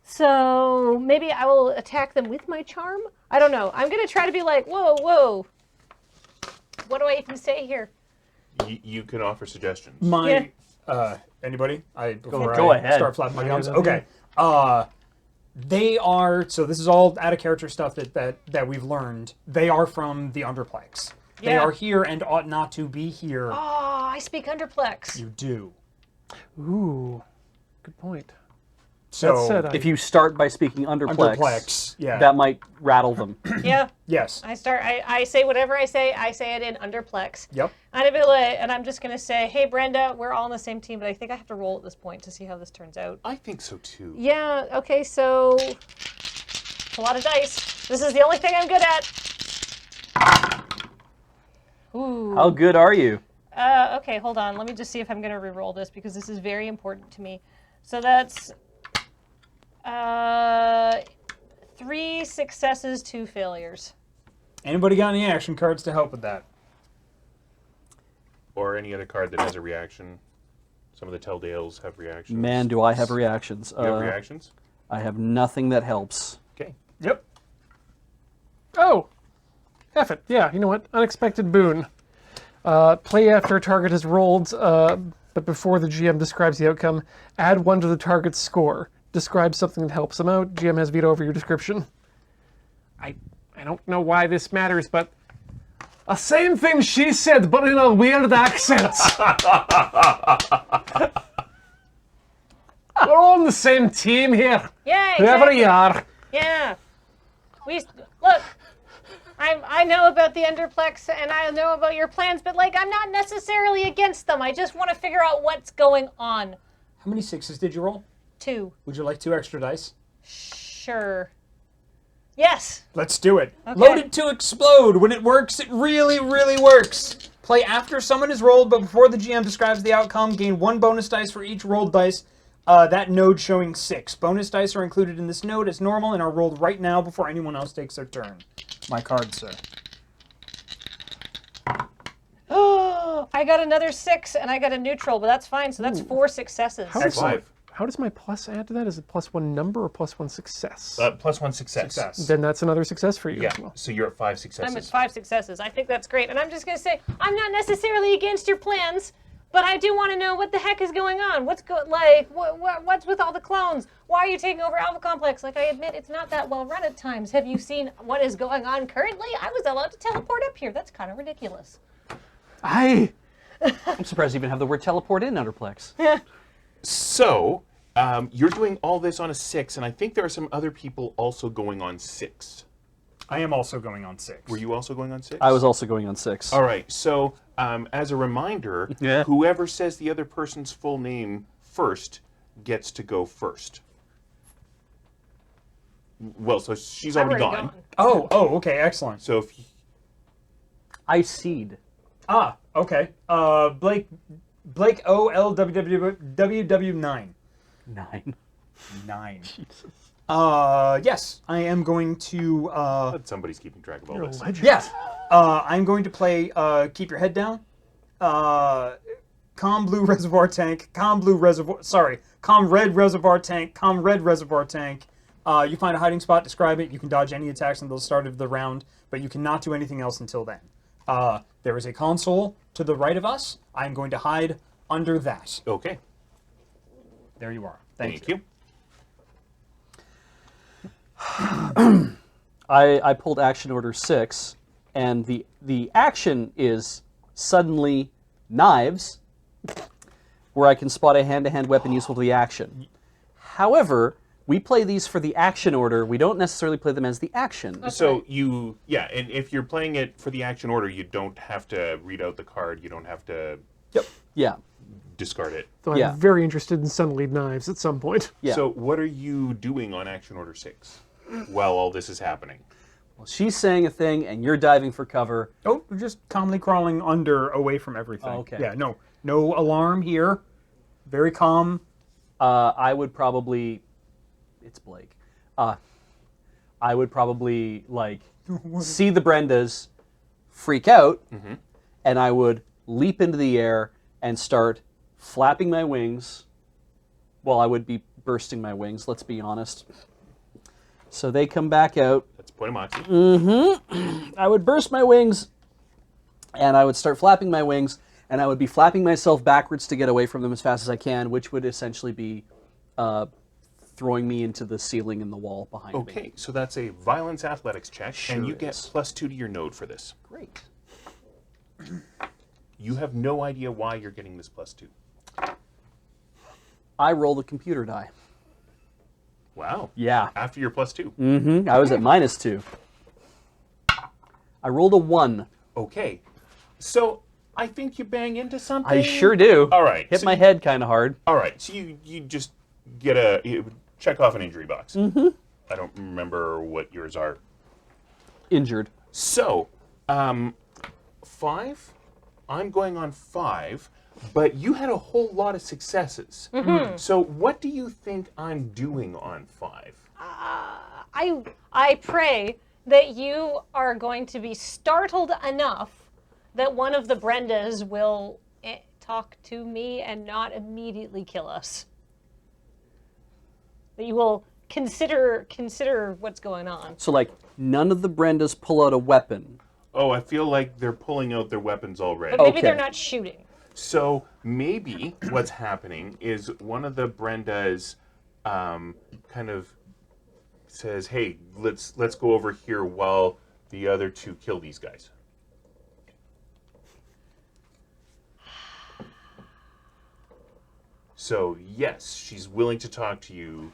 So maybe I will attack them with my charm? I don't know. I'm going to try to be like, whoa, whoa. What do I even say here? You can offer suggestions. Anybody? Before Go I ahead. start flapping my gums. Okay. They are, so this is all out of character stuff that we've learned. They are from the Underplex. They Yeah. are here and ought not to be here. Oh, I speak Underplex. You do. Ooh, good point. So That said, If you start by speaking underplex, yeah. that might rattle them. Yeah. Yes. I say whatever I say it in Underplex. Yep. And I'm just going to say, hey, Brenda, we're all on the same team, but I think I have to roll at this point to see how this turns out. I think so too. Yeah, okay, so it's a lot of dice. This is the only thing I'm good at. Ooh. How good are you? Okay, hold on. Let me just see if I'm going to re-roll this because this is very important to me. So that's 3 successes, 2 failures. Anybody got any action cards to help with that? Or any other card that has a reaction. Some of the Telldales have reactions. Man, do I have reactions. You have reactions? I have nothing that helps. Okay. Yep. Oh, F it. Yeah, you know what? Unexpected boon. Play after a target has rolled, but before the GM describes the outcome, add 1 to the target's score. Describe something that helps them out. GM has veto over your description. I don't know why this matters, but the same thing she said, but in a weird accent. We're all on the same team here. Yeah, Whoever exactly. you are. Yeah. Look, I know about the Underplex and I know about your plans, but like I'm not necessarily against them. I just want to figure out what's going on. How many 6s did you roll? 2. Would you like 2 extra dice? Sure. Yes. Let's do it. Okay. Loaded to explode. When it works, it really, really works. Play after someone is rolled, but before the GM describes the outcome. Gain 1 bonus dice for each rolled dice. That node showing 6. Bonus dice are included in this node as normal and are rolled right now before anyone else takes their turn. My card, sir. Oh, I got another 6 and I got a neutral, but that's fine. So that's 4 successes. Excellent. 5. How does my plus add to that? Is it +1 number or +1 success? +1 success. Success. Then that's another success for you Yeah, as well. so you're at 5 successes. I'm at 5 successes. I think that's great. And I'm just going to say, I'm not necessarily against your plans, but I do want to know what the heck is going on. What's what's with all the clones? Why are you taking over Alpha Complex? Like, I admit, it's not that well run at times. Have you seen what is going on currently? I was allowed to teleport up here. That's kind of ridiculous. Aye. I'm surprised you even have the word teleport in Underplex. So, you're doing all this on a 6, and I think there are some other people also going on 6. I am also going on 6. Were you also going on 6? I was also going on 6. All right, so as a reminder, Yeah. whoever says the other person's full name first gets to go first. Well, so she's I've already gone. Oh, okay, excellent. So if I seed. Okay. Blake OLWWW9. 9. 9. Yes, I am going to. somebody's keeping track of all You're a this. legend. Yeah, I'm going to play Keep Your Head Down. Com Blue Reservoir Tank. Com Red Reservoir Tank. Com Red Reservoir Tank. You find a hiding spot, describe it. You can dodge any attacks until the start of the round, but you cannot do anything else until then. There is a console to the right of us. I'm going to hide under that. Okay. There you are. Thank you. I pulled action order 6, and the action is suddenly knives, where I can spot a hand-to-hand weapon useful to the action. However, we play these for the action order. We don't necessarily play them as the action. So and if you're playing it for the action order, you don't have to read out the card. You don't have to Yeah. discard it. Though Yeah. I'm very interested in suddenly knives at some point. Yeah. So what are you doing on action order 6 while all this is happening? Well, she's saying a thing, and you're diving for cover. Oh, we're just calmly crawling under, away from everything. Oh, okay. Yeah, no alarm here. Very calm. I would probably... It's Blake. I would probably, like, see the Brendas freak out, and I would leap into the air and start flapping my wings. Well, I would be bursting my wings, let's be honest. So they come back out. That's point of moxie. I would burst my wings, and I would start flapping my wings, and I would be flapping myself backwards to get away from them as fast as I can, which would essentially be throwing me into the ceiling and the wall behind me. Okay, so that's a violence athletics check, and you Sure get is. +2 to your node for this. Great. You have no idea why you're getting this +2. I roll the computer die. Wow. Yeah. After your +2. I was at -2. I rolled a 1. Okay. So I think you bang into something. I sure do. All right. Hit so my head kind of hard. All right. So you just get you check off an injury box. I don't remember what yours are. Injured. So, 5. I'm going on 5, but you had a whole lot of successes. So what do you think I'm doing on 5? I pray that you are going to be startled enough that one of the Brendas will talk to me and not immediately kill us. That you will consider what's going on. So, like, none of the Brendas pull out a weapon. Oh, I feel like they're pulling out their weapons already. But maybe Okay. they're not shooting. So maybe what's happening is one of the Brendas kind of says, "Hey, let's go over here while the other two kill these guys." So yes, she's willing to talk to you.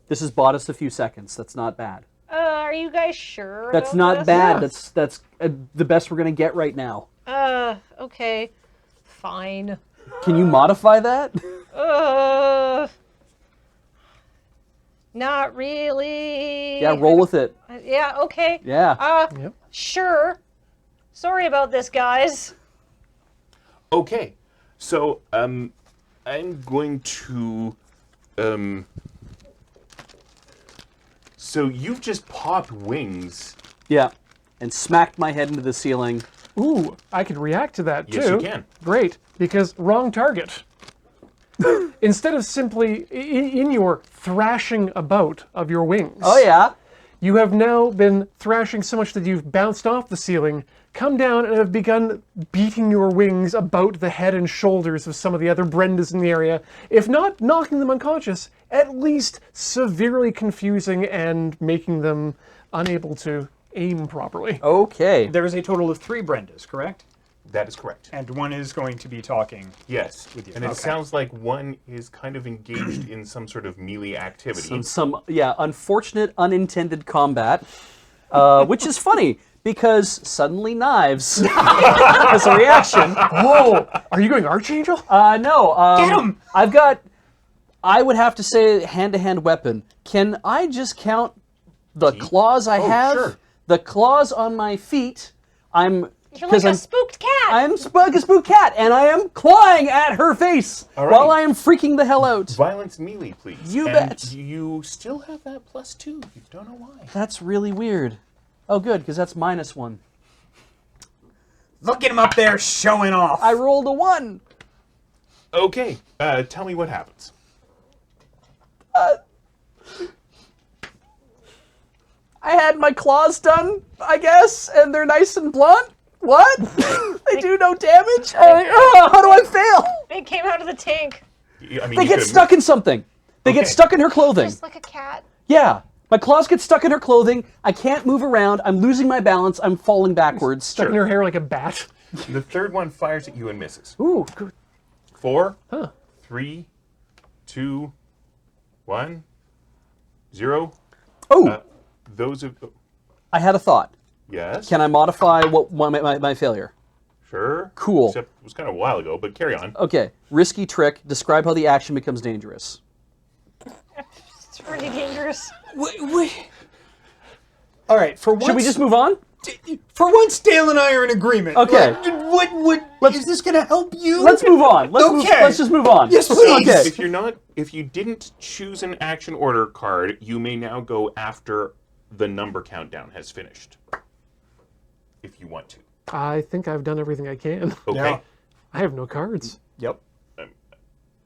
This has bought us a few seconds. That's not bad. Are you guys sure? That's about not this? bad. That's the best we're gonna get right now. Okay. Fine. Can you modify that? Not really. Yeah, roll with it. Yeah, okay. Yeah. Yep. Sure. Sorry about this, guys. Okay, so I'm going to So you've just popped wings. Yeah. And smacked my head into the ceiling. Ooh, I could react to that too. Yes, you can. Great, because wrong target. Instead of simply in your thrashing about of your wings. Oh yeah. You have now been thrashing so much that you've bounced off the ceiling, come down, and have begun beating your wings about the head and shoulders of some of the other Brendas in the area. If not knocking them unconscious, at least severely confusing and making them unable to aim properly. Okay. There is a total of 3 Brendas, correct? That is correct. And one is going to be talking. Yes, you. and it Okay. sounds like one is kind of engaged in some sort of melee activity. Some unfortunate unintended combat, which is funny because suddenly knives as a reaction. Oh, are you going Archangel? No. Get 'em! I would have to say hand-to-hand weapon. Can I just count the claws I have? Sure. The claws on my feet. You're like a spooked cat. I'm like a spooked cat, and I am clawing at her face All right. while I am freaking the hell out. Violence melee, please. You And bet. You still have that +2. You don't know why. That's really weird. Oh, good, because that's -1. Look at him up there showing off. I rolled a 1. Okay, tell me what happens. I had my claws done, I guess, and they're nice and blunt. What? They do no damage? How do I fail? It came out of the tank, I mean, They you get could've- stuck in something. They get Okay. stuck in her clothing. just like a cat. Yeah. My claws get stuck in her clothing. I can't move around. I'm losing my balance. I'm falling backwards. Stuck in her hair like a bat. The third one fires at you and misses. Ooh, good. 4, Huh. 3, 2, 1, 0. Oh, Those of I had a thought. yes. Can I modify what my failure? Sure. Cool. Except it was kind of a while ago, but carry on. Okay. Risky trick. Describe how the action becomes dangerous. It's pretty dangerous. All right, for once, Should we just move on? For once, Dale and I are in agreement. Okay. What is this going to help you? Let's move on. Let's just move on. Yes, please. Okay. If you didn't choose an action order card, you may now go after the number countdown has finished. If you want to. I think I've done everything I can. Okay. Yeah. I have no cards. Yep.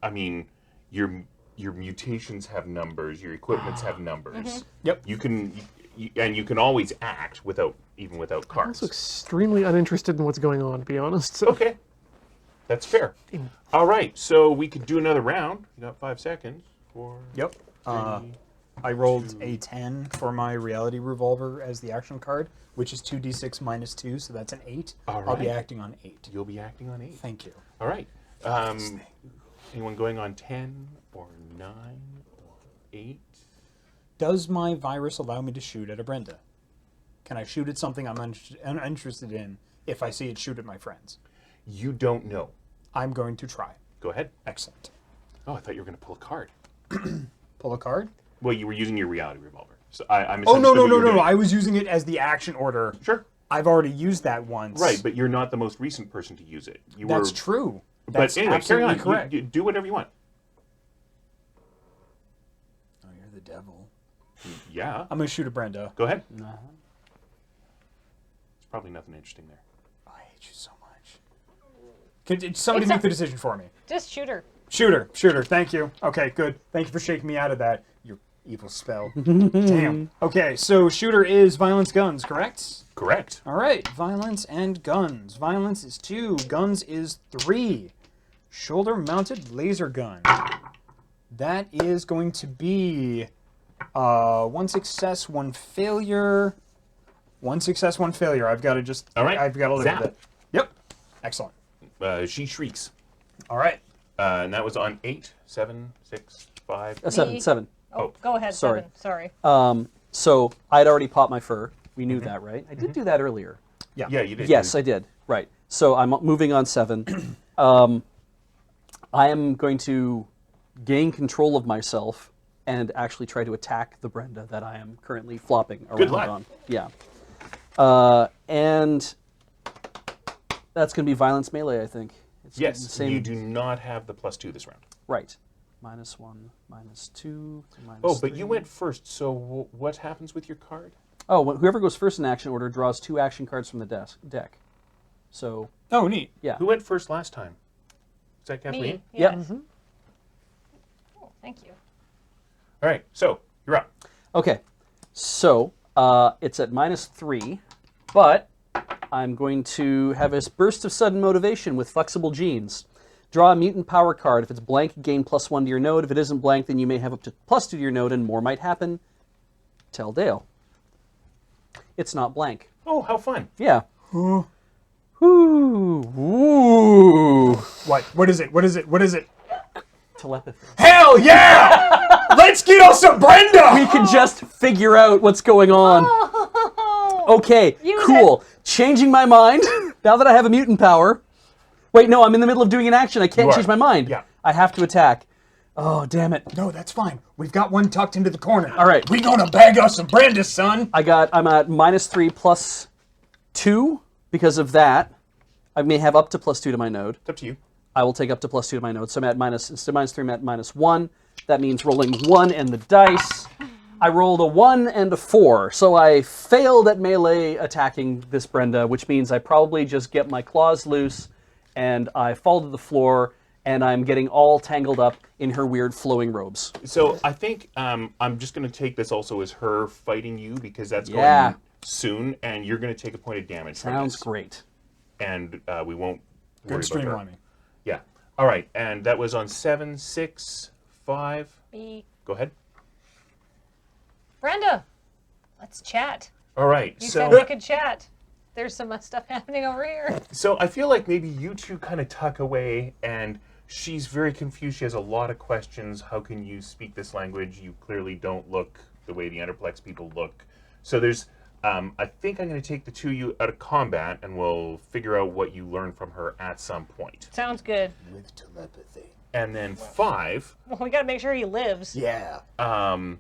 I mean, your mutations have numbers, your equipments have numbers. Yep. You can always act without I'm cards. also extremely uninterested in what's going on, to be honest. So. Okay. That's fair. All right, so we could do another round. You got 5 seconds. 4. Yep. I rolled a 10 for my reality revolver as the action card, which is 2d6 minus 2, so that's an 8. All I'll be right. acting on 8. You'll be acting on 8. Thank you. All right. Anyone going on 10 or 9 or 8? Does my virus allow me to shoot at a Brenda? Can I shoot at something I'm uninterested in if I see it shoot at my friends? You don't know. I'm going to try. Go ahead. Excellent. Oh, I thought you were going to pull a card. Pull a card? Well, you were using your reality revolver. So I Oh, no, misunderstood what you were doing. I was using it as the action order. Sure. I've already used that once. Right, but you're not the most recent person to use it. That's were, true. But That's anyway, carry absolutely on. correct. You do whatever you want. Oh, you're the devil. Yeah. I'm going to shoot at Brenda. Go ahead. There's probably nothing interesting there. I hate you so much. Could somebody It's make a- the decision for me? Just shoot her. Shooter. Thank you. Okay, good. Thank you for shaking me out of that. Your evil spell. Damn. Okay, so shooter is violence guns, correct? Correct. All right, violence and guns. Violence is 2, guns is 3. Shoulder-mounted laser gun. That is going to be 1 success, 1 failure. 1 success, 1 failure. I've got to just. All right. I've got to live Zap. with it. Yep. Excellent. She shrieks. All right. And that was on 8, 7, 6, 5. 7. Oh, go ahead. Sorry. 7. Sorry. So I'd already popped my fur. We knew that, right? I did do that earlier. Yeah. Yeah, you did. Yes, I did. Right. So I'm moving on 7. I am going to gain control of myself and actually try to attack the Brenda that I am currently flopping around luck. on. Yeah. And that's going to be violence melee, I think. It's the Yes, same. you do not have the +2 this round. Right. -1, -2, -3. Oh, but you went first, so what happens with your card? Oh, whoever goes first in action order draws 2 action cards from the deck. So, Oh, neat. yeah. Who went first last time? Is that Kathleen? Me. Yep. Yes. Cool, thank you. All right, so you're up. Okay, so it's at -3, but I'm going to have a burst of sudden motivation with flexible genes. Draw a mutant power card. If it's blank, gain +1 to your node. If it isn't blank, then you may have up to +2 to your node, and more might happen. Tell Dale. It's not blank. Oh, how fun. Yeah. Ooh. Ooh. What is it? What is it? What is it? Telepathy. Hell yeah! Let's get us a Brenda! We can just figure out what's going on. Okay, Use cool. Changing my mind. Now that I have a mutant power. Wait, no, I'm in the middle of doing an action. I can't You are. change my mind. Yeah. I have to attack. Oh, damn it. No, that's fine. We've got one tucked into the corner. All right. We gonna bag us some Brenda, son. I'm at -3 +2 because of that. I may have up to +2 to my node. It's up to you. I will take up to +2 to my node. So I'm at instead of -3, I'm at -1. That means rolling 1 and the dice. I rolled a 1 and a 4, so I failed at melee attacking this Brenda, which means I probably just get my claws loose and I fall to the floor and I'm getting all tangled up in her weird flowing robes. So I think I'm just going to take this also as her fighting you because that's Yeah. going soon, and you're going to take a point of damage from Sounds this. great. And we won't Good worry about her. streamlining. Yeah. All right, and that was on 7, 6, 5. B. Go ahead. Brenda, let's chat. All right, You so said we could chat. There's some stuff happening over here. so I feel like maybe you two kind of tuck away, and she's very confused. She has a lot of questions. How can you speak this language? You clearly don't look the way the Enterplex people look. So there's, I think I'm going to take the two of you out of combat, and we'll figure out what you learn from her at some point. Sounds good. With telepathy. And then 5, Well, we gotta make sure he lives. Yeah. I'm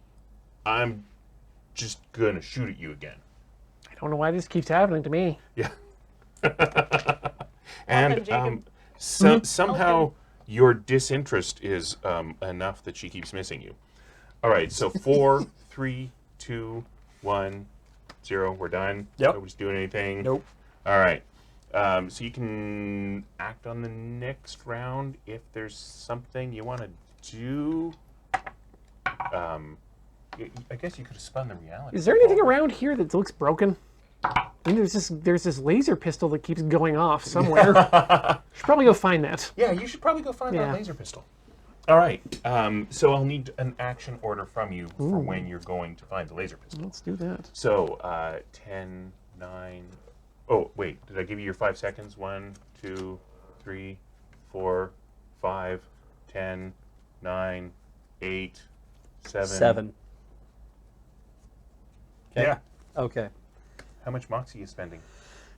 just going to shoot at you again. I don't know why this keeps happening to me. Yeah. And Jacob. somehow your disinterest is enough that she keeps missing you. All right, so 4, 3, 2, 1, 0. We're done. Yep. Nobody's doing anything. Nope. All right. So you can act on the next round if there's something you want to do. I guess you could have spun the reality. Is there anything around here that looks broken? I mean, there's this laser pistol that keeps going off somewhere. Should probably go find that. Yeah, you should probably go find Yeah. that laser pistol. All right. So I'll need an action order from you for when you're going to find the laser pistol. Let's do that. So 10, 9. Oh, wait. Did I give you your 5 seconds? 1, 2, 3, 4, 5, 10, 9, 8, 7. 7. Yeah. Okay. How much moxie are you spending?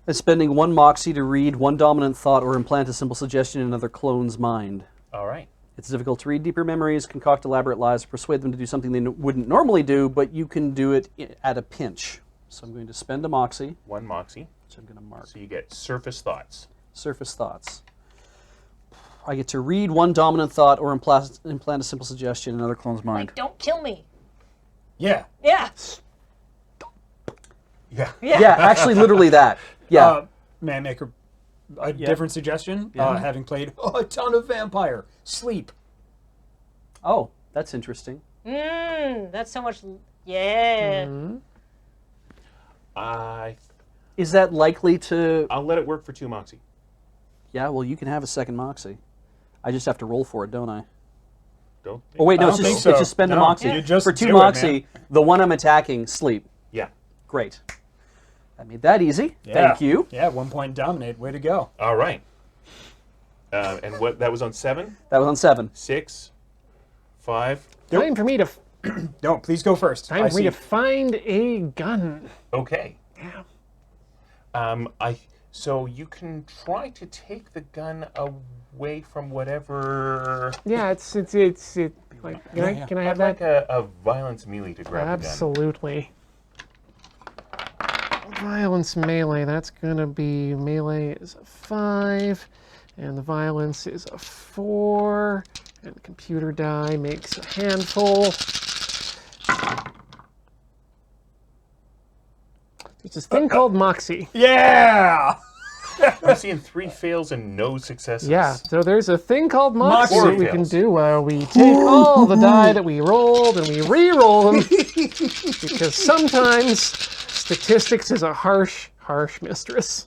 I'm spending 1 moxie to read 1 dominant thought or implant a simple suggestion in another clone's mind. All right. It's difficult to read deeper memories, concoct elaborate lies, persuade them to do something they wouldn't normally do, but you can do it at a pinch. So I'm going to spend a moxie, 1 moxie. which I'm going to mark. So you get surface thoughts. Surface thoughts. I get to read 1 dominant thought or implant a simple suggestion in another clone's mind. Like, don't kill me. Yeah. Yeah. Yeah. Yeah, actually, literally that. Yeah. May I make a different suggestion? Having played a ton of vampire. Sleep. Oh, that's interesting. That's so much. Yeah. Is that likely to... I'll let it work for 2 moxie. Yeah, well, you can have a second moxie. I just have to roll for it, don't I? Don't. Oh, wait, no, I it's don't just, think so. it's just spend a No, moxie. you just for 2 do it, moxie, man. the one I'm attacking, sleep. Yeah. Great. I made that easy. Yeah. Thank you. Yeah, 1 point dominate. Way to go. All right. And what? That was on 7, That was on 7. 6, 5. Time for me to No, please go first. time I for me see. to find a gun. Okay. So you can try to take the gun away from whatever. Yeah, it's like can I have I'd like that? a violence melee to grab Absolutely. Violence melee. That's gonna be melee is a 5, and the violence is a 4, and the computer die makes a handful. There's this thing called Moxie. Yeah! the gun. I'm seeing 3 fails and no successes. Yeah, so there's a thing called Moxie Moxie. that we can Fails. do where we take all the die that we rolled and we re-roll them because sometimes statistics is a harsh, harsh mistress.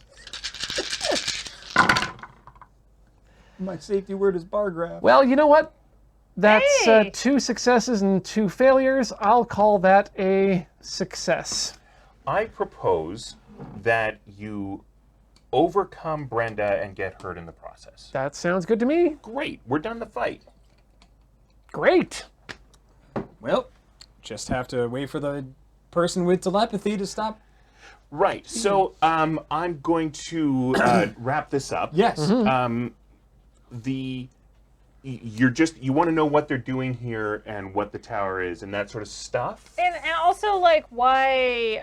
My safety word is bar graph. Well, you know what? That's Hey! 2 successes and 2 failures. I'll call that a success. I propose that you overcome Brenda and get hurt in the process. That sounds good to me. Great. We're done the fight. Great. Well, just have to wait for the person with telepathy to stop. Right. So I'm going to wrap this up. Yes. You want to know what they're doing here and what the tower is and that sort of stuff. And also, like, why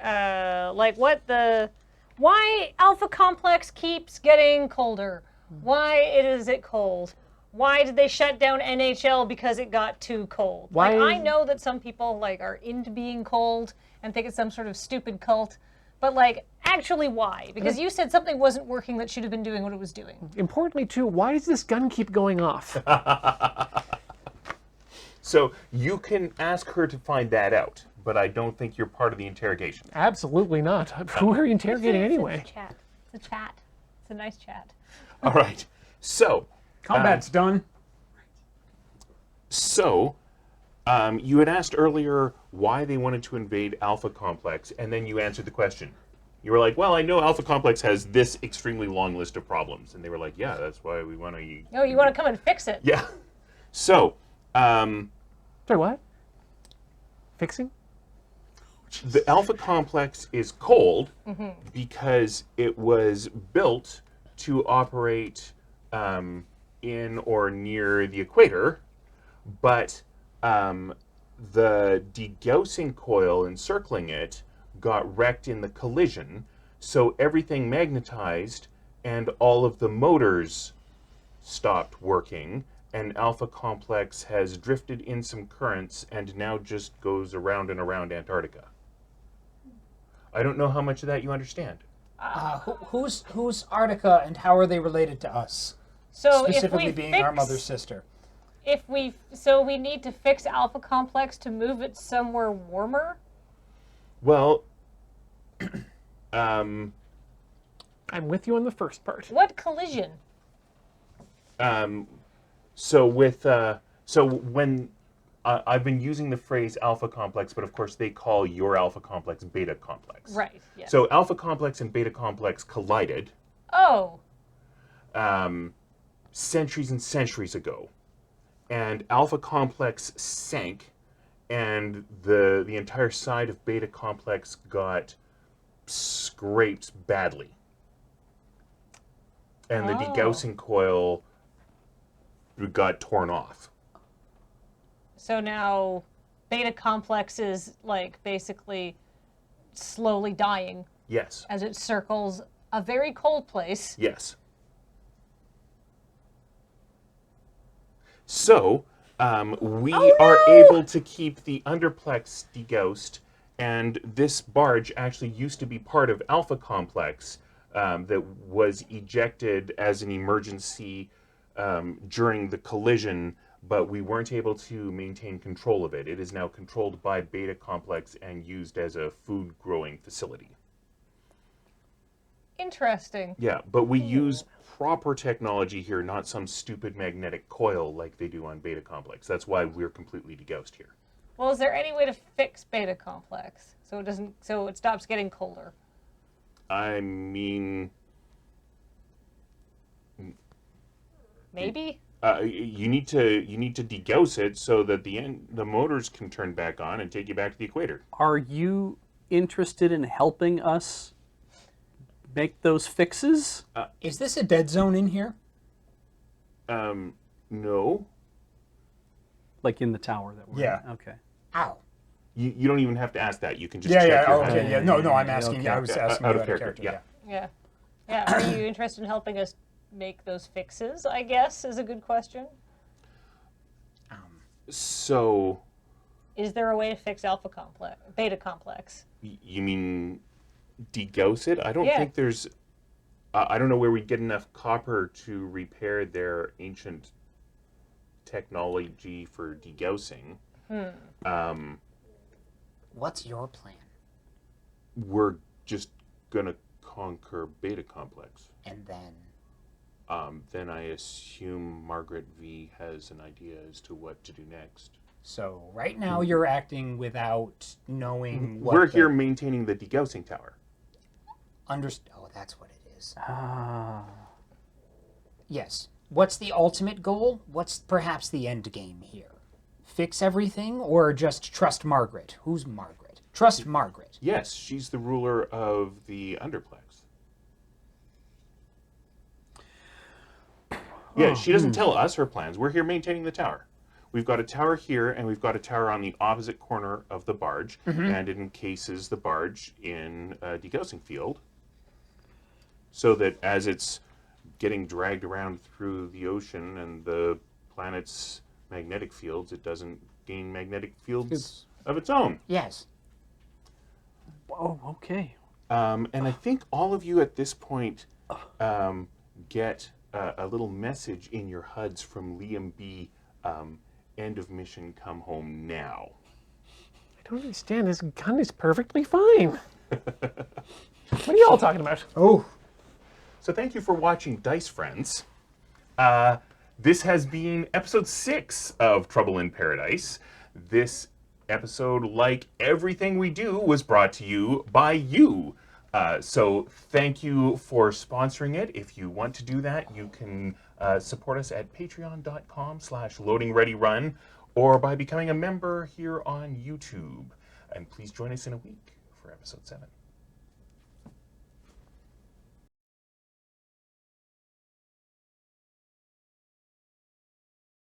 Alpha Complex keeps getting colder? Why is it cold? Why did they shut down NHL because it got too cold? Why- Like, I know that some people like are into being cold and think it's some sort of stupid cult, but like Actually, why? Because you said something wasn't working that should have been doing what it was doing. Importantly, too, why does this gun keep going off? So you can ask her to find that out, but I don't think you're part of the interrogation. Absolutely not. Who are you interrogating anyway? It's a chat. It's a chat. It's a nice chat. All right. So, Combat's done. So, you had asked earlier why they wanted to invade Alpha Complex, and then you answered the question. You were like, well, I know Alpha Complex has this extremely long list of problems. And they were like, yeah, that's why we want to... Oh, you want to come and fix it? Yeah. So, Sorry, what? Fixing? the Alpha Complex is cold because it was built to operate in or near the equator, but the degaussing coil encircling it got wrecked in the collision, so everything magnetized and all of the motors stopped working, and Alpha Complex has drifted in some currents and now just goes around and around Antarctica. I don't know how much of that you understand. Who's Arctica and how are they related to us? So Specifically if we being fix, our mother's sister. So we need to fix Alpha Complex to move it somewhere warmer? Well, I'm with you on the first part. What collision? so when I've been using the phrase Alpha Complex, but of course they call your Alpha Complex Beta Complex. Right, yes. So Alpha Complex and Beta Complex collided Oh, centuries and centuries ago, and Alpha Complex sank, and the entire side of Beta Complex got scraped badly, and the degaussing coil got torn off. so now Beta Complex is like basically slowly dying Yes. as it circles a very cold place. Yes. So, we are able to keep the underplex degaussed, and this barge actually used to be part of Alpha Complex that was ejected as an emergency during the collision, but we weren't able to maintain control of it. It is now controlled by Beta Complex and used as a food growing facility. Interesting. Yeah, but we use proper technology here, not some stupid magnetic coil like they do on Beta Complex. That's why we're completely degaussed here. Well, is there any way to fix Beta Complex so it stops getting colder? I mean, Maybe? you need to degauss it so that the motors can turn back on and take you back to the equator. Are you interested in helping us make those fixes? Is this a dead zone in here? No. Like in the tower that we're Yeah. in? Okay. Ow. You don't even have to ask that. You can just Yeah, check yeah, your okay, yeah. No, I'm asking. Okay. Yeah, I was asking Out you of out of character, character. yeah. Yeah. Yeah. Are you interested in helping us make those fixes, I guess, is a good question. So, Is there a way to fix Beta Complex? you mean degauss it? I don't Yeah. think there's... I don't know where we'd get enough copper to repair their ancient technology for degaussing. What's your plan? We're just gonna conquer Beta Complex. And then Then I assume Margaret V has an idea as to what to do next. so right now you're acting without knowing what We're here maintaining the degaussing tower. Oh, that's what it is. Ah. Yes. What's the ultimate goal? What's perhaps the end game here? Fix everything or just trust Margaret? Who's Margaret? Trust Margaret. Yes, she's the ruler of the Underplex. Yeah, she doesn't tell us her plans. We're here maintaining the tower. We've got a tower here, and we've got a tower on the opposite corner of the barge, and it encases the barge in a degaussing field, so that as it's getting dragged around through the ocean and the planet's magnetic fields, it doesn't gain magnetic fields of its own. Yes. Oh, okay. And I think all of you at this point get a little message in your HUDs from Liam B. End of mission, come home now. I don't understand. This gun is perfectly fine. What are you all talking about? Oh, So thank you for watching Dice Friends. This has been episode 6 of Trouble in Paradise. This episode, like everything we do, was brought to you by you. So thank you for sponsoring it. If you want to do that, you can support us at patreon.com/loadingreadyrun or by becoming a member here on YouTube. And please join us in a week for episode 7.